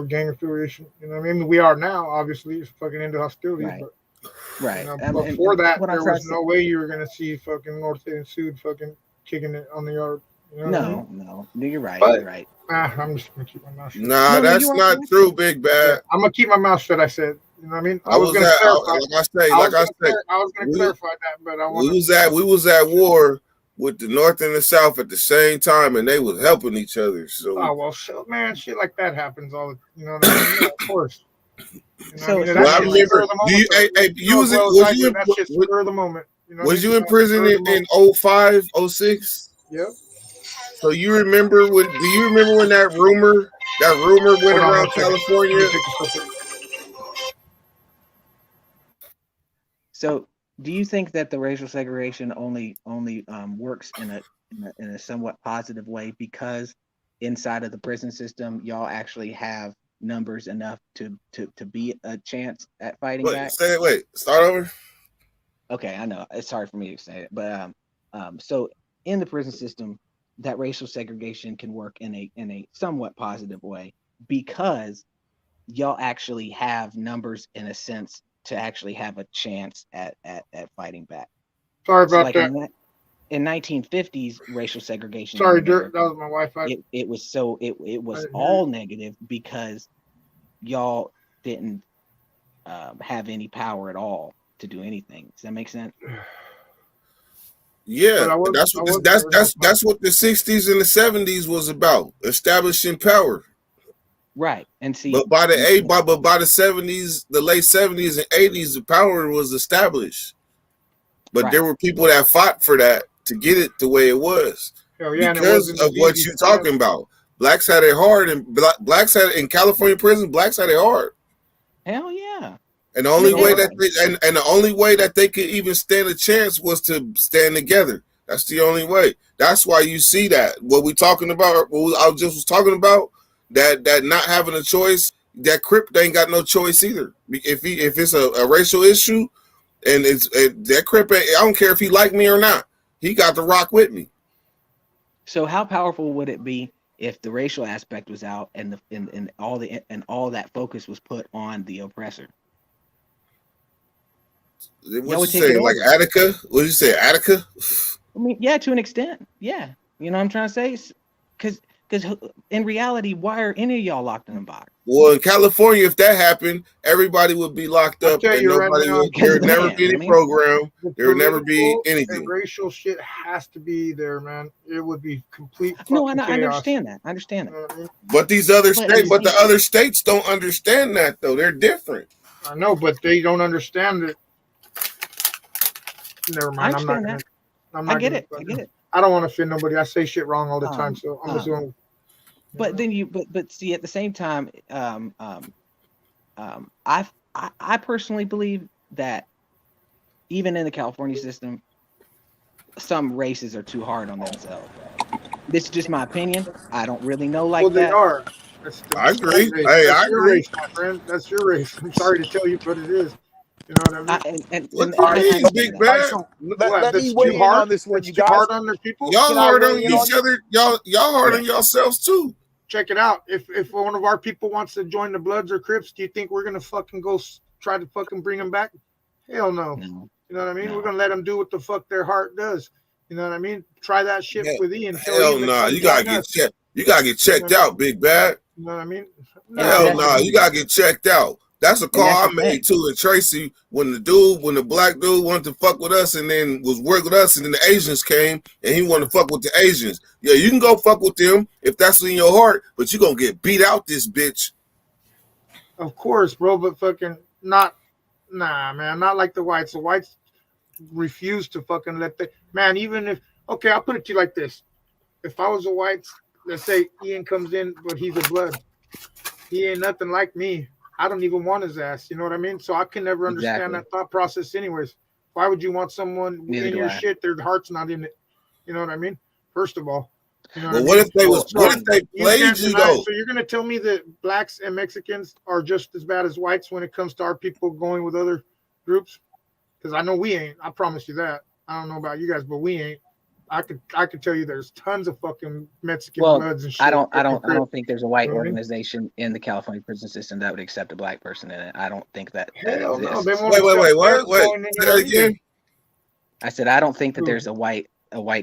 gang affiliation. You know what I mean? We are now, obviously, it's fucking into hostilities. Right. But, right. You know, before that, there was no way you were gonna see fucking North End Sud fucking kicking it on the yard. You know No, you're right. But, you're right. I'm just gonna keep my mouth shut. Nah, that's not true, Big Bad. Yeah, I'm gonna keep my mouth shut. I said, you know what I mean? I was gonna clarify that, but we was at war with the North and the South at the same time, and they was helping each other. So, oh well, shit like that happens all the, you know what I mean? Of course. You know so, well, I remember. Was you in prison in 05, 06? Yep. So do you remember when that rumor went around California? So do you think that the racial segregation only works in a somewhat positive way because inside of the prison system y'all actually have numbers enough to be a chance at fighting back? Start over. Okay, I know it's hard for me to say it, but so in the prison system, that racial segregation can work in a somewhat positive way because y'all actually have numbers in a sense to actually have a chance at fighting back. Sorry about that. In 1950s, racial segregation. Sorry, Dirk, that was my Wi-Fi. It was all negative because y'all didn't have any power at all to do anything. Does that make sense? Yeah, that's what the 60s and the 70s was about, establishing power. Right. And see, but by the 70s, the late 70s and 80s, the power was established. But there were people that fought for that to get it the way it was. Because of what you're talking about. Blacks had it hard, and blacks had it in California prison, blacks had it hard. Hell yeah. And the only way the only way that they could even stand a chance was to stand together. That's the only way. That's why you see that. What we talking about, I just was talking about, that not having a choice, that Crip ain't got no choice either. If it's a racial issue, and that Crip, I don't care if he like me or not, he got to rock with me. So how powerful would it be if the racial aspect was out and all that focus was put on the oppressor? What you say, like Attica? What did you say, Attica? I mean, yeah, to an extent, yeah. You know what I'm trying to say? Because Because in reality, why are any of y'all locked in a box? Well, in California, if that happened, everybody would be locked up, and nobody would. There would never be any program. There would never be anything. And racial shit has to be there, man. It would be complete. No, I understand that. I understand that. But these other states, but the other states don't understand that though. They're different. I know, but they don't understand it. Never mind. I get it. I don't want to offend nobody. I say shit wrong all the time, so I'm just going. But then but see, at the same time, I personally believe that even in the California system, some races are too hard on themselves. This is just my opinion. I don't really know like that. Well, they are. I agree. Hey, I agree. Race, my friend. That's your race. I'm sorry to tell you, but it is. You know what I mean? What Big Bad? Let me weigh in on this one, you guys. Hard on their people. Y'all hard on each other. Y'all hard on yourselves too. Check it out. If one of our people wants to join the Bloods or Crips, do you think we're gonna fucking go try to fucking bring them back? Hell no. You know what I mean? We're gonna let them do what the fuck their heart does. You know what I mean? Try that shit with Ian. Hell no. You gotta get checked. You gotta get checked out, Big Bad. You know what I mean? Hell no. You gotta get checked out. That's a call I made too in Tracy when the black dude wanted to fuck with us and then was working with us, and then the Asians came and he wanted to fuck with the Asians. Yeah, you can go fuck with them if that's in your heart, but you're gonna get beat out this bitch. Of course, bro, but fucking not man, not like the whites. The whites refuse to fucking let the man, even if I'll put it to you like this. If I was a white, let's say Ian comes in, but he's a Blood. He ain't nothing like me. I don't even want his ass. You know what I mean? So I can never understand that thought process anyways. Why would you want someone in your shit? Their heart's not in it. You know what I mean? First of all. You know what if they played you though? So you're going to tell me that blacks and Mexicans are just as bad as whites when it comes to our people going with other groups? Because I know we ain't. I promise you that. I don't know about you guys, but we ain't. I could tell you there's tons of fucking Mexican Bloods and shit. I don't think there's a white organization in the California prison system that would accept a black person in it. I don't think that exists. No, wait, say that again. I said I don't think that there's a white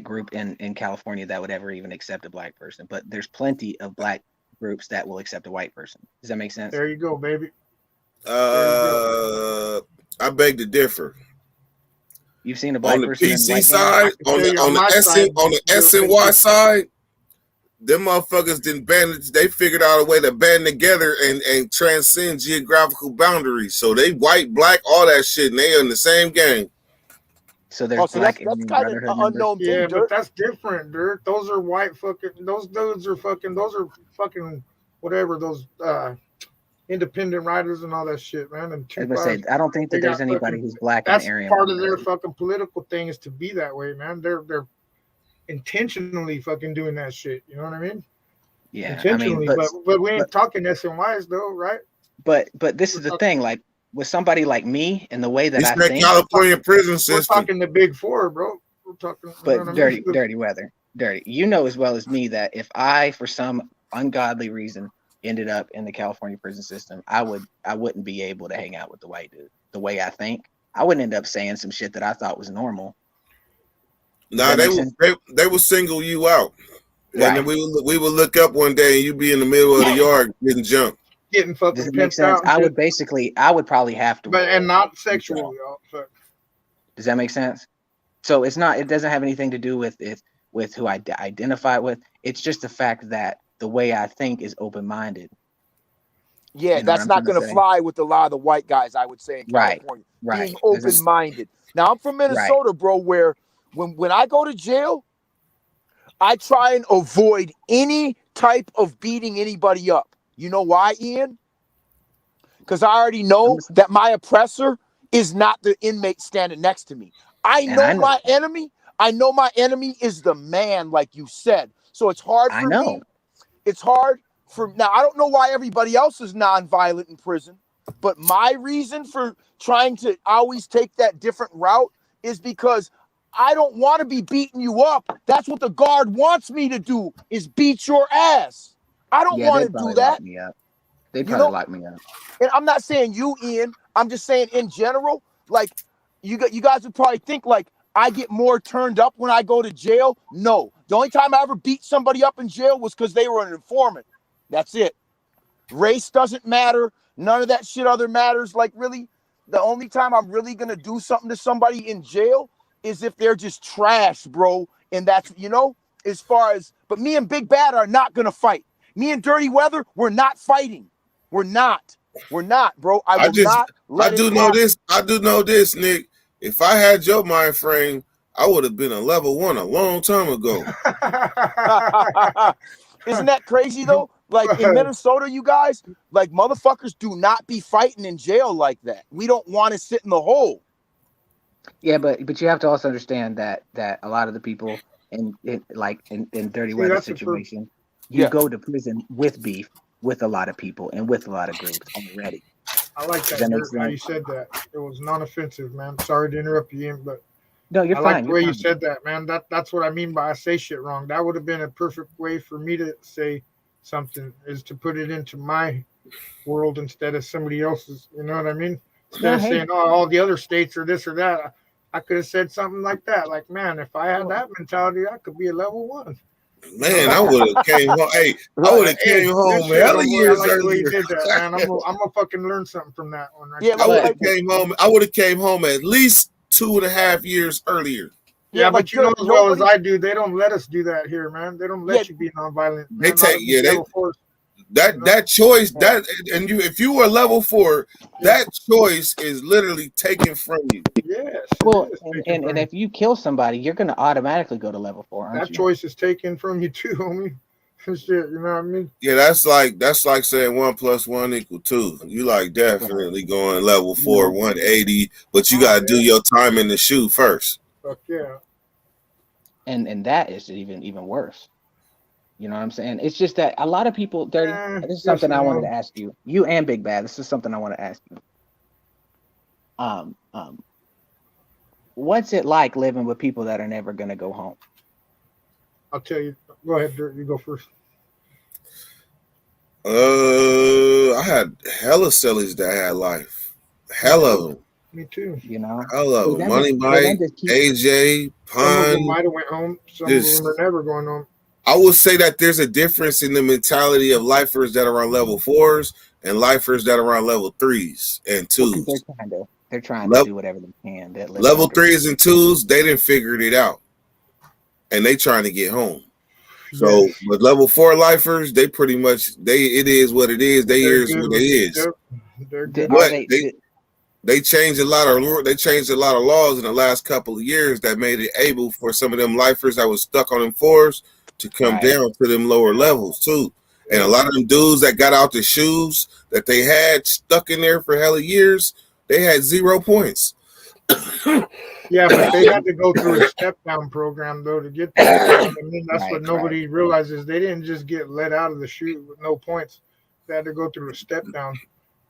group in California that would ever even accept a black person, but there's plenty of black groups that will accept a white person. Does that make sense? There you go, baby. I beg to differ. You've seen a black person on the PC side, on the SNY side, them motherfuckers didn't band. They figured out a way to band together and transcend geographical boundaries. So they white, black, all that shit, and they in the same game. So there's that's kind of an unknown thing. Yeah, but that's different, Dirt. Those are white fucking. Those dudes are fucking. Those are fucking whatever. Those independent writers and all that shit, man. And I don't think that there's anybody who's black in the area. That's part of their fucking political thing is to be that way, man. They're intentionally fucking doing that shit. You know what I mean? Yeah, intentionally. But we ain't talking SNYs though, right? But this is the thing, like with somebody like me and the way that I think. California prison system. We're talking the Big Four, bro. We're talking. But dirty weather. You know as well as me that if I, for some ungodly reason, ended up in the California prison system, I wouldn't be able to hang out with the white dude. The way I think, I wouldn't end up saying some shit that I thought was normal. Nah, they will single you out, right. And then we would look up one day and you'd be in the middle of the yard getting jumped, getting fucking pimped out. I would probably have to, and not sexually, y'all. So. Does that make sense? So it doesn't have anything to do with who I identify with. It's just the fact that the way I think is open-minded. Yeah, you know that's not going to fly with a lot of the white guys, I would say, in California. Right. Being open-minded. Now, I'm from Minnesota, bro, where when I go to jail, I try and avoid any type of beating anybody up. You know why, Ian? Because I already know that my oppressor is not the inmate standing next to me. I know my enemy. I know my enemy is the man, like you said. So it's hard for me. It's hard for now. I don't know why everybody else is nonviolent in prison, but my reason for trying to always take that different route is because I don't want to be beating you up. That's what the guard wants me to do, is beat your ass. I don't want to do that. They probably lock me up. And I'm not saying you, Ian. I'm just saying in general, like you guys would probably think like I get more turned up when I go to jail? No. The only time I ever beat somebody up in jail was because they were an informant. That's it. Race doesn't matter. None of that shit other matters. Like, really, the only time I'm really going to do something to somebody in jail is if they're just trash, bro. And that's, you know, as far as, but me and Big Bad are not going to fight. Me and Dirty Weather, we're not fighting. We're not, bro. I do know this, Nick. If I had your mind frame, I would have been a level 1 a long time ago. Isn't that crazy though? Like in Minnesota, you guys, like motherfuckers do not be fighting in jail like that. We don't want to sit in the hole. Yeah, but you have to also understand that a lot of the people in Dirty Weather situation, you go to prison with beef with a lot of people and with a lot of groups already. I like that how you said that. It was non-offensive, man. Sorry to interrupt you, Ian, but no, you're fine. I like the way you said that, man. That's what I mean by I say shit wrong. That would have been a perfect way for me to say something, is to put it into my world instead of somebody else's. You know what I mean? Instead of saying, "Oh, all the other states are this or that," I could have said something like that. Like, man, if I had that mentality, I could be a level 1. Man, I would have came home. Hey, I would have came home hella years earlier. Did that, man. I'm gonna fucking learn something from that one. Right? Yeah, I would have came home at least 2.5 years earlier. Yeah, but you know as well as I do, they don't let us do that here, man. They don't let you be nonviolent. They take that choice and you, if you were level 4, that choice is literally taken from you. Yes. Well, and if you kill somebody, you're going to automatically go to level 4. Aren't that you? Choice is taken from you too, homie. Shit, you know what I mean? Yeah, that's like saying 1 + 1 = 2. You like definitely going level 4, 180, but you gotta do your time in the shoe first. Fuck yeah. And that is even worse. You know what I'm saying? It's just that a lot of people, Dirty, this is something I wanted to ask you and Big Bad. This is something I want to ask you. What's it like living with people that are never going to go home? I'll tell you. Go ahead, Dirt. You go first. I had hella cellies that had life. Hell of them. Me too. You know, hell of them. Money Mike, AJ, Pun. Some of them might have went home. Some of them are never going home. I would say that there's a difference in the mentality of lifers that are on level 4s and lifers that are on level 3s and 2s. They're trying to do whatever they can. Level 3s and 2s, they didn't figure it out, and they trying to get home. So with level 4 lifers, they pretty much it is what it is. They is what it is. But they changed a lot of laws in the last couple of years that made it able for some of them lifers that was stuck on them 4s to come down to them lower levels too. And a lot of them dudes that got out the shoes that they had stuck in there for hella years, they had 0 points. Yeah, but they had to go through a step down program though to get there. I mean, that's what nobody realizes. They didn't just get let out of the chute with no points. They had to go through a step down.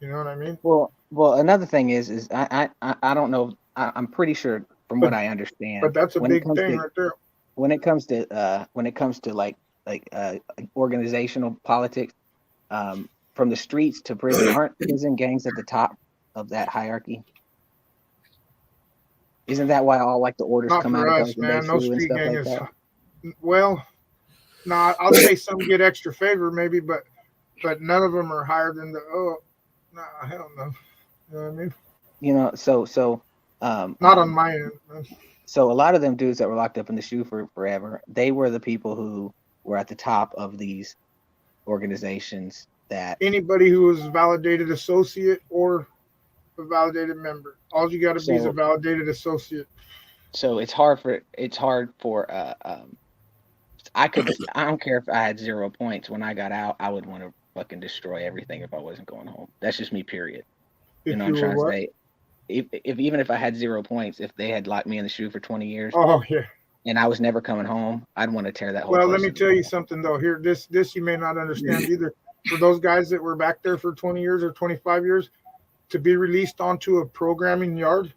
You know what I mean? Well, another thing is I don't know. I'm pretty sure from what I understand. But that's a big thing right there. When it comes to like organizational politics, from the streets to prison, aren't prison gangs at the top of that hierarchy? Isn't that why all like the orders Not come for out us, of man. No street gang like is well. No, I'll say some get extra favor maybe, but none of them are higher than the hell no. You know what I mean? You know, so not on my end. So a lot of them dudes that were locked up in the shoe for forever, they were the people who were at the top of these organizations. That anybody who was a validated associate or a validated member, all you got to be is a validated associate. So it's hard for I don't care if I had 0 points when I got out, I would want to fucking destroy everything if I wasn't going home. That's just me, period. You know what I'm trying to say? If even if I had 0 points, if they had locked me in the shoe for 20 years, and I was never coming home, I'd want to tear that whole. Well, let me tell you something though. Here, this you may not understand either. For those guys that were back there for 20 years or 25 years, to be released onto a programming yard,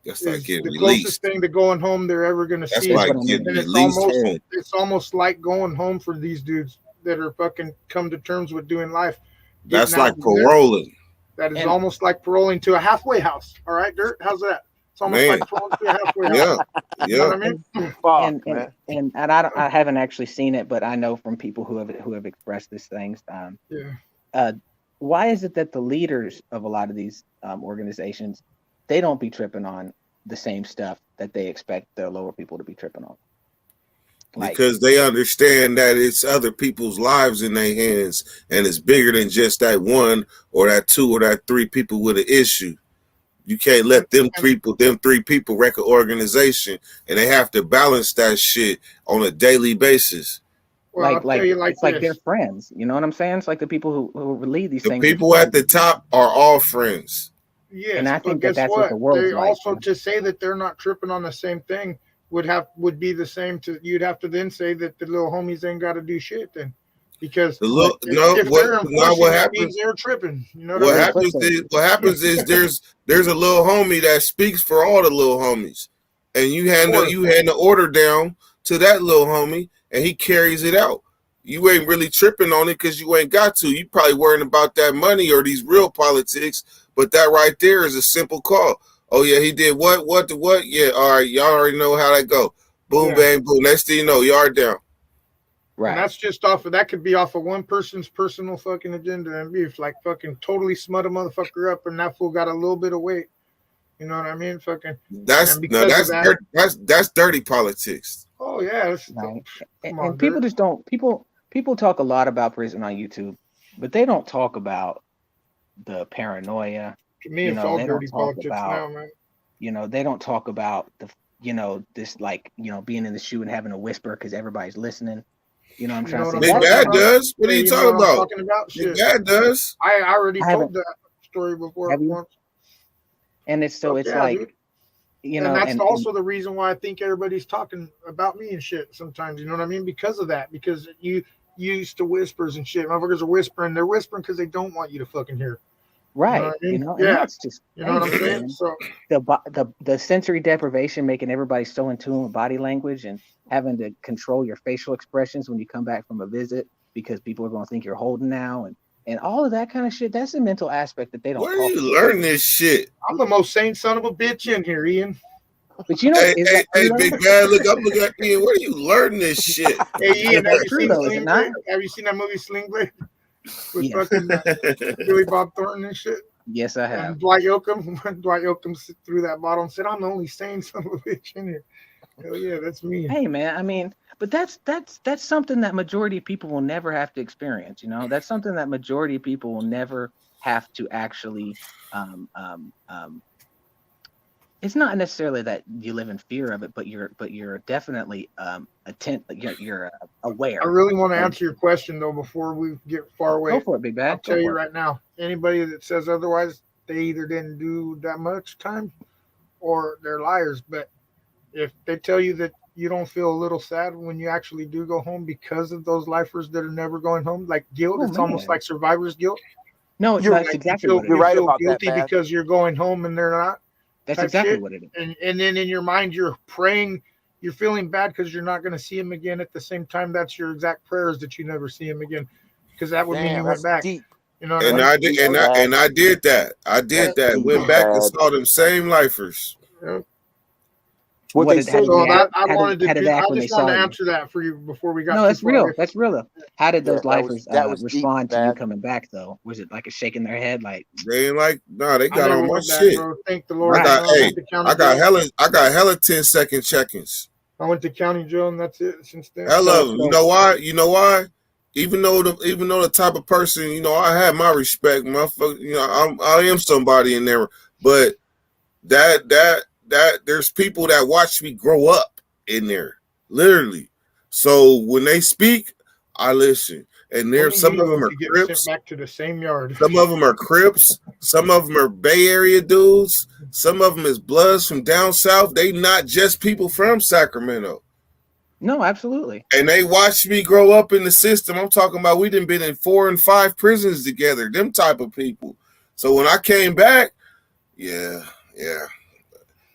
that's like getting the released. Closest thing to going home they're ever going to see. Like it's almost like going home for these dudes that are fucking come to terms with doing life. That's like paroling. That is almost like paroling to a halfway house. All right, Dirt, how's that? It's almost Man. like throwing shit halfway Yeah, out. You know yeah. what I mean? Fuck, man. And I haven't actually seen it, but I know from people who have expressed these things. Yeah. Why is it that the leaders of a lot of these organizations, they don't be tripping on the same stuff that they expect the lower people to be tripping on? Because they understand that it's other people's lives in their hands, and it's bigger than just that one or that two or that three people with an issue. You can't let them three people wreck an organization, and they have to balance that shit on a daily basis. Well, I'll tell you like it's like this. they're friends. You know what I'm saying? It's like the people who lead these The things. people at the top are all friends. Yes, And I but think guess that's what? what the world's They like. also to say that they're not tripping on the same thing would be the same to you'd have to then say that the little homies ain't got to do shit then, because what happens? They're tripping. You know what happens is there's a little homie that speaks for all the little homies, and you hand the order down to that little homie, and he carries it out. You ain't really tripping on it because you ain't got to. You probably worrying about that money or these real politics, but that right there is a simple call. Oh yeah, he did what? Yeah, all right, y'all already know how that go. Boom, bang, boom. Next thing you know, yard down. Right. And that's just that could be off of one person's personal fucking agenda and beef, like fucking totally smut a motherfucker up, and that fool got a little bit of weight. You know what I mean? Fucking. That's dirty politics. Oh yeah, right. And people just don't. People talk a lot about prison on YouTube, but they don't talk about the paranoia. To me, it's all dirty politics now, man. You know, they don't talk about this like, being in the shoe and having a whisper because everybody's listening. You know what I'm trying to say? Big Bad does. What are you talking about? Big Bad does. I already told that story before once. And it's like, dude. And that's also the reason why I think everybody's talking about me and shit sometimes. You know what I mean? Because of that. Because you used to whispers and shit. Motherfuckers are whispering. They're whispering because they don't want you to fucking hear. Right. You know what I mean? And that's just you know what I'm saying? So the sensory deprivation making everybody so in tune with body language and having to control your facial expressions when you come back from a visit because people are going to think you're holding now and all of that kind of shit. That's a mental aspect that they don't. Where do you learn this shit? I'm the most sane son of a bitch in here, Ian. But you know, hey, Big Bad, look, I'm looking at Ian. Where do you learn this shit? Hey, Ian, have you seen that movie Sling Blade? With fucking Billy Bob Thornton and shit. Yes, I have. And Dwight Yoakam threw that bottle and said, "I'm the only sane son of a bitch in here." Hell yeah, that's me. Hey man, I mean, but that's something that majority of people will never have to experience. You know, that's something that majority of people will never have to actually. It's not necessarily that you live in fear of it, but you're definitely you're aware. I really want to answer your question though before we get far away. Go for it, Big Bad. I'll tell you right now. Anybody that says otherwise, they either didn't do that much time, or they're liars. But if they tell you that you don't feel a little sad when you actually do go home because of those lifers that are never going home, like guilt, it's almost like survivor's guilt. No, that's exactly what it is. You're right about guilty that, because you're going home and they're not. That's exactly what it is. And then in your mind, you're praying, you're feeling bad because you're not going to see him again. At the same time, that's your exact prayers that you never see him again, because that would mean you went back. Deep. You know, and I did that. I did that. Went back and saw them same lifers. Yeah. What they say. I just wanted to answer that for you before we got. No, that's real. That's real though. How did those lifers respond deep, to you coming back though? Was it like a shaking their head, like they ain't like? No, they got on my shit. shit. Thank the Lord. I got hella 10-second check-ins. I went to county jail and that's it since then. Hello, you know why? You know why? Even though the type of person, I have my respect, motherfucker. I am somebody in there, but that there's people that watch me grow up in there, literally. So when they speak, I listen. And there's some of them are Crips. Back to the same yard. Some of them are Crips. Some of them are Bay Area dudes. Some of them is Bloods from down south. They not just people from Sacramento. No, absolutely. And they watched me grow up in the system. I'm talking about we done been in 4 and 5 prisons together. Them type of people. So when I came back, yeah.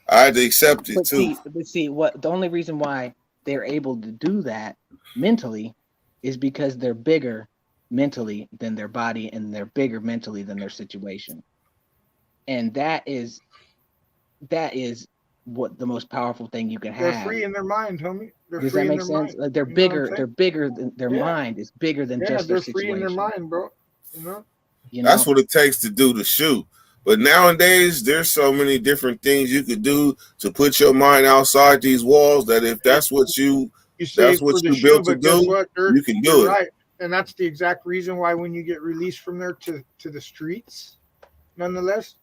I had to accept it too. See, what the only reason why they're able to do that mentally is because they're bigger mentally than their body, and they're bigger mentally than their situation. And that is what the most powerful thing you can They're have. free in their mind, homie. They're Does free that in make their sense? mind. Like they're You know what I'm bigger. saying? They're bigger than their Yeah. mind is bigger than Yeah, just they're their free in their situation. mind, bro. You know? You know? That's what it takes to do the shoot. But nowadays, there's so many different things you could do to put your mind outside these walls that if that's what You say that's what for the you shoe, built to but guess do, what, Dirk? you can do You're it. right. And that's the exact reason why when you get released from there to the streets, nonetheless,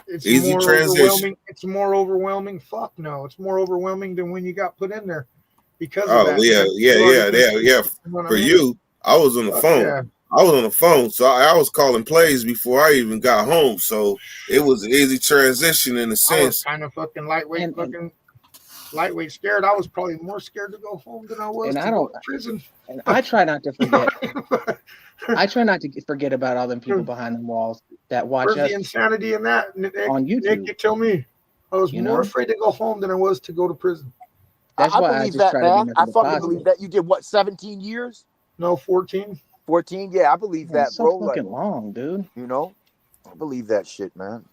it's Easy more transition. overwhelming. It's more overwhelming. Fuck no. It's more overwhelming than when you got put in there because of Oh that. yeah, man. yeah, You yeah, already yeah, can see- yeah. you know what I For mean? you, I was on the Fuck phone. yeah. I was on the phone, so I was calling plays before I even got home. So it was an easy transition in a I was sense. kind of fucking lightweight, And- lightweight scared. I was probably more scared to go home than I was And to I go don't- to prison. And I try not to forget. I try not to forget about all them people behind the walls that watch Where's us the insanity in that? Nick, on Nick, YouTube. you tell me. I was You more know? afraid to go home than I was to go to prison. That's I why I believe just that, try to do man. nothing I but fucking positive. believe that. You did what, 17 years? No, 14. 14? Yeah, I believe Man, that, it's so bro. Like, fucking long, dude. you know, I believe that shit, man.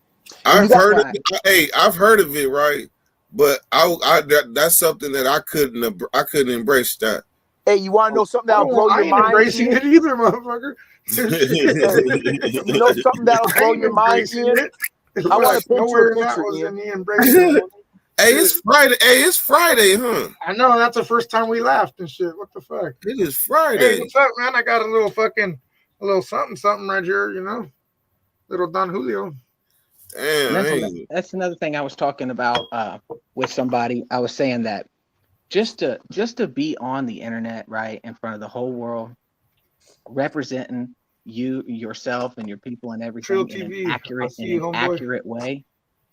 I've that's heard of why- it. Hey, I've heard of it, right? But that's something that I couldn't embrace that. Hey, you want to know something that'll blow I your ain't mind? embracing Ian? it either, motherfucker. You know something that'll I blow ain't your mind, embracing Ian? it. I want to paint you Nowhere a in that picture, was Ian. in the embracing. Hey, it's Friday. Hey, it's Friday, huh? I know that's the first time we laughed and shit. What the fuck? It is Hey, Friday. what's up, man? I got a little something right here, you know, little Don Julio. Damn, And that's another thing I was talking about with somebody. I was saying that just to be on the internet, right, in front of the whole world, representing you, yourself, and your people and everything Trill in TV. an I accurate see you, homeboy. way.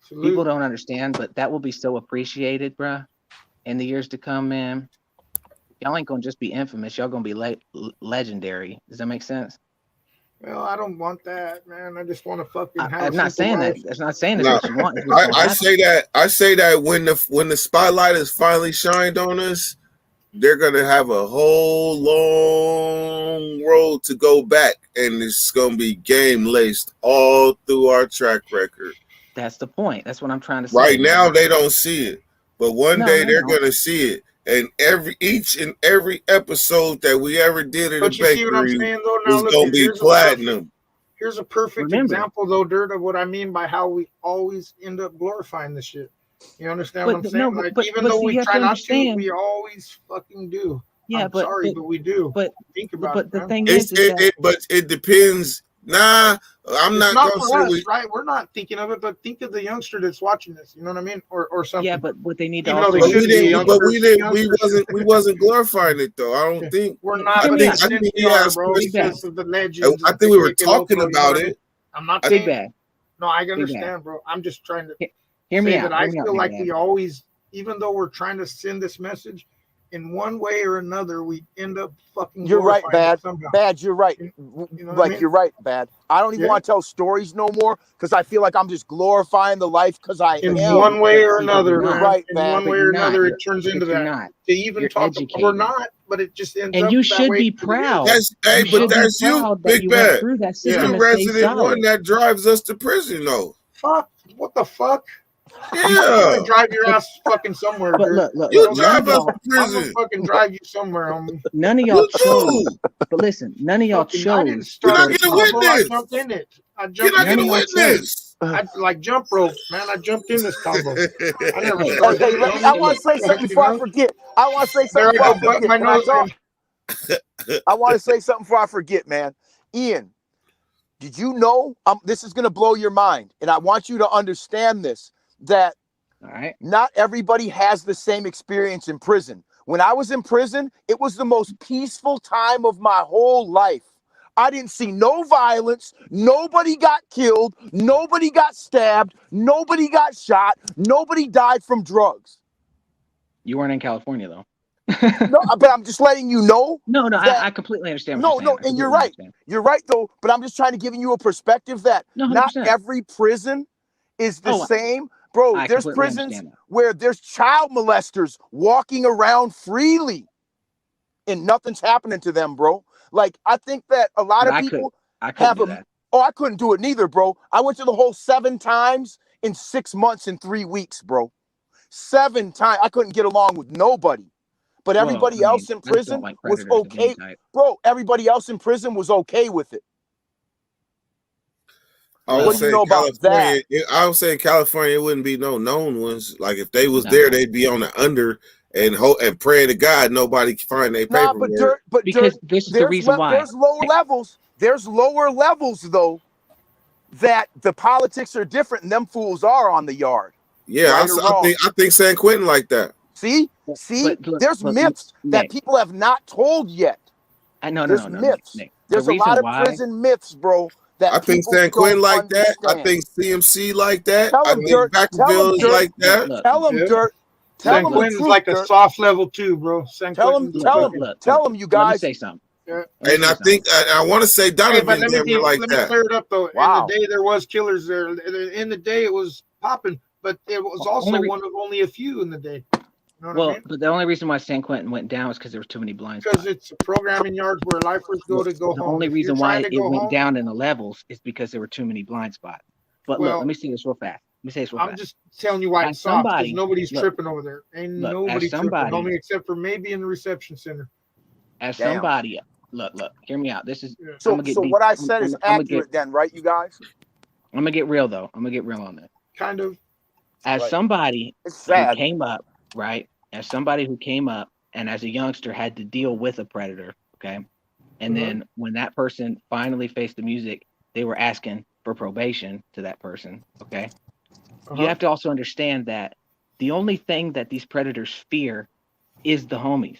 Salute. People don't understand, but that will be so appreciated, bruh, in the years to come, man. Y'all ain't gonna just be infamous. Y'all gonna be legendary. Does that make sense? Well, I don't want that, man. I just want to fucking have. I'm not saying that. It's not saying that's No. what you want. It's what's gonna I happen. say that when the spotlight is finally shined on us, they're gonna have a whole long road to go back, and it's gonna be game laced all through our track record. That's the point. That's what I'm trying to say. Right now, they don't see it, but one No, day they they're don't. gonna see it. And each and every episode that we ever did at But the you see what I'm bakery saying, though. Now is look, gonna be here's platinum. Here's a perfect Remember. example, though, Dirt, of what I mean by how we always end up glorifying this shit. You understand what I'm But saying? no, Like, but- even but though see, we you have try to not to, understand- we always fucking do. Yeah, I'm sorry, but we do. but Think about but it, the man. thing It's, is that but it depends. Nah, I'm It's not not gonna for say us, we. right? We're not thinking of it, but think of the youngster that's watching this. You know what I mean, or something. yeah, but what they need to Even though also they But should we be didn't. But we youngsters, didn't. We wasn't glorifying it though. I don't think. We're not, Hear but me in out. a I sense think we he are, has bro, Big because Bang. of the legends. I of think we were Pepe Loco, talking you know about what I mean? it. I'm not Big saying. Bag. No, I Bag. understand, bro. I'm just trying to Hear me say out. that I Hear me out, feel Big like Bag. we always, even though we're trying to send this message, in one way or another, we end up fucking. You're right, glorifying Bad. it somehow. Bad, you're right. You know what I Like, mean? you're right, Bad. I don't even Yeah. want to tell stories no more because I feel like I'm just glorifying the life because I In am. one way or See, another, you're You're man. right, In Bad. one But way you're or another, not. it turns into But you're that. not. To even You're talk, educated. we're not, but it just ends And up you that should way. be proud. That's hey, You but should be that's you, proud that Big you went Bad. through that You're system the and stayed resident one solid. that drives us to prison, though. Fuck. What the fuck? I'm Yeah, gonna drive your ass fucking somewhere, But dude. look, you none drive of us y'all, to I'm gonna prison. fucking drive you somewhere, homie. none of y'all You chose. do. But listen, none of y'all Fucking, I didn't chose to start Can I go the to get a prison. combo. I witness? jumped in it. I Can jumped I in get None a of it. y'all chose. witness? I like jump rope, man. I jumped in this combo. I never Hey, started Hey, it, let me. I homie. want to say something You before I know? forget. I want to say There something I before go, I butt forget. my Can I nose talk? in. I want to say something before I forget, man. Ian, did you know? This is gonna blow your mind, and I want you to understand this. That all right. not everybody has the same experience in prison. When I was in prison, it was the most peaceful time of my whole life. I didn't see no violence. Nobody got killed. Nobody got stabbed. Nobody got shot. Nobody died from drugs. You weren't in California though. No, but I'm just letting you know. No, that- I completely understand what No, you're saying. no, I and you're completely right. understand. You're right, though. But I'm just trying to give you a perspective that No, not 100%. every prison is the Oh, same. Bro, I there's completely prisons understand that. where there's child molesters walking around freely and nothing's happening to them, bro. Like, I think that a lot But of I people couldn't have do a. that. Oh, I couldn't do it neither, bro. I went to the whole 7 times in 6 months and 3 weeks, bro. 7 times. I couldn't get along with nobody. But everybody Well, I else mean, in I just prison don't like was predators of any okay. type. Bro, everybody else in prison was okay with it. I What was do you saying know about California. that? I was saying California, it wouldn't be no known ones. Like if they was No. there, they'd be on the under and praying to God nobody can find their Nah, paperwork. Because this is the reason why. There's lower levels. There's lower levels though that the politics are different and them fools are on the yard. Yeah, Right or wrong. I think San Quentin like that. See, there's myths that Nick, people have not told yet. No, There's myths. Nick. There's The a lot reason of why, prison myths, bro. That I think people San Quentin don't like that. I understand. think CMC like that. Tell I them, think Dirt. Tell Vacaville them, is Dirt. like that. Look, Tell them, Yeah. Dirt. Tell San them the Quentin's truth, like a Dirt. soft level too, bro. San Tell them, Quentin's tell fucking- them, tell them, you Let me guys. say something. Yeah. And I think I want to say Hey, Donovan but let me like that. clear it up though. Wow. In the day there was killers there. In the day it was popping, but it was also one of only a few in the day. You know what I mean? But the only reason why San Quentin went down was because there was too many blind Because spots. it's programming yards where lifers go to go The home. only If reason you're why trying to it go went home, down in the levels is because there were too many blind spots. But Well, look, let me say this real fast. I'm just telling you why As it's soft. Because somebody- nobody's look, tripping over there. Ain't look, as nobody somebody- tripping, homie, except for maybe in the reception center. As Damn. somebody, look, hear me out. This is So, I'm gonna get so deep. what I said is I'm gonna accurate then, right, you guys? I'm gonna get real though. I'm gonna get real on this. Kind of. As Right. somebody It's who sad. came up, right? As somebody who came up and as a youngster had to deal with a predator, okay? And then when that person finally faced the music, they were asking for probation to that person, okay? You have to also understand that the only thing that these predators fear is the homies.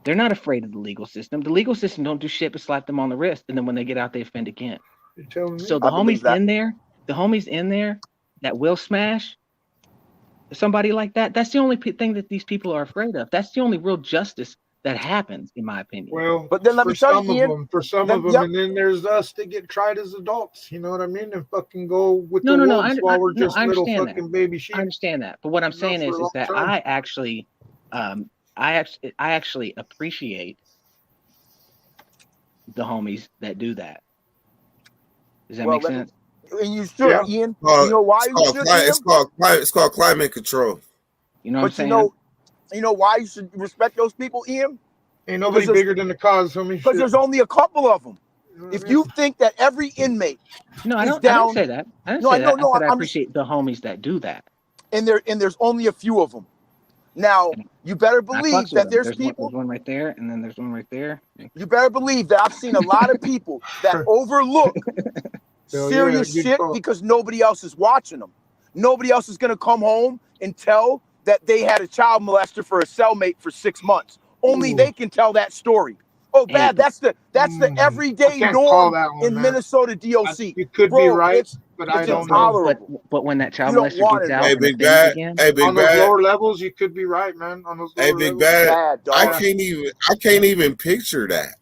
They're not afraid of the legal system. The legal system don't do shit but slap them on the wrist, and then when they get out, they offend again. You're telling me? So the I believe homies that. in there that will smash somebody like that, that's the only thing that these people are afraid of. That's the only real justice that happens, in my opinion. Well, But then let me for tell some you, of Ian, them, for some then- of them, yep. and then there's us that get tried as adults. You know what I mean? And fucking go with No, the no, wolves while we're no, just I little understand fucking that. baby sheep. I understand that. But what I'm You know, saying for a is long that time. I actually appreciate the homies that do that. Does that Well, make sense? And you should, Yeah. Ian. You know why you should, Ian? It's called climate control. You know what I'm But saying? you know why you should respect those people, Ian? Ain't nobody because bigger than the cause, homie. Because Shit. there's only a couple of them. You know what If I you mean? think that every inmate No, I is don't down, say that. I didn't No, say I that. know, I no, said I I'm appreciate the homies that do that. and there's only a few of them. Now, you better And I believe fucks with that them. there's There's people. one right there, and then there's one right there. You better believe that I've seen a lot of people that overlook Hell serious yeah, good shit call. because nobody else is watching them. Nobody else is gonna come home and tell that they had a child molester for a cellmate for 6 months. Only Ooh. they can tell that story. Oh, Hey, bad. That's the I everyday can't norm call that one, in man. Minnesota DOC. You could be Bro, right, but I it's don't know. intolerable. But when that child You don't molester want gets it, out though. Hey, and Big offends Bad. again, Hey, Big On those Bad. lower levels, you could be right, man. On those lower Hey, Big levels. Bad. Bad, dog. I can't even picture that.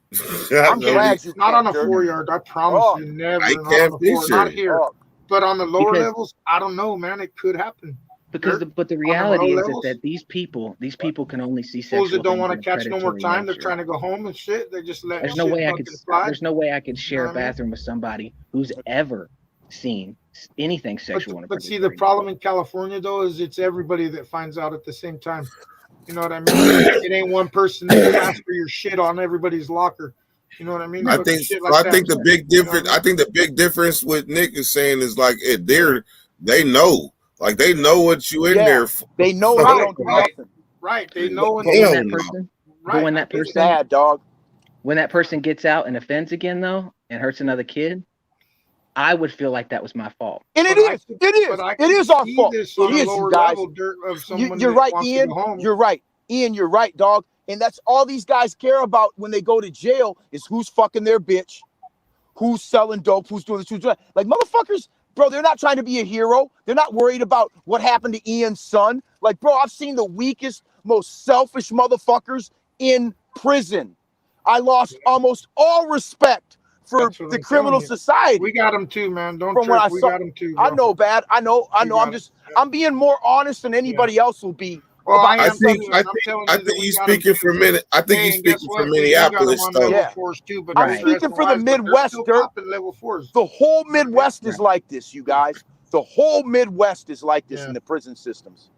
I'm glad you Not can't, on a Dirk. 4 yard. I promise Oh. you, never. I Not can't on a 4. picture Not it. here. Oh, But on the lower Because- levels, I don't know, man. It could happen. because Dirt but the on the reality low is levels? that these people can only see Fools sexual that don't things want in to a catch no more predatory time, they're nature. trying to go home and shit. They just let There's shit no way fucking fly. there's no way I could share know a what I mean? bathroom with somebody who's ever seen anything sexual in a But see, the predatory problem in California though is it's everybody that finds out at the same time. You know what I mean? It ain't one person that asks for your shit on everybody's locker. You know what I mean? I Fucking think shit like that. the big difference. You know what I mean? I think the big difference with Nick is saying is like they know, like they know what you in Yeah. there for. they know they Right, don't do right. nothing. Right. They know when But Hell when that no. person right. but when that I get It's it. person bad, dog. when that person gets out and offends again though and hurts another kid, I would feel like that was my fault. And it But I is. could- It is. but I It can is our see fault. this It on a is, lower you guys. level, Dirt, of someone You're that right, wants to Ian. go home. You're right. Ian, you're right, dog. And that's all these guys care about when they go to jail is who's fucking their bitch, who's selling dope, who's doing this, who's doing that. Like motherfuckers, bro, they're not trying to be a hero. They're not worried about what happened to Ian's son. Like, bro, I've seen the weakest, most selfish motherfuckers in prison. I lost almost all respect for That's what the I'm criminal telling you. society. We got them too, man. Don't From what trip. I We saw- got them too. I bro. know, bad. I know. We got 'em. I'm being more honest than anybody else will be. Well, I I am think too, I and I'm think telling I you that think we he's got 'em speaking too. for minute. I think Hey, he's and guess speaking what? for We do got 'em Minneapolis on though. level Yeah. 4s too, but I'm they're speaking for the SOIs, but they're Midwest, still Dirt. popping level 4s. The whole Midwest is like this, you guys. The whole Midwest is like this Yeah. in the prison systems.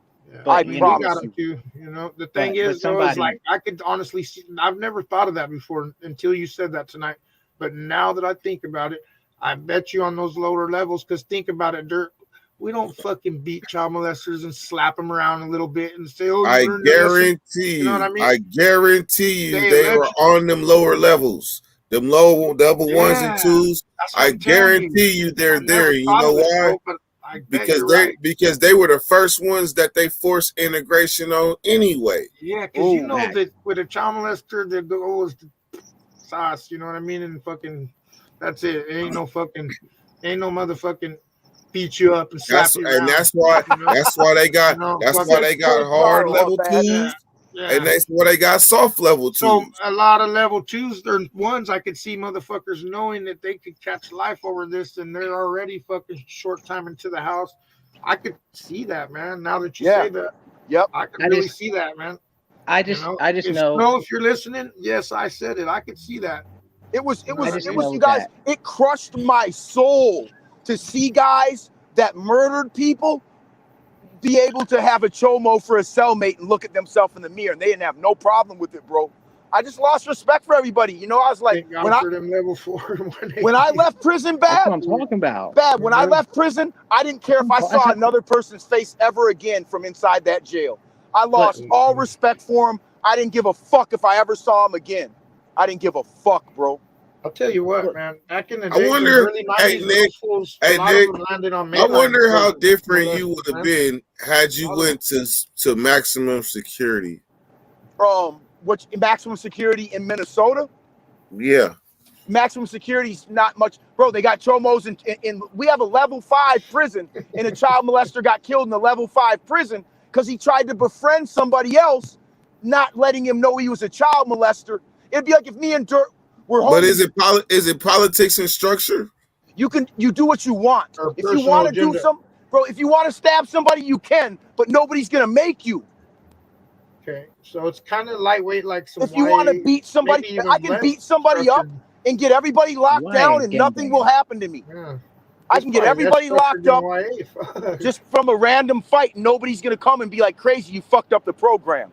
I you know, promise got you. it too. You know, the thing But is, though, is somebody, like I could honestly see. I've never thought of that before until you said that tonight. But now that I think about it, I bet you on those lower levels. Because think about it, Dirk. We don't fucking beat child molesters and slap them around a little bit and say, "Oh, you I learned your lesson." guarantee You know what I you, mean? I guarantee you, They they were eventually, on them lower levels, them low double ones and yeah. twos. That's what I I'm telling you. guarantee you, they're I there. never You thought know of it, why? bro, but I bet you're right. Because they were the first ones that they forced integration on anyway. Yeah, because you Oh, know right. that with a child molester, the goal is the sauce. You know what I mean? And fucking, that's it. Ain't no motherfucking beat you up and slap you around. That's why You know, they got you know, that's why fucking, they got Cold hard Carl, level bad. twos, yeah. and that's why they got soft level So twos. a lot of level twos, they're ones I could see motherfuckers knowing that they could catch life over this, and they're already fucking short time into the house. I could see that, man. Now that you Yeah. say that, Yep. I could I really just- see that, man. I You just know, if if you're listening, yes, I said it. I could see that. It was I just you know guys, that it crushed my soul to see guys that murdered people be able to have a chomo for a cellmate and look at themselves in the mirror, and they didn't have no problem with it, bro. I just lost respect for everybody. You know, I was like, Thank God for them level 4 when I left prison, that's bad, what I'm talking about. when I left prison, I didn't care if I saw another person's face ever again from inside that jail. I lost all respect for him. I didn't give a fuck if I ever saw him again. I didn't give a fuck, bro. I'll tell you what, man. Back in the I day, wonder, early 90s, hey, Nick, those fools, hey, a lot Nick, of them landed on I mainline wonder how prisons. different you would have Man. been had you All went to maximum security. Which maximum security in Minnesota? Yeah. Maximum security's not much, bro. They got chomos in we have a level 5 prison, and a child molester got killed in a level 5 prison because he tried to befriend somebody else, not letting him know he was a child molester. It'd be like if me and Dirk were homies. But is it politics and structure? You do what you want. Or If you want to do agenda. some, bro, if you want to stab somebody, you can, but nobody's gonna make you. Okay, so it's kind of lightweight, like some. If you want to beat somebody, maybe even I can less beat somebody up and get everybody locked YA down, and nothing gangbanging. will happen to me. Yeah. I can get everybody locked up up. just from a random fight. Nobody's gonna come and be like, crazy, you fucked up the program.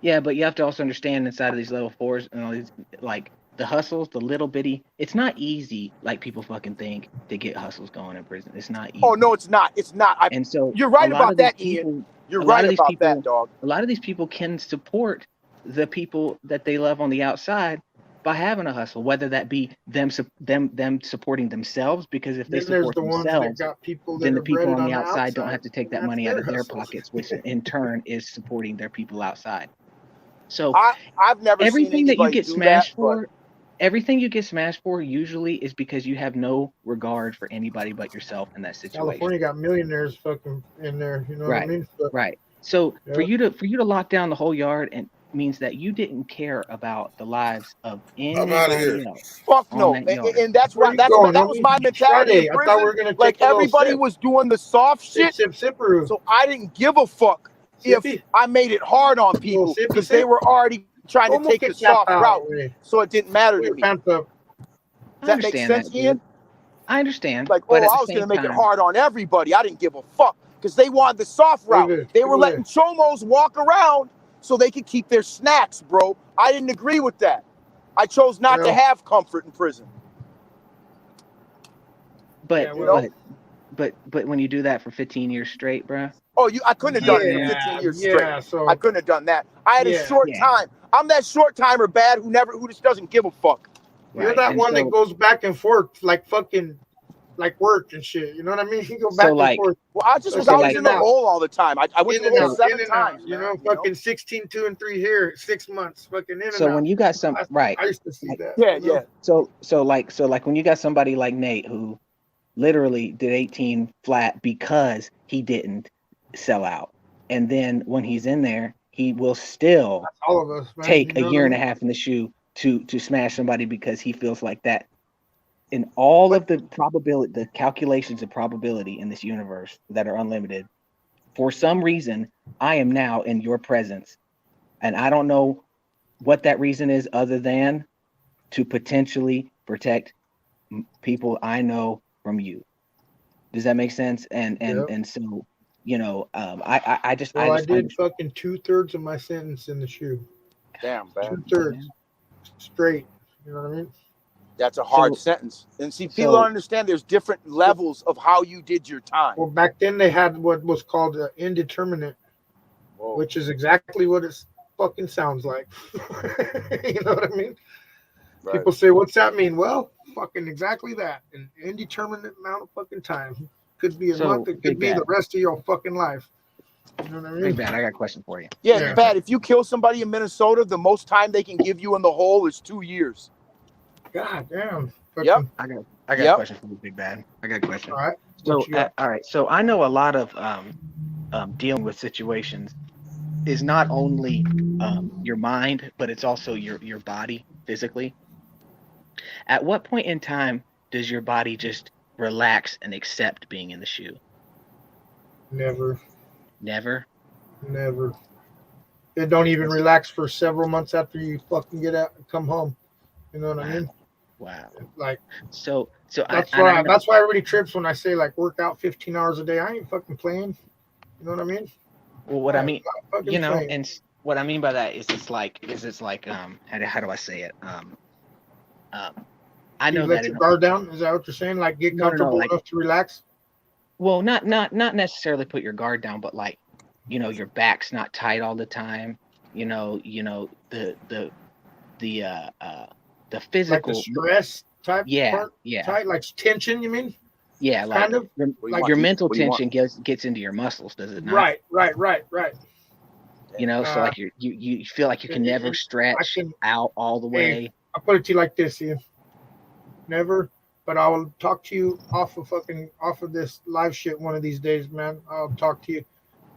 Yeah, but you have to also understand inside of these level 4s and all these, like the hustles, the little bitty. It's not easy, like people fucking think, to get hustles going in prison. It's not easy. Oh no, it's not. It's not. And so you're right a lot about of these that, people- Ian. You're a lot right of these about people- that, dog. A lot of these people can support the people that they love on the outside by having a hustle, whether that be them supporting themselves, because if they Then there's support the ones that themselves, got people that then the are people breaded on the outside don't have to take that That's money out of their their hustle. pockets, which in turn is supporting their people outside. So I've never everything seen that you anybody get do smashed that, but- for, everything you get smashed for usually is because you have no regard for anybody but yourself in that situation. California got millionaires fucking in there. You know what I Right. mean? But Right. So for Yeah. you to lock down the whole yard and means that you didn't care about the lives of outta here. anybody else. Fuck on no, that yard. and that's Where why you that going, was homie? my mentality Friday. in I thought prison. we were gonna Like take a little everybody sip. was doing the soft shit, Sipperoo. so I didn't give a fuck if Sippy. I made it hard on people sippy because sip. they were already trying to Como take que the soft chapa, route, güey? so it didn't matter Put to your me. pants up. Does that make sense, dude. Ian? I understand. Like, but oh, at I the was gonna same make it time- hard on everybody. I didn't give a fuck because they wanted the soft route. David, They were go letting chomos walk around so they could keep their snacks, bro. I didn't agree with that. I chose not to Well- have comfort in prison. But Yeah, well- but when you do that for 15 years straight, bruh. Oh, I couldn't have done it for Yeah, 15 years yeah, straight. so- I couldn't have done that. I had a Yeah. short time. I'm that short timer bad who just doesn't give a fuck. You're Right, that and one so- that goes back and forth like fucking like work and shit. You know what I mean? You go back So, like- and forth. Well, I was So, in like- the hole all the time. I went In to and the hole out, 7 in and out, times. you man, know, fucking 16, 2 and 3 here, 6 months, fucking in and So out. when you got some right. I used to see that. Yeah, you know? yeah. So like when you got somebody like Nate who literally did 18 flat because he didn't sell out. And then when he's in there, he will still All of us, man. take You a know year what and I a mean? half in the shoe to smash somebody because he feels like that. In all of the probability, the calculations of probability in this universe that are unlimited, for some reason, I am now in your presence. And I don't know what that reason is other than to potentially protect people I know from you. Does that make sense? And Yep. and so I just did fucking 2/3 of my sentence in the shoe. Damn, bad. 2/3 straight. You know what I mean? That's a hard sentence. And see, people don't understand there's different levels of how you did your time. Well, back then they had what was called indeterminate, which is exactly what it fucking sounds like. You know what I mean? Right. People say, what's that mean? Well, fucking exactly that. An indeterminate amount of fucking time. Could be a month, it could be the rest of your fucking life. You know what I mean? Big Bad, I got a question for you. Yeah, Bad, if you kill somebody in Minnesota, the most time they can give you in the hole is 2 years. God damn. Yep. I got a question for you, Big Bad. I got a question. All right. So, all right. So I know a lot of dealing with situations is not only your mind, but it's also your body physically. At what point in time does your body just relax and accept being in the shoe? Never. It don't even relax for several months after you fucking get out and come home. You know what I mean? Wow. Like so that's why everybody trips when I say like work out 15 hours a day. I ain't fucking playing. You know what I mean? Well, what I mean, and what I mean by that is it's like how do I say it? I know let your guard down. Is that what you're saying? Like get comfortable enough to relax? Well, not necessarily put your guard down, but like, your back's not tight all the time. The physical, like the stress type. Part, tight, like tension. You mean? Yeah, like kind of like your mental tension gets into your muscles, does it not? Right. So like you feel like you can never stretch out all the way. I'll put it to you like this, Ian. Never, but I will talk to you off of this live shit one of these days, man. I'll talk to you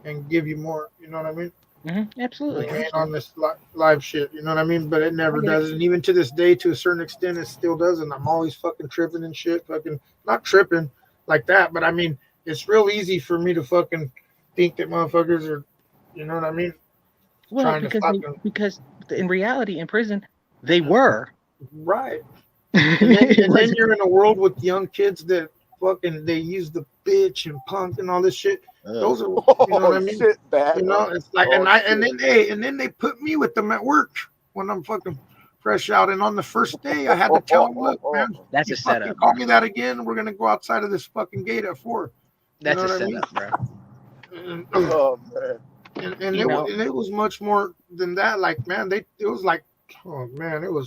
and give you more. You know what I mean? Mm-hmm, absolutely. Like, on this live shit, you know what I mean? But it never does, and even to this day, to a certain extent, it still doesn't. I'm always fucking tripping and shit. Fucking not tripping like that, but I mean, it's real easy for me to fucking think that motherfuckers are, you know what I mean? Well, because in reality, in prison, they were right. And then you're in a world with young kids that fucking they use the bitch and punk and all this shit. Those are, you know what I mean? Shit, bad, it's like, and then they put me with them at work when I'm fucking fresh out. And on the first day, I had to tell them, look, man, that's a setup. Call me that again. We're gonna go outside of this fucking gate at 4. That's a setup, bro. And it was much more than that. Like, man, it was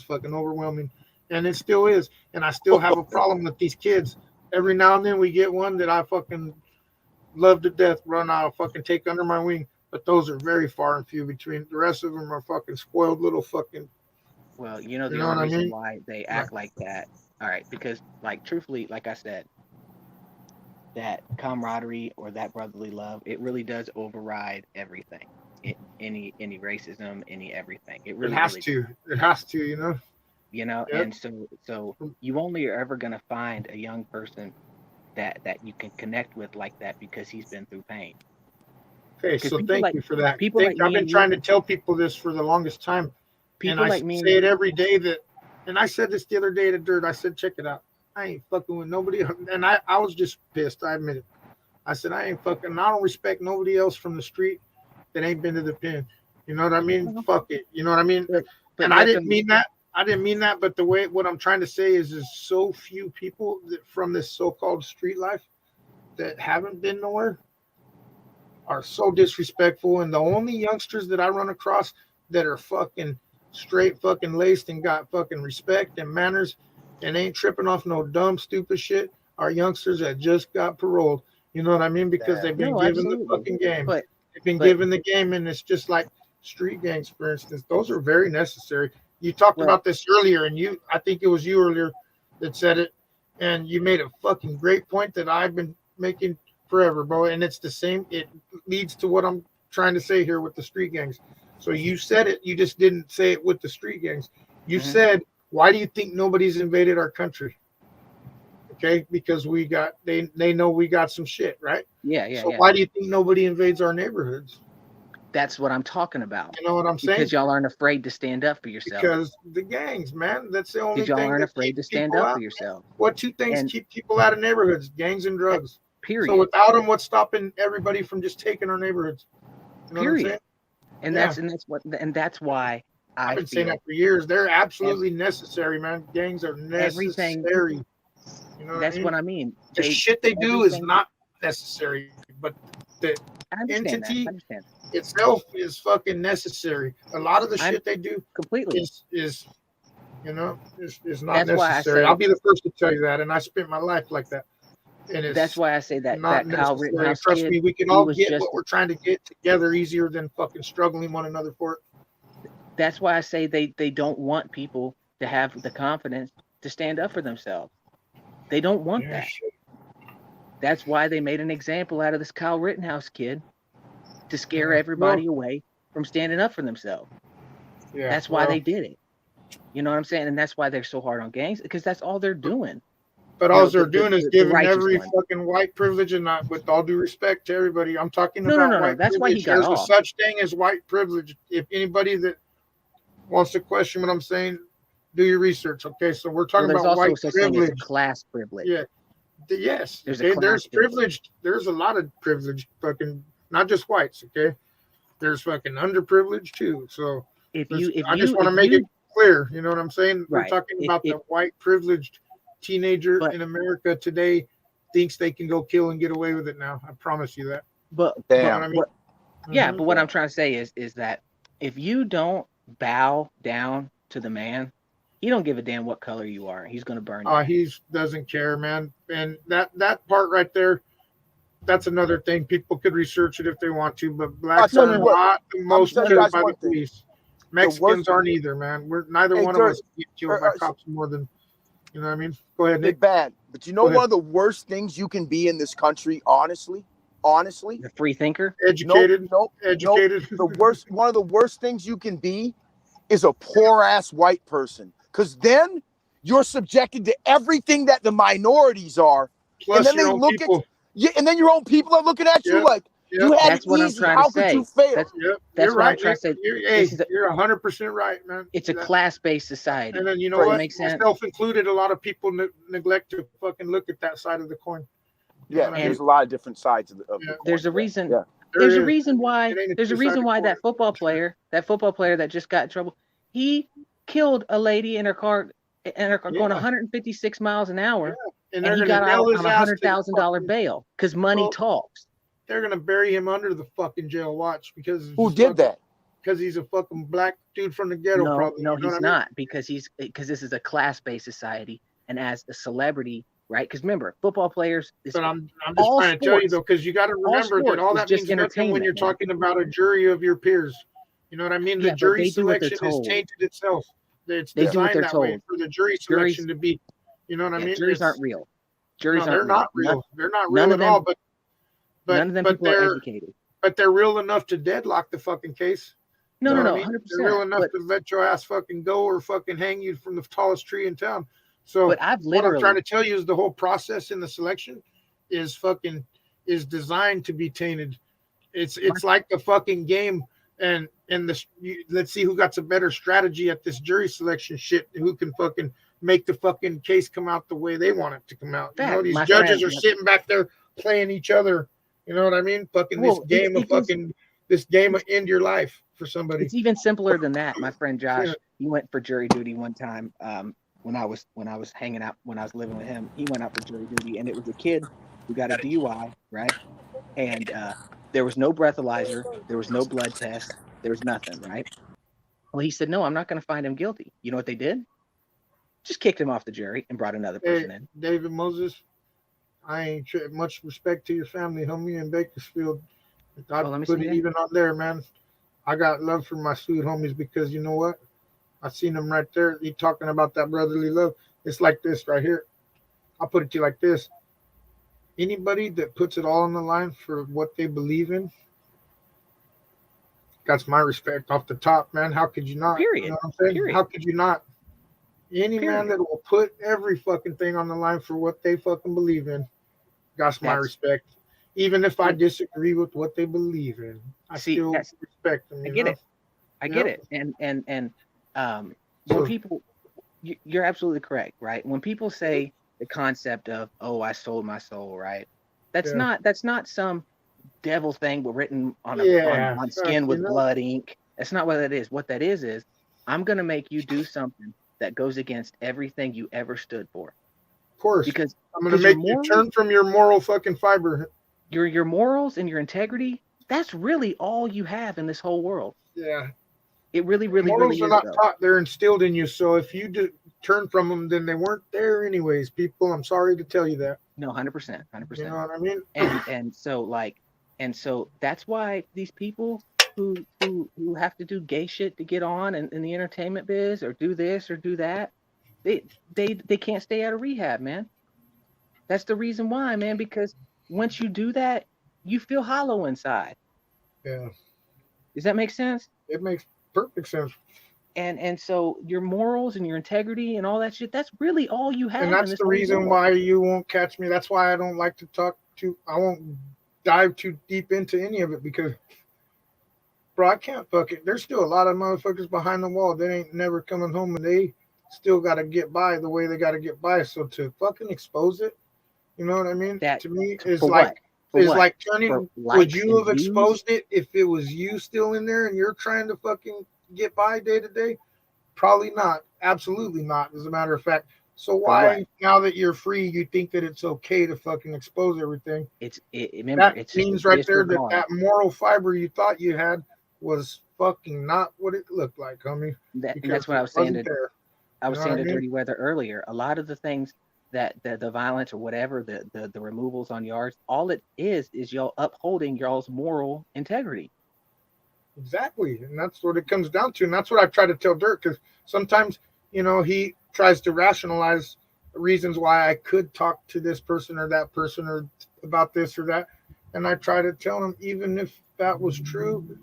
fucking overwhelming. And it still is. And I still have a problem with these kids. Every now and then we get one that I fucking love to death, run out, fucking take under my wing. But those are very far and few between. The rest of them are fucking spoiled little fucking. Well, the only reason why they act like that. All right. Because, like, truthfully, like I said, that camaraderie or that brotherly love, it really does override everything. Any racism, any everything. It really has to. It has to, Yep. And so you only are ever going to find a young person that you can connect with like that because he's been through pain. Okay, so thank you for that. I've been trying to tell people this for the longest time. And I say it every day and I said this the other day to Dirt. I said, check it out. I ain't fucking with nobody. And I was just pissed. I admit it. I said, I don't respect nobody else from the street that ain't been to the pen. You know what I mean? Fuck it. You know what I mean? And I didn't mean that. But what I'm trying to say is there's so few people that from this so-called street life that haven't been nowhere are so disrespectful. And the only youngsters that I run across that are fucking straight fucking laced and got fucking respect and manners and ain't tripping off no dumb, stupid shit are youngsters that just got paroled. You know what I mean? Because they've been given the fucking game. They've been given the game, and it's just like street gangs, for instance. Those are very necessary. You talked about this earlier, and I think it was you earlier that said it, and you made a fucking great point that I've been making forever, bro. And it's the same. It leads to what I'm trying to say here with the street gangs. So you said it. You just didn't say it with the street gangs. You said, why do you think nobody's invaded our country? Okay, because they know we got some shit, right? Yeah. So why do you think nobody invades our neighborhoods? That's what I'm talking about. You know what I'm saying? Because y'all aren't afraid to stand up for yourself. Because the gangs, man. That's the only thing. Because y'all aren't afraid to stand up for yourself. What two things keep people out of neighborhoods? Gangs and drugs. Period. So without them, what's stopping everybody from just taking our neighborhoods? You know Period. what I'm saying? And that's why I've been saying feel that for years. They're absolutely necessary, man. Gangs are necessary. You know that's what I mean. The shit they do is not necessary, but the entity itself is fucking necessary. A lot of the shit they do completely is you know, is not necessary. I'll be the first to tell you that, and I spent my life like that. And that's why I say that not that Kyle Rittenhouse Trust kid, me, we can all get what we're trying to get together easier than fucking struggling one another for it. That's why I say they don't want people to have the confidence to stand up for themselves. They don't want that. Shit. That's why they made an example out of this Kyle Rittenhouse kid to scare everybody away from standing up for themselves. Yeah, that's why they did it. You know what I'm saying? And that's why they're so hard on gangs, because that's all they're doing. But all they're doing is giving every fucking white privilege, and not, with all due respect to everybody, I'm talking about white that's privilege. why he got There's a such thing as white privilege. If anybody that wants to question what I'm saying, do your research. Okay, so we're talking about white privilege. Class privilege. Yeah. Yes. There's privilege. There's a lot of privilege. Fucking not just whites. Okay. There's fucking underprivileged too. So I just want to make it clear. You know what I'm saying? We're talking about the white privileged teenager in America today thinks they can go kill and get away with it now. I promise you that. But what I'm trying to say is that if you don't bow down to the man, he don't give a damn what color you are. He's gonna burn you. He doesn't care, man. And that part right there, that's another thing. People could research it if they want to, but blacks are not the most killed by the police. Mexicans aren't either, man. We're neither one of us get killed by cops more than, you know what I mean? Go ahead, Nick. Bad. But you know one of the worst things you can be in this country, honestly? The free thinker? Educated. Educated. One of the worst things you can be is a poor ass white person. Because then you're subjected to everything that the minorities are. Plus and then they look at you, and then your own people are looking at you like you had it easy. How could you fail? That's what I'm trying to say. You're 100% right, man. It's a class-based society. And then you know what? Myself included, a lot of people neglect to fucking look at that side of the coin. Yeah, there's a lot of different sides of the coin. There's a reason. Yeah. There's a reason why. There's a reason why that football player that just got in trouble, he killed a lady in her car going 156 miles an hour, and he got out on $100,000 bail because money talks. They're gonna bury him under the fucking jail. Watch, because who did that? Because he's a fucking black dude from the ghetto. No, he's not. Because this is a class-based society, and as a celebrity, right? Because remember, football players. But I'm just trying to tell you though, because you got to remember that all that means nothing when you're talking about a jury of your peers. You know what I mean? The jury selection is tainted itself. It's designed that way for the jury selection to be. You know what I mean? Juries aren't real. Juries they're not real. They're not real at all. But none of them people are educated. But they're real enough to deadlock the fucking case. No, 100%. They're real enough to let your ass fucking go or fucking hang you from the tallest tree in town. So what I'm trying to tell you is the whole process in the selection is designed to be tainted. It's like the fucking game and let's see who got some better strategy at this jury selection shit. Who can fucking make the fucking case come out the way they want it to come out. You know, these judges are sitting back there playing each other. You know what I mean? Fucking this game of end your life for somebody. It's even simpler than that. My friend Josh, he went for jury duty one time. When I was hanging out, when I was living with him, he went out for jury duty, and it was a kid who got a DUI, right? And there was no breathalyzer, there was no blood test, there was nothing, right? Well, he said, no, I'm not going to find him guilty. You know what they did? Just kicked him off the jury and brought another person in. David Moses, I ain't much respect to your family, homie, in Bakersfield. I'd put it even on there, man. I got love for my Sweet homies because you know what? I seen them right there. You talking about that brotherly love. It's like this right here. I'll put it to you like this. Anybody that puts it all on the line for what they believe in, that's my respect off the top, man. How could you not? Period. You know what I'm saying? Period. How could you not? Any man that will put every fucking thing on the line for what they fucking believe in, that's my respect. Even if I disagree with what they believe in, I still respect them. I get it. I get it. And when people, you're absolutely correct, right? When people say the concept of, oh, I sold my soul, right? That's Yeah. not some devil thing written on on skin with blood ink. That's not what that is. What that is I'm gonna make you do something that goes against everything you ever stood for. Of course. Because I'm gonna make you turn from your moral fucking fiber. Your morals and your integrity, that's really all you have in this whole world. Yeah. It really, really, morals really are is. Not taught; they're instilled in you. So if you do turn from them, then they weren't there anyways. People, I'm sorry to tell you that. No, 100%, 100%. You know what I mean? And so that's why these people who have to do gay shit to get on in the entertainment biz, or do this or do that, they can't stay out of rehab, man. That's the reason why, man. Because once you do that, you feel hollow inside. Yeah. Does that make sense? It makes perfect sense. And so your morals and your integrity and all that shit, that's really all you have. And that's the reason why you won't catch me. That's why I don't like to I won't dive too deep into any of it, because, bro, I can't fuck it. There's still a lot of motherfuckers behind the wall that ain't never coming home, and they still got to get by the way they got to get by. So to fucking expose it, you know what I mean? That, to me, is like turning. Would you have exposed it if it was you still in there and you're trying to fucking get by day to day? Probably not. Absolutely not, as a matter of fact. So why, now that you're free, you think that it's okay to fucking expose everything? Remember, that means right there that moral fiber you thought you had was fucking not what it looked like, homie. That's what I was saying. I was saying to Dirty Weather earlier. A lot of the things that the violence or whatever, the removals on yards, all it is y'all upholding y'all's moral integrity. Exactly. And that's what it comes down to. And that's what I try to tell Dirk, because sometimes, you know, he tries to rationalize reasons why I could talk to this person or that person or about this or that. And I try to tell him, even if that was true,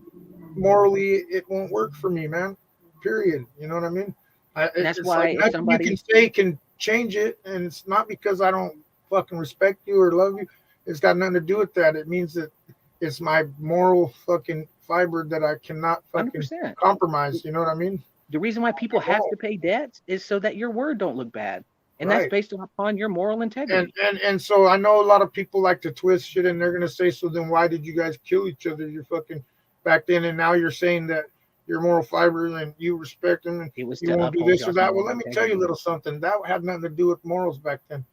morally, it won't work for me, man. Period. You know what I mean? That's why like you can say can change it, and it's not because I don't fucking respect you or love you. It's got nothing to do with that. It means that it's my moral fucking fiber that I cannot fucking 100%. compromise. You know what I mean? The reason why people have to pay debts is so that your word don't look bad. And that's based upon your moral integrity. And so I know a lot of people like to twist shit, and they're gonna say, so then why did you guys kill each other? You're fucking back then, and now you're saying that your moral fiber and you respect them and you won't do this or that. Well, let me tell you a little something. That had nothing to do with morals back then.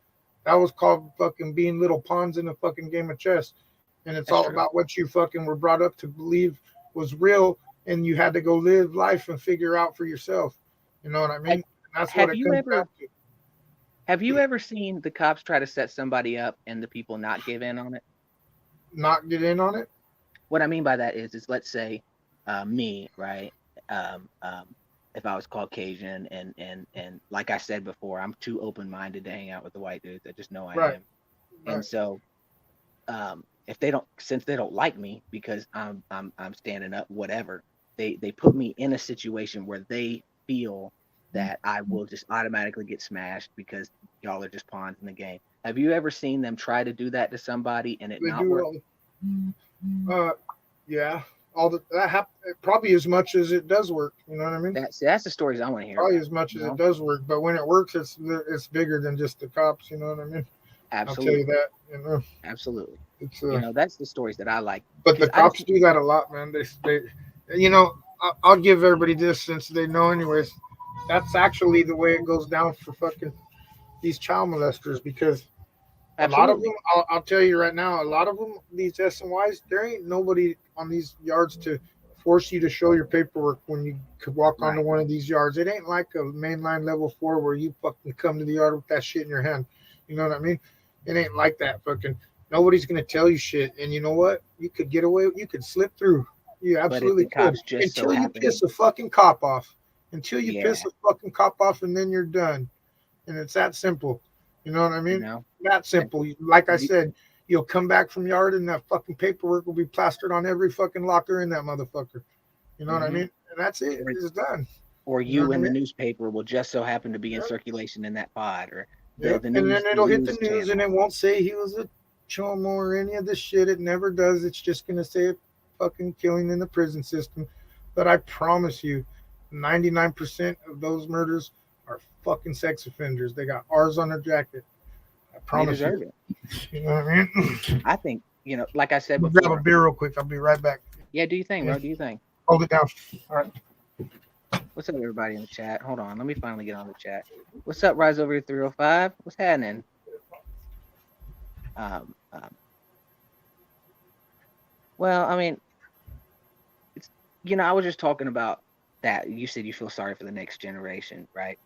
That was called fucking being little pawns in a fucking game of chess. And it's all about what you fucking were brought up to believe was real, and you had to go live life and figure out for yourself. You know what I mean? That's what it comes down to. Have you ever seen the cops try to set somebody up and the people not give in on it? Not get in on it? What I mean by that is let's say me, right? If I was Caucasian and like I said before, I'm too open-minded to hang out with the white dudes. I just know I am. And so if since they don't like me because I'm standing up, whatever, they put me in a situation where they feel that I will just automatically get smashed because y'all are just pawns in the game. Have you ever seen them try to do that to somebody and it not work? Yeah. Probably as much as it does work. You know what I mean? That's the stories I want to hear. Probably as much as it does work, but when it works, it's bigger than just the cops. You know what I mean? Absolutely. I'll tell you that. You know? Absolutely. It's, you know, that's the stories that I like. But the cops do that a lot, man. They you know, I'll give everybody this since they know anyways. That's actually the way it goes down for fucking these child molesters, because a lot of them, I'll tell you right now, a lot of them, these SNYs, there ain't nobody on these yards to force you to show your paperwork when you could walk onto one of these yards. It ain't like a mainline level 4 where you fucking come to the yard with that shit in your hand. You know what I mean? It ain't like that. Fucking nobody's gonna tell you shit. And you know what? You could get away. You could slip through. You absolutely could. Until you piss a fucking cop off. Until you piss a fucking cop off, and then you're done. And it's that simple. You know what I mean? That simple. Like I said, you'll come back from yard and that fucking paperwork will be plastered on every fucking locker in that motherfucker. You know what I mean? And that's it. It's done. Or you in the newspaper will just so happen to be in circulation in that pod, or the and then it'll hit the news and it won't say he was a chomo or any of this shit. It never does. It's just gonna say fucking killing in the prison system. But I promise you, 99% of those murders are fucking sex offenders. They got R's on their jacket. I promise deserve you. it. You know what I mean? I think, like I said We'll grab a before. beer real quick. I'll be right back. Yeah, do you think, bro? Do you think? Hold it down. All right. What's up, everybody in the chat? Hold on, let me finally get on the chat. What's up, Rise Over 305? What's happening? Well, I mean, it's I was just talking about that. You said you feel sorry for the next generation, right?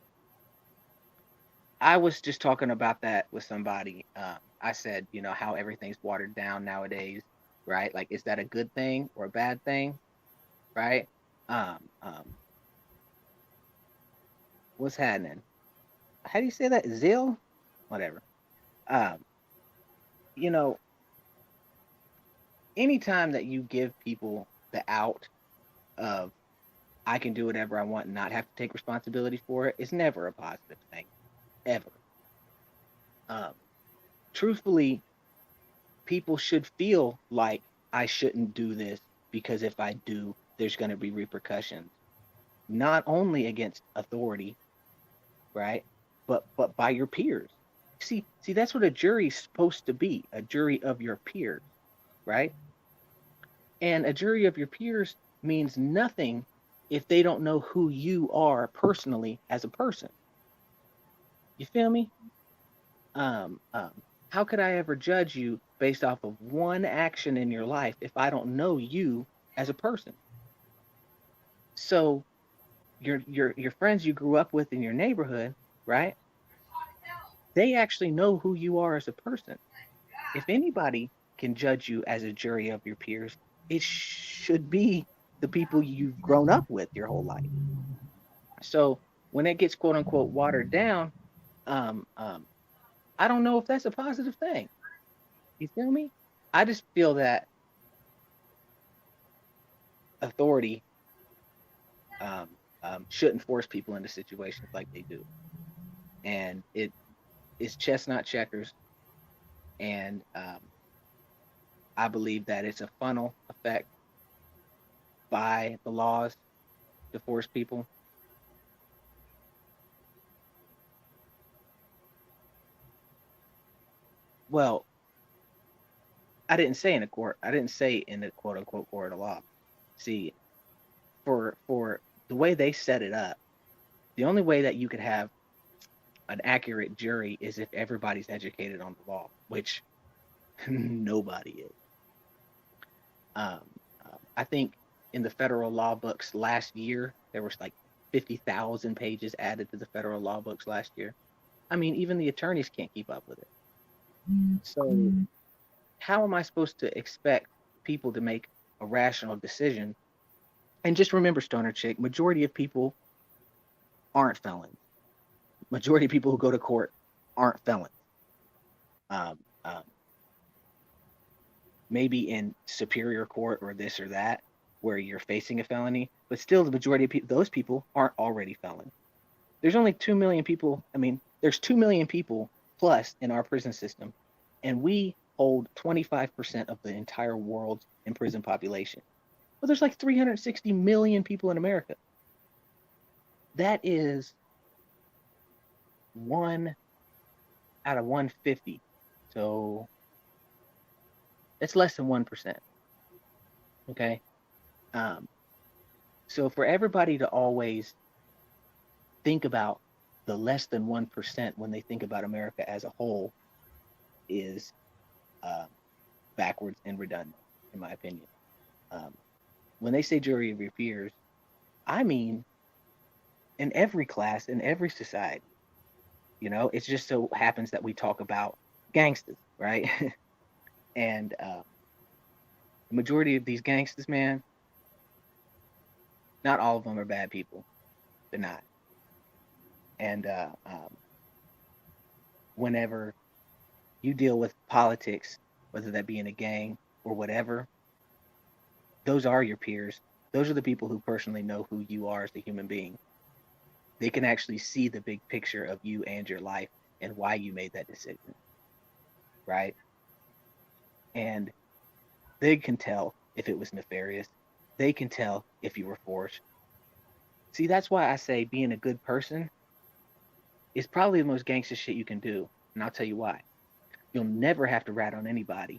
I was just talking about that with somebody. I said, how everything's watered down nowadays, right? Like, is that a good thing or a bad thing, right? What's happening? How do you say that? Zeal? Whatever. Anytime that you give people the out of I can do whatever I want and not have to take responsibility for it, it's never a positive thing, ever. Truthfully, people should feel like I shouldn't do this because if I do, there's going to be repercussions, not only against authority, right, but by your peers. See, that's what a jury's supposed to be, a jury of your peers, right? And a jury of your peers means nothing if they don't know who you are personally as a person. You feel me? How could I ever judge you based off of one action in your life if I don't know you as a person? So your friends you grew up with in your neighborhood, right? They actually know who you are as a person. If anybody can judge you as a jury of your peers, it should be the people you've grown up with your whole life. So when it gets quote unquote watered down, I don't know if that's a positive thing. You feel me? I just feel that authority shouldn't force people into situations like they do. And it is chess, not checkers. And I believe that it's a funnel effect by the laws to force people. Well, I didn't say in a court. I didn't say in the quote unquote court of law. See, for the way they set it up, the only way that you could have an accurate jury is if everybody's educated on the law, which nobody is. I think in the federal law books last year, there was like 50,000 pages added to the federal law books last year. I mean, even the attorneys can't keep up with it. So how am I supposed to expect people to make a rational decision? And just remember, Stoner Chick, majority of people aren't felons. Majority of people who go to court aren't felons. Maybe in superior court or this or that, where you're facing a felony, but still the majority of those people aren't already felons. There's only 2 million people. I mean, there's 2 million people plus in our prison system, and we hold 25% of the entire world's in prison population. Well, there's like 360 million people in America. That is 1 out of 150. So it's less than 1%. Okay. So for everybody to always think about the less than 1% when they think about America as a whole is backwards and redundant, in my opinion. When they say jury of your peers, I mean in every class, in every society. You know, it just so happens that we talk about gangsters, right? And the majority of these gangsters, man, not all of them are bad people. They're not. And whenever you deal with politics, whether that be in a gang or whatever, those are your peers. Those are the people who personally know who you are as a human being. They can actually see the big picture of you and your life and why you made that decision, right? And they can tell if it was nefarious. They can tell if you were forced. See, that's why I say being a good person is probably the most gangster shit you can do. And I'll tell you why. you'll never have to rat on anybody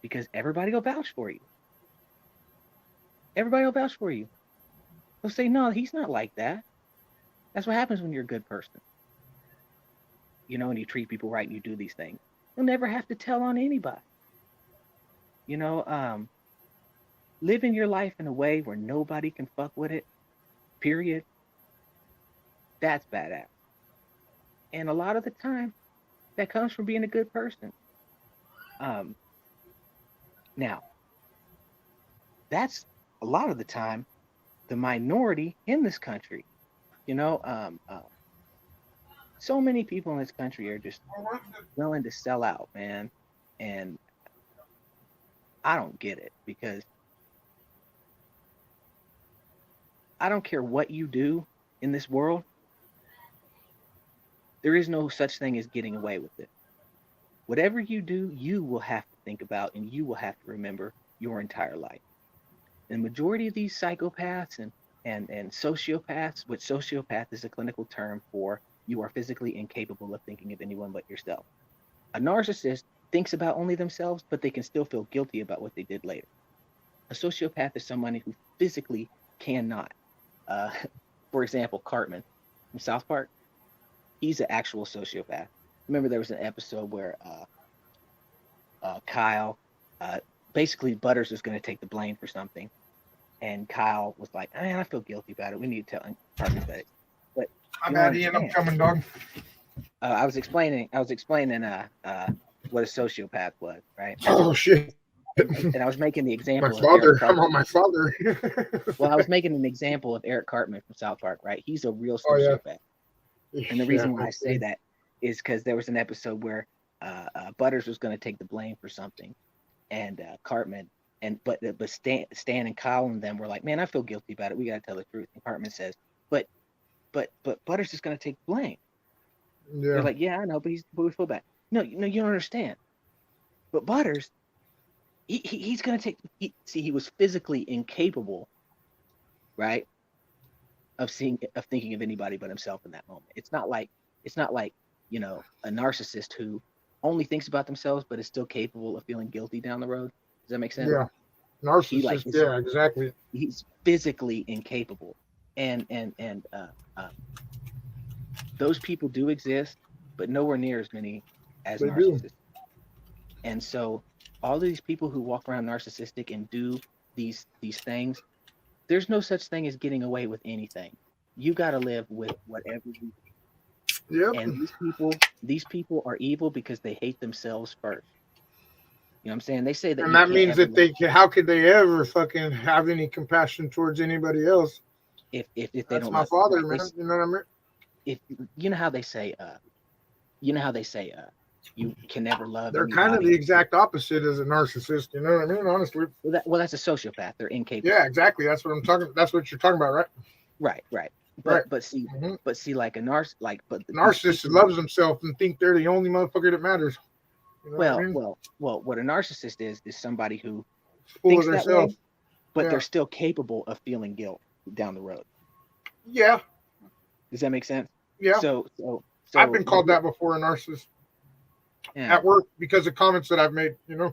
because everybody will vouch for you. Everybody will vouch for you. They'll say, no, he's not like that. That's what happens when you're a good person. You know, and you treat people right and you do these things. You'll never have to tell on anybody. You know, living your life in a way where nobody can fuck with it, period. That's badass. And a lot of the time, that comes from being a good person. Now, that's a lot of the time the minority in this country. You know, so many people in this country are just willing to sell out, man. And I don't get it because I don't care what you do in this world. There is no such thing as getting away with it. Whatever you do, you will have to think about and you will have to remember your entire life. And the majority of these psychopaths and sociopaths, which sociopath is a clinical term for you are physically incapable of thinking of anyone but yourself. A narcissist thinks about only themselves, but they can still feel guilty about what they did later. A sociopath is someone who physically cannot. For example, Cartman from South Park, he's an actual sociopath. Remember there was an episode where Kyle, basically Butters was going to take the blame for something. And Kyle was like, man, I feel guilty about it. We need to tell Cartman that. But I'm at Ian, I'm coming, dog. I was explaining what a sociopath was, right? Oh, shit. And I was making the example. My father, come on, my father. Well, I was making an example of Eric Cartman from South Park, right? He's a real sociopath. Oh, yeah. And the reason why I say that is because there was an episode where Butters was going to take the blame for something, and Cartman but Stan and Kyle and them were like, man, I feel guilty about it. We got to tell the truth. And Cartman says, but Butters is going to take the blame. Yeah. They're like, yeah, I know, but we feel bad. No, you don't understand. But Butters, he's going to take. He was physically incapable, right, of thinking of anybody but himself in that moment. It's not like you know, a narcissist who only thinks about themselves but is still capable of feeling guilty down the road. Does that make sense? Yeah, narcissist. Yeah, exactly. He's physically incapable, and those people do exist, but nowhere near as many as narcissists. Do. And so, all of these people who walk around narcissistic and do these things, there's no such thing as getting away with anything. You got to live with whatever you do. Yep. And these people are evil because they hate themselves first. You know what I'm saying? They say that, and that means that how could they ever fucking have any compassion towards anybody else? If they that's don't. My father, man. You know what I mean? If you know how they say, you can never love. They're kind of the exact opposite as a narcissist. You know what I mean? Honestly. Well, that's a sociopath. They're incapable. Yeah, exactly. That's what I'm talking. That's what you're talking about, right? Right. But see, like a narcissist loves himself and think they're the only motherfucker that matters. You know well, what a narcissist is somebody who full thinks of that themselves, way, but they're still capable of feeling guilt down the road. Yeah. Does that make sense? Yeah. So I've been called that before, a narcissist. Yeah. At work because of comments that I've made, you know.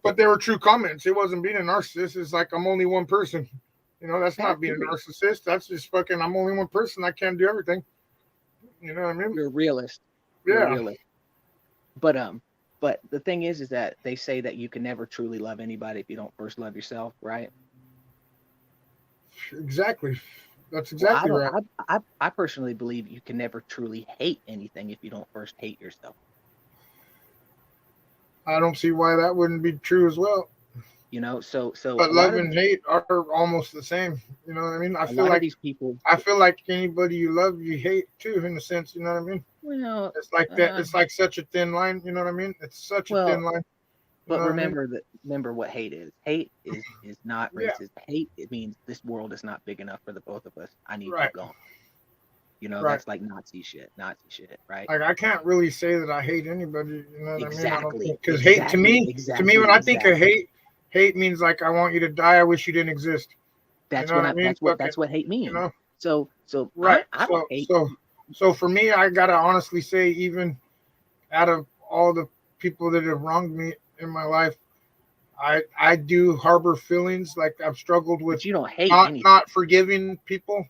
But they were true comments. It wasn't being a narcissist. It's like I'm only one person. You know, that's not being a narcissist. That's just fucking I'm only one person. I can't do everything. You know what I mean? You're a realist. Yeah. You're a realist. But the thing is that they say that you can never truly love anybody if you don't first love yourself, right? Exactly. That's exactly right. I personally believe you can never truly hate anything if you don't first hate yourself. I don't see why that wouldn't be true as well. You know, so. But love and hate are almost the same. You know what I mean? I feel like these people. I feel like anybody you love, you hate too, in a sense. You know what I mean? Well, it's like that. It's like such a thin line. You know what I mean? It's such a thin line. But remember what hate is. Hate is not racist. Yeah. Hate, it means this world is not big enough for the both of us. I need you gone. You know, that's like Nazi shit, right? Like I can't really say that I hate anybody. You know what I mean? Because hate to me, when I think of hate means like I want you to die. I wish you didn't exist. That's you know what I mean. That's what hate means. You know? So right. So for me, I gotta honestly say, even out of all the people that have wronged me in my life. I do harbor feelings, like I've struggled with But you don't hate anything. not forgiving people,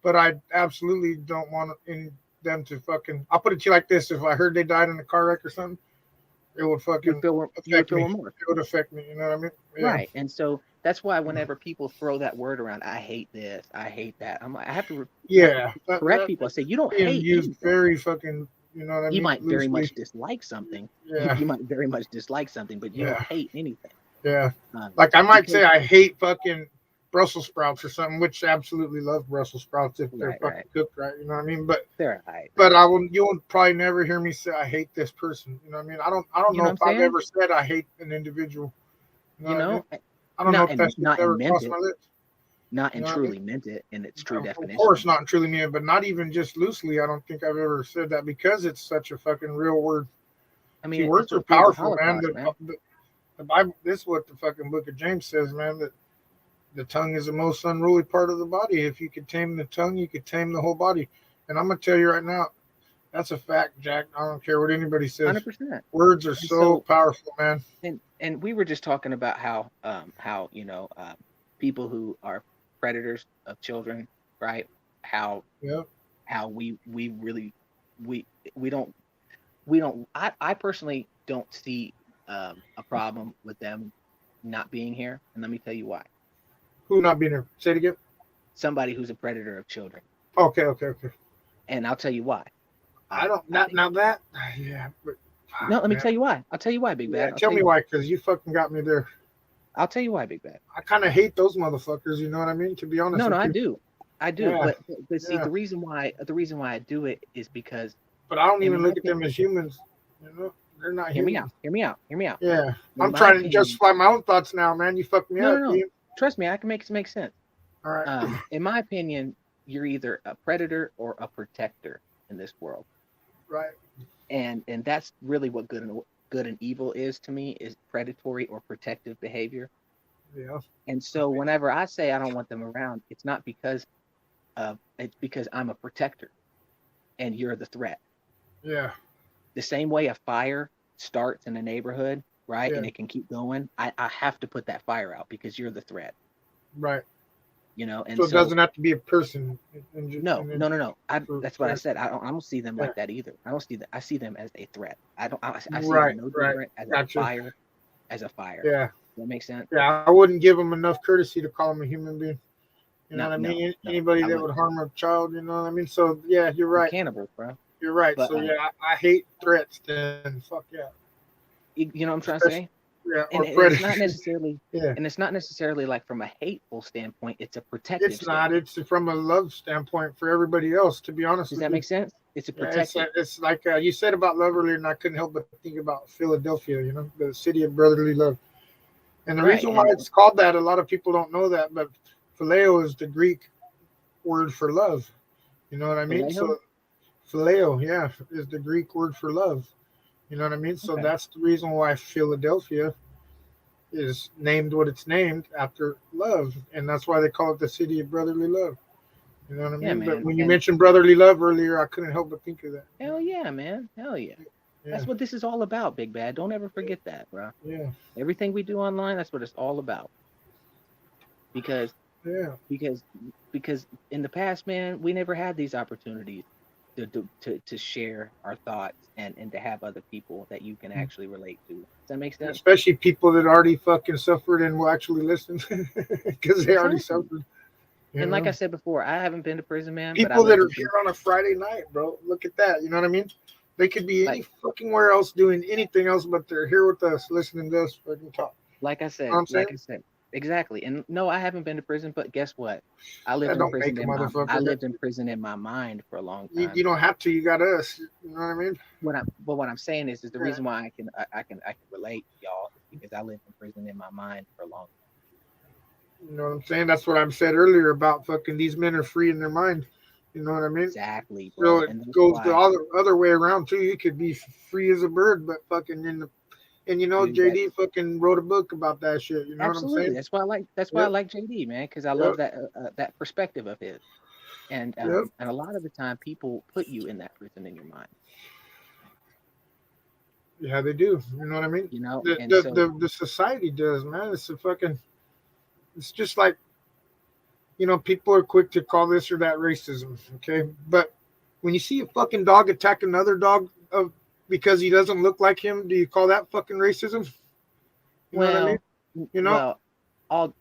but I absolutely don't want them to fucking. I'll put it to you like this: if I heard they died in a car wreck or something, it would fucking affect me. Remorse. It would affect me. You know what I mean? Yeah. Right. And so that's why whenever people throw that word around, I hate this, I hate that. I'm like, I have to correct people. I say you don't hate used very fucking. You know what I mean? You might very Loosely. much dislike something. Yeah. You might very much dislike something, but you don't hate anything. Yeah. Like I might say I hate fucking Brussels sprouts or something, which I absolutely love Brussels sprouts if they're fucking cooked right. You know what I mean? But they're right. But you'll probably never hear me say I hate this person. You know what I mean? I don't know if I've ever said I hate an individual. You know, I don't know if that's ever crossed my lips. Not and truly meant it in its true definition. Of course, not truly meant it, but not even just loosely. I don't think I've ever said that because it's such a fucking real word. I mean, words are powerful, man. The Bible, this is what the fucking book of James says, man, that the tongue is the most unruly part of the body. If you could tame the tongue, you could tame the whole body. And I'm going to tell you right now, that's a fact, Jack. I don't care what anybody says. 100%. Words are so powerful, man. And we were just talking about how people who are predators of children, right? How we don't I personally don't see a problem with them not being here, and let me tell you why. Who not being here? Say it again. Somebody who's a predator of children. Okay. And I'll tell you why. But no, let me tell you why. I'll tell you why, Big Bad. Tell me why, because you fucking got me there. I'll tell you why, Big Bad. I kind of hate those motherfuckers. You know what I mean? To be honest. No, I do. Yeah. But see, the reason why I do it is because. But I don't even look at them as humans. You know, they're not humans. Hear me out. Yeah, I'm trying to justify my own thoughts now, man. You fucked me up. No. Trust me, I can make sense. All right. In my opinion, you're either a predator or a protector in this world. Right. And that's really what good and evil is to me, is predatory or protective behavior. Yeah. And so whenever I say I don't want them around, it's not because it's because I'm a protector and you're the threat. Yeah. The same way a fire starts in a neighborhood, right? Yeah. And it can keep going. I have to put that fire out because you're the threat. Right. You know, and so it doesn't have to be a person. No. That's what I said. I don't see them like that either. I don't see that. I see them as a threat. I see them no different as a fire, as a fire. Yeah. Does that make sense? Yeah, I wouldn't give them enough courtesy to call them a human being. You know what I mean? Anybody that would harm a child, you know what I mean? So yeah, you're right. Cannibals, bro. You're right. But, so yeah, I hate threats. Then fuck yeah. You know what I'm trying to say? Yeah, and it's not necessarily. Yeah. And it's not necessarily like from a hateful standpoint. It's a protective. It's not. It's from a love standpoint for everybody else. To be honest. Does that make sense? It's a protective. It's like you said about love earlier, and I couldn't help but think about Philadelphia. You know, the city of brotherly love. And the reason why it's called that, a lot of people don't know that, but phileo is the Greek word for love. You know what I mean? So phileo, is the Greek word for love. You know what I mean? So that's the reason why Philadelphia is named what it's named, after love. And that's why they call it the city of brotherly love. You know what I mean? Yeah, but when you mentioned brotherly love earlier, I couldn't help but think of that. Hell yeah, man. Hell yeah. That's what this is all about, Big Bad. Don't ever forget that, bro. Yeah. Everything we do online, that's what it's all about. Because in the past, man, we never had these opportunities to share our thoughts and to have other people that you can actually relate to. Does that make sense? Especially people that already fucking suffered and will actually listen because they already suffered. And like I said before, I haven't been to prison, man. People that are here on a Friday night, bro. Look at that. You know what I mean? They could be any fucking where else doing anything else, but they're here with us, listening to us fucking talk. Like I said, exactly. And no, I haven't been to prison, but guess what? I lived in prison in my mind for a long time. You don't have to. You got us. You know what I mean? What I'm saying is the reason why I can relate, y'all, is because I lived in prison in my mind for a long time. You know what I'm saying? That's what I said earlier about fucking these men are free in their mind. You know what I mean? Exactly. Bro. So it goes the other way around too. You could be free as a bird, but fucking and you know, JD fucking wrote a book about that shit. You know what I'm saying? That's why I like JD, man, because I love that perspective of his. And a lot of the time, people put you in that prison in your mind. Yeah, they do. You know what I mean? You know, The and the, so the, the society does, man. It's a fucking. It's just like, people are quick to call this or that racism. Okay, but when you see a fucking dog attack another dog because he doesn't look like him, do you call that fucking racism? You know what I mean? well,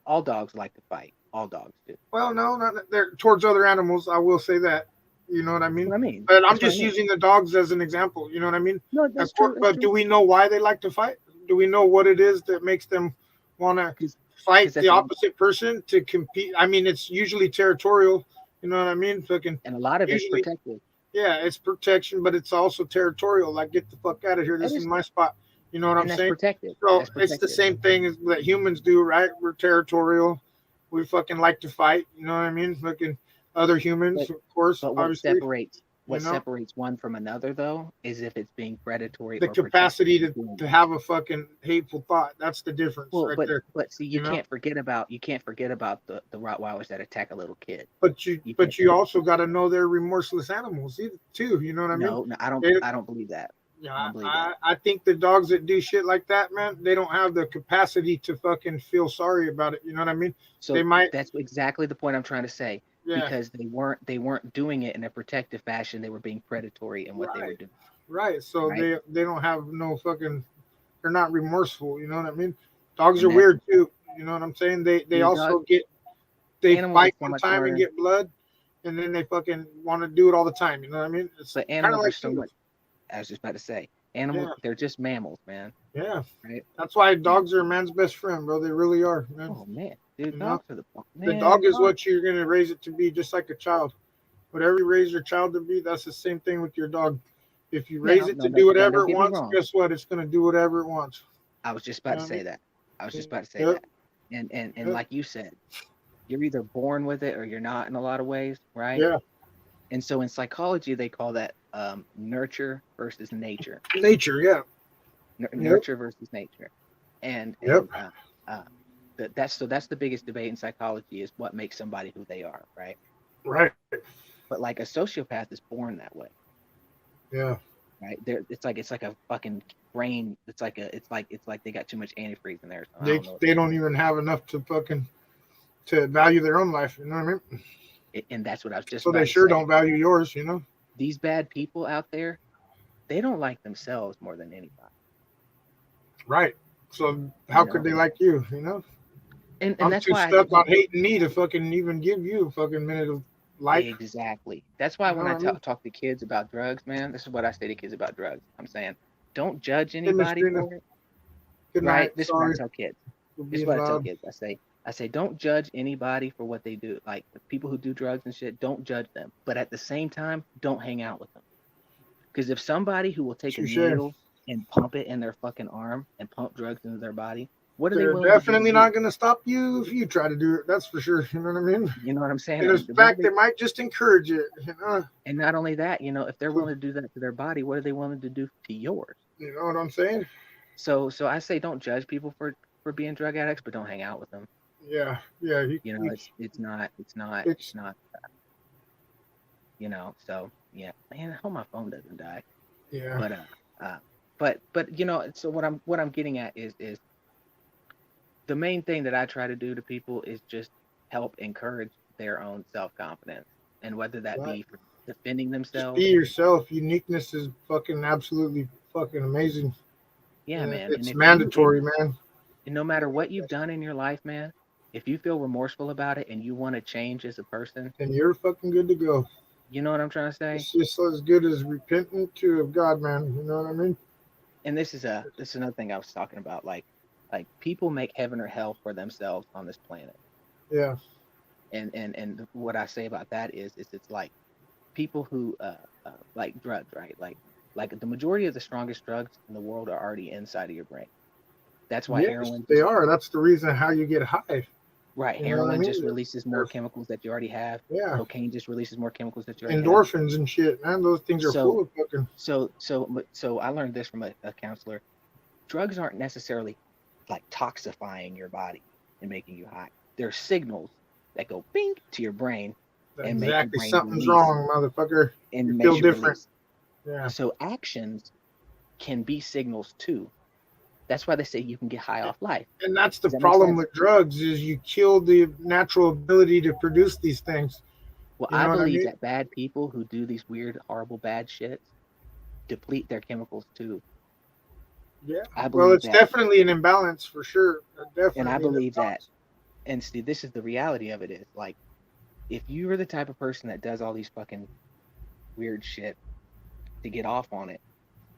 all dogs like to fight. All dogs do. Well, no, not they're towards other animals. I will say that. You know what I mean? What I mean, but I'm that's what I just mean. using the dogs as an example. You know what I mean? No, that's true. But do we know why they like to fight? Do we know what it is that makes them want to fight the opposite person to compete? I mean, it's usually territorial. You know what I mean? Fucking. And a lot of it's protective. Yeah, it's protection, but it's also territorial. Like, get the fuck out of here. This is my spot. You know what I'm saying? Protective. So it's the same thing as that humans do, right? We're territorial. We fucking like to fight. You know what I mean? Fucking other humans, of course. But what obviously, separates one from another, though, is if it's being predatory. The capacity to have a fucking hateful thought. That's the difference, there. But see, you can't forget about the Rottweilers that attack a little kid. But you also got to know they're remorseless animals too. You know what I mean? No, I don't believe that. Yeah, I think the dogs that do shit like that, man, they don't have the capacity to fucking feel sorry about it. You know what I mean? So they might. That's exactly the point I'm trying to say. Yeah. Because they weren't doing it in a protective fashion. They were being predatory in what they were doing. Right. So they don't have no fucking. They're not remorseful. You know what I mean? Dogs are weird too. You know what I'm saying? They also fight one time and get blood, and then they fucking want to do it all the time. You know what I mean? It's but animals are so much. I was just about to say, animals, they're just mammals, man. Yeah. Right. That's why dogs are a man's best friend, bro. They really are, man. Oh, man. Dude, dogs are the dog is what you're going to raise it to be, just like a child. Whatever you raise your child to be, that's the same thing with your dog. If you raise it to do whatever it wants, guess what? It's going to do whatever it wants. I was just about to say that. that. And like you said, you're either born with it or you're not in a lot of ways, right? Yeah. And so in psychology, they call that nurture versus nature. Nature, yeah. Nurture versus nature. And that's the biggest debate in psychology is what makes somebody who they are, right? Right. But like a sociopath is born that way. Yeah. Right. It's like a fucking brain. It's like they got too much antifreeze in there. So they don't even have enough to value their own life. You know what I mean? And that's what I was just. So they sure don't value yours. You know. These bad people out there, they don't like themselves more than anybody. Right. So how could they like you? You know. And I'm that's too why stuck on hating me to fucking even give you a fucking minute of life. Exactly. That's why when I talk to kids about drugs, man, this is what I say to kids about drugs. I'm saying, don't judge anybody for it. Good night. Right? This is what I tell kids. This is what I tell kids. I say, don't judge anybody for what they do. Like the people who do drugs and shit, don't judge them. But at the same time, don't hang out with them. Because if somebody who will take a needle and pump it in their fucking arm and pump drugs into their body, what are they willing definitely to do? Not going to stop you if you try to do it. That's for sure. You know what I mean? You know what I'm saying? In fact, they might just encourage it. You know? And not only that, you know, if they're willing to do that to their body, what are they willing to do to yours? You know what I'm saying? So I say don't judge people for being drug addicts, but don't hang out with them. Yeah. You know, it's not. You know, so yeah, man, I hope my phone doesn't die. Yeah. But you know, so what I'm getting at is the main thing that I try to do to people is just help encourage their own self-confidence, and whether that be for defending themselves. Just be yourself. Uniqueness is fucking absolutely fucking amazing. Yeah, man. It's mandatory, man. And no matter what you've done in your life, man, if you feel remorseful about it and you want to change as a person, then you're fucking good to go. You know what I'm trying to say? It's just as good as repenting to God, man. You know what I mean? And this is another thing I was talking about. Like people make heaven or hell for themselves on this planet. Yeah. And what I say about that is it's like people who like drugs, right? Like the majority of the strongest drugs in the world are already inside of your brain. That's why heroin. They are. That's the reason how you get high. Right. Heroin just releases more chemicals that you already have. Yeah. Cocaine just releases more chemicals that you already Endorphins and shit, man. Those things are full of fucking. So I learned this from a counselor. Drugs aren't necessarily like toxifying your body and making you high. They're signals that go bing to your brain and make your brain something's release, wrong, motherfucker. And you feel different. Release. Yeah. So actions can be signals too. That's why they say you can get high off life. And that's the Does that make problem sense? with drugs is you kill the natural ability to produce these things. Well, You know I what I believe mean? that bad people who do these weird, horrible, bad shit deplete their chemicals too. Yeah. I Well, believe it's that. definitely an imbalance for sure. Definitely And I an believe that. imbalance. And see, this is the reality of it is like, if you are the type of person that does all these fucking weird shit to get off on it,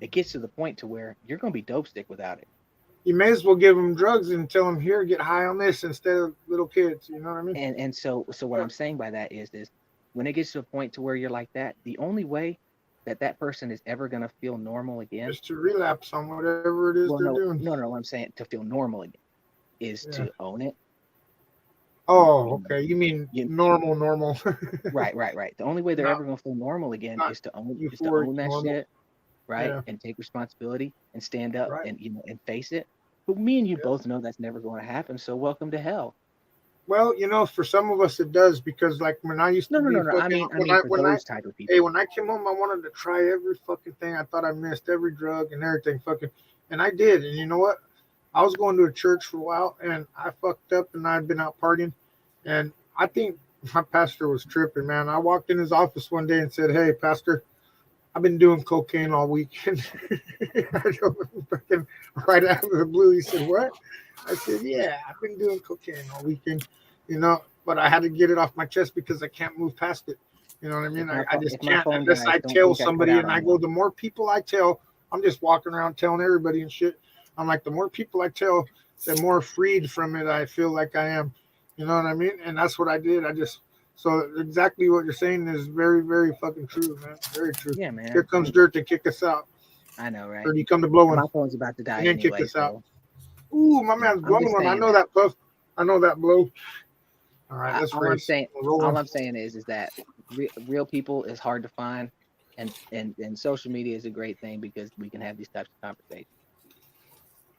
it gets to the point to where you're going to be dope stick without it. You may as well give them drugs and tell them, here, get high on this instead of little kids. You know what I mean? And so what I'm saying by that is when it gets to a point to where you're like that, the only way that person is ever going to feel normal again, Just to relapse on whatever it is they're doing. No, I'm saying to feel normal again is to own it. Oh, okay. You mean normal. Right. The only way they're Not- ever going to feel normal again not is to own euphoric that normal. shit, right? Yeah. And take responsibility and stand up Right. and face it. But me and you both know that's never going to happen. So welcome to hell. Well, for some of us it does, because like when I used to No. be I mean for those type of people. Hey, when I came home, I wanted to try every fucking thing. I thought I missed every drug and everything fucking, and I did. And you know what? I was going to a church for a while, and I fucked up, and I'd been out partying, and I think my pastor was tripping, man. I walked in his office one day and said, "Hey, pastor, I've been doing cocaine all weekend." Right out of the blue, he said, "What?" I said, "Yeah, I've been doing cocaine all weekend, but I had to get it off my chest because I can't move past it. You know what I mean? I just can't unless I tell somebody, and I go, the more people I tell, I'm just walking around telling everybody and shit. I'm like, the more people I tell, the more freed from it I feel like I am. You know what I mean? And that's what I did. So exactly what you're saying is very, very fucking true, man. Very true. Yeah, man. Here comes Dirt to kick us out. I know, right? Or do you come to blowing? My phone's about to die And then anyway. kick us So. out. Ooh, my man's blowing one. I know that puff. I know that blow. All right, let's race. All I'm saying is that real people is hard to find, and social media is a great thing because we can have these types of conversations.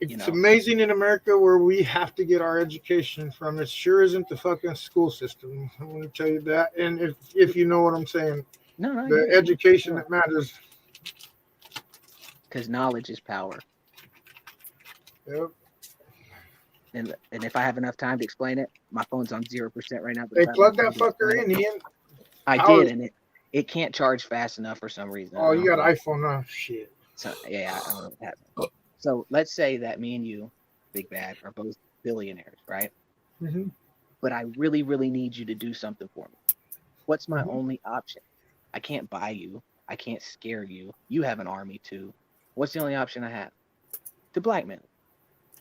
It's amazing in America where we have to get our education from. It sure isn't the fucking school system. I want to tell you that. And if you know what I'm saying, the education that matters. Because knowledge is power. Yep. And if I have enough time to explain it, my phone's on 0% right now. They plug that fucker in, Ian. I did, and it can't charge fast enough for some reason. Oh, you got an iPhone now? Shit. So yeah, I don't know what happened. So let's say that me and you, Big Bad, are both billionaires, right? Mm-hmm. But I really, really need you to do something for me. What's my only option? I can't buy you. I can't scare you. You have an army too. What's the only option I have? To blackmail.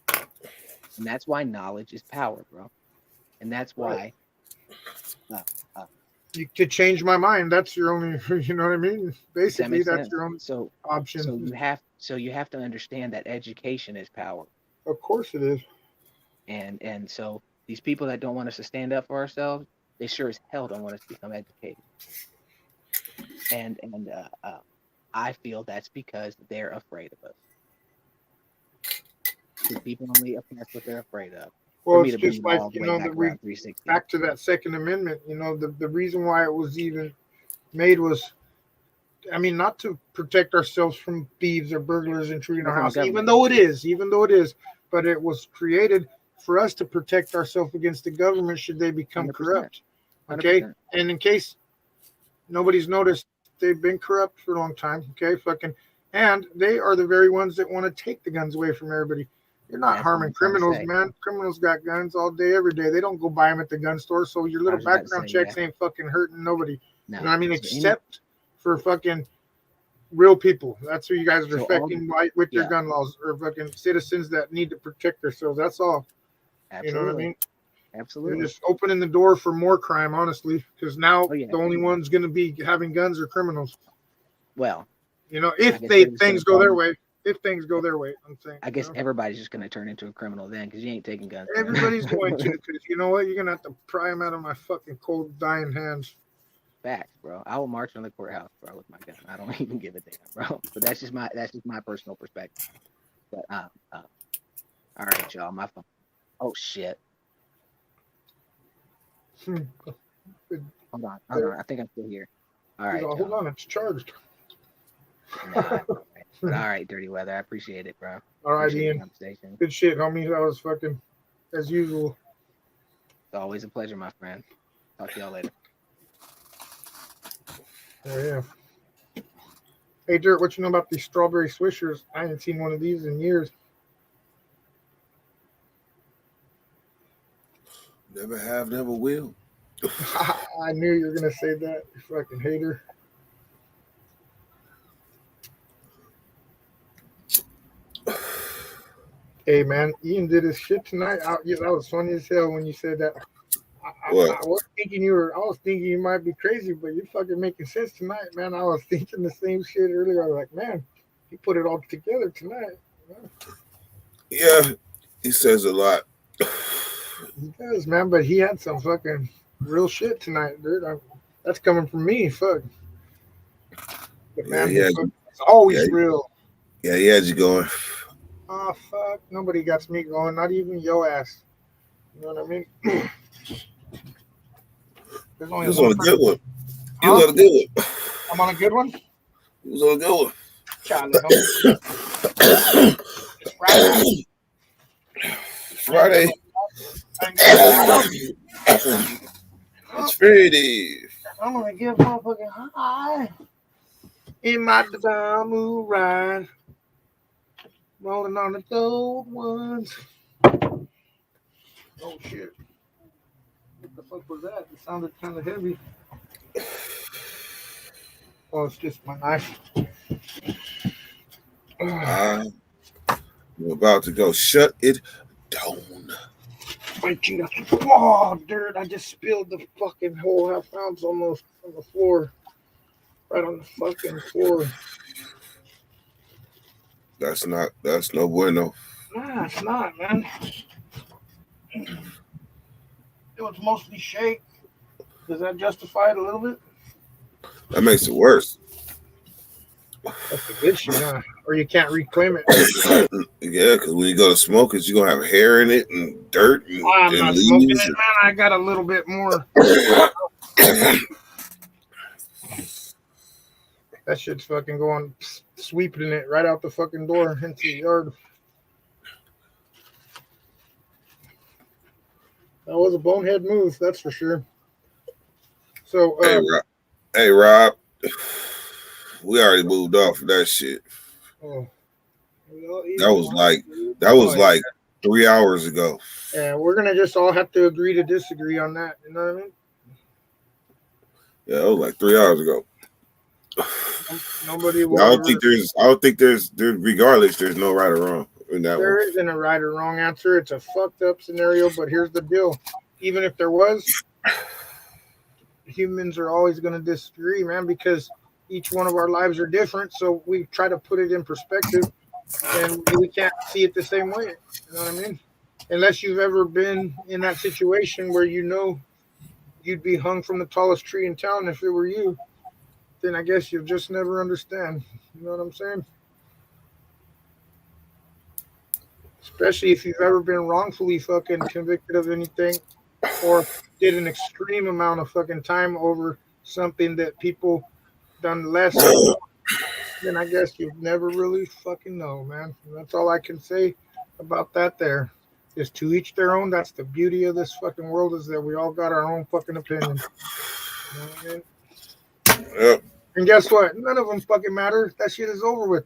And that's why knowledge is power, bro. And that's why. You could change my mind. That's your only. You know what I mean? Basically, that's your only option. So you have to understand that education is power. Of course it is. And so these people that don't want us to stand up for ourselves, they sure as hell don't want us to become educated. And I feel that's because they're afraid of us. Because people only oppress what they're afraid of. Well, it's just like, back to that Second Amendment, the reason why it was even made was, not to protect ourselves from thieves or burglars intruding our house, even though it is, but it was created for us to protect ourselves against the government should they become 100%. Corrupt. Okay. 100%. And in case nobody's noticed, they've been corrupt for a long time. Okay. And they are the very ones that want to take the guns away from everybody. You're not harming criminals, man. Criminals got guns all day, every day. They don't go buy them at the gun store. So your little background checks ain't fucking hurting nobody. No, you know what I mean? Except for fucking real people. That's who you guys are affecting with your gun laws, or fucking citizens that need to protect themselves. That's all. Absolutely. You know what I mean? Absolutely. You're just opening the door for more crime, honestly, because now the only one's going to be having guns are criminals. Well, if things go their way. If things go their way, I'm saying. I guess everybody's just going to turn into a criminal then, because you ain't taking guns. Everybody's going to, because you know what? You're going to have to pry them out of my fucking cold, dying hands. Facts, bro. I will march on the courthouse, bro, with my gun. I don't even give a damn, bro. But that's just my personal perspective. But all right, y'all. My phone. Oh shit. Hold on. I think I'm still here. All right. Hold on, it's charged. Nah, But all right, Dirty Weather. I appreciate it, bro. All right, Appreciate the Ian. conversation. Good shit, homie. That was fucking as usual. It's always a pleasure, my friend. Talk to y'all later. Yeah. Hey, Dirt, what you know about these strawberry swishers? I ain't seen one of these in years. Never have, never will. I knew you were gonna say that, you fucking hater. Hey man, Ian did his shit tonight. Yeah, that was funny as hell when you said that. I was thinking you might be crazy, but you're fucking making sense tonight, man. I was thinking the same shit earlier. I was like, man, he put it all together tonight. Yeah, he says a lot. He does, man, but he had some fucking real shit tonight, dude. That's coming from me, fuck. But man, yeah, it's always real. Yeah, he had you going. Oh, fuck. Nobody got me going, not even your ass. You know what I mean? There's only He was on a good one. He Huh? was on a good one. I'm on a good one? He was on a good one. Charlie, it's Friday. Friday. It's Friday. I'm gonna get motherfucking high in my Damu ride, rolling on the gold ones. Oh shit! What the fuck was that? It sounded kind of heavy. Oh, it's just my knife. I'm about to go shut it down. Oh, dirt! I just spilled the fucking whole half ounce almost on the floor. Right on the fucking floor. That's no bueno. Nah, it's not, man. It was mostly shake. Does that justify it a little bit? That makes it worse. That's the good shit, huh? Or you can't reclaim it. Yeah, because when you go to smoke it, you're going to have hair in it and dirt and, I'm and not leaves. smoking it, man. I got a little bit more. That shit's fucking going, sweeping it right out the fucking door into the yard. That was a bonehead move, that's for sure. So, hey, Rob, we already moved off of that shit. Oh, That was like 3 hours ago. Yeah, we're gonna just all have to agree to disagree on that. You know what I mean? Yeah, it was like 3 hours ago. Nobody will. I don't think there's regardless, there's no right or wrong in that There one. isn't a right or wrong answer. It's a fucked up scenario, but here's the deal. Even if there was, humans are always going to disagree, man, because each one of our lives are different. So we try to put it in perspective, and we can't see it the same way. You know what I mean? Unless you've ever been in that situation where you know you'd be hung from the tallest tree in town if it were you, then I guess you'll just never understand. You know what I'm saying? Especially if you've ever been wrongfully fucking convicted of anything or did an extreme amount of fucking time over something that people done less of, then I guess you'll never really fucking know, man. And that's all I can say about that there. Is to each their own. That's the beauty of this fucking world, is that we all got our own fucking opinion. You know what I mean? Yep. And guess what? None of them fucking matter. That shit is over with.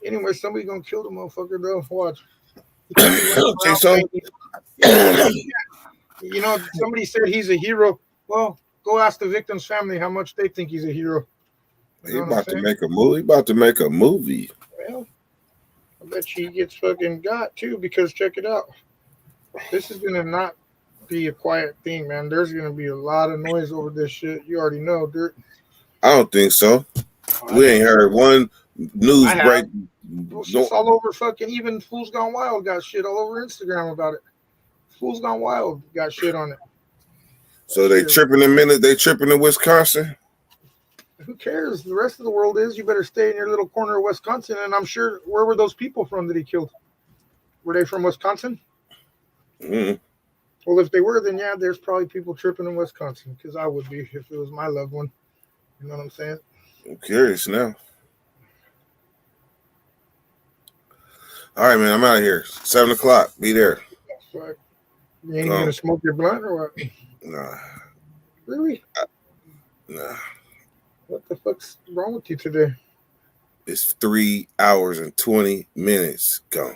Anyway, somebody gonna kill the motherfucker though. Watch. Think so? You know, somebody said he's a hero. Well, go ask the victim's family how much they think he's a hero. He about to make a movie. He about to make a movie. Well, I bet he gets fucking got too, because check it out. This is gonna not be a quiet thing, man. There's gonna be a lot of noise over this shit. You already know, Dirt. I don't think so. We ain't heard one news break. It's all over fucking, even Fools Gone Wild got shit all over Instagram about it. Fools Gone Wild got shit on it. So they tripping in Wisconsin? Who cares? The rest of the world is. You better stay in your little corner of Wisconsin. And I'm sure, where were those people from that he killed? Were they from Wisconsin? Mm. Well, if they were, then yeah, there's probably people tripping in Wisconsin, because I would be if it was my loved one. You know what I'm saying? I'm curious now. All right, man. I'm out of here. 7 o'clock. Be there. Fuck. You ain't gonna smoke your blunt or what? Nah. Really? Nah. What the fuck's wrong with you today? It's 3 hours and 20 minutes. Go.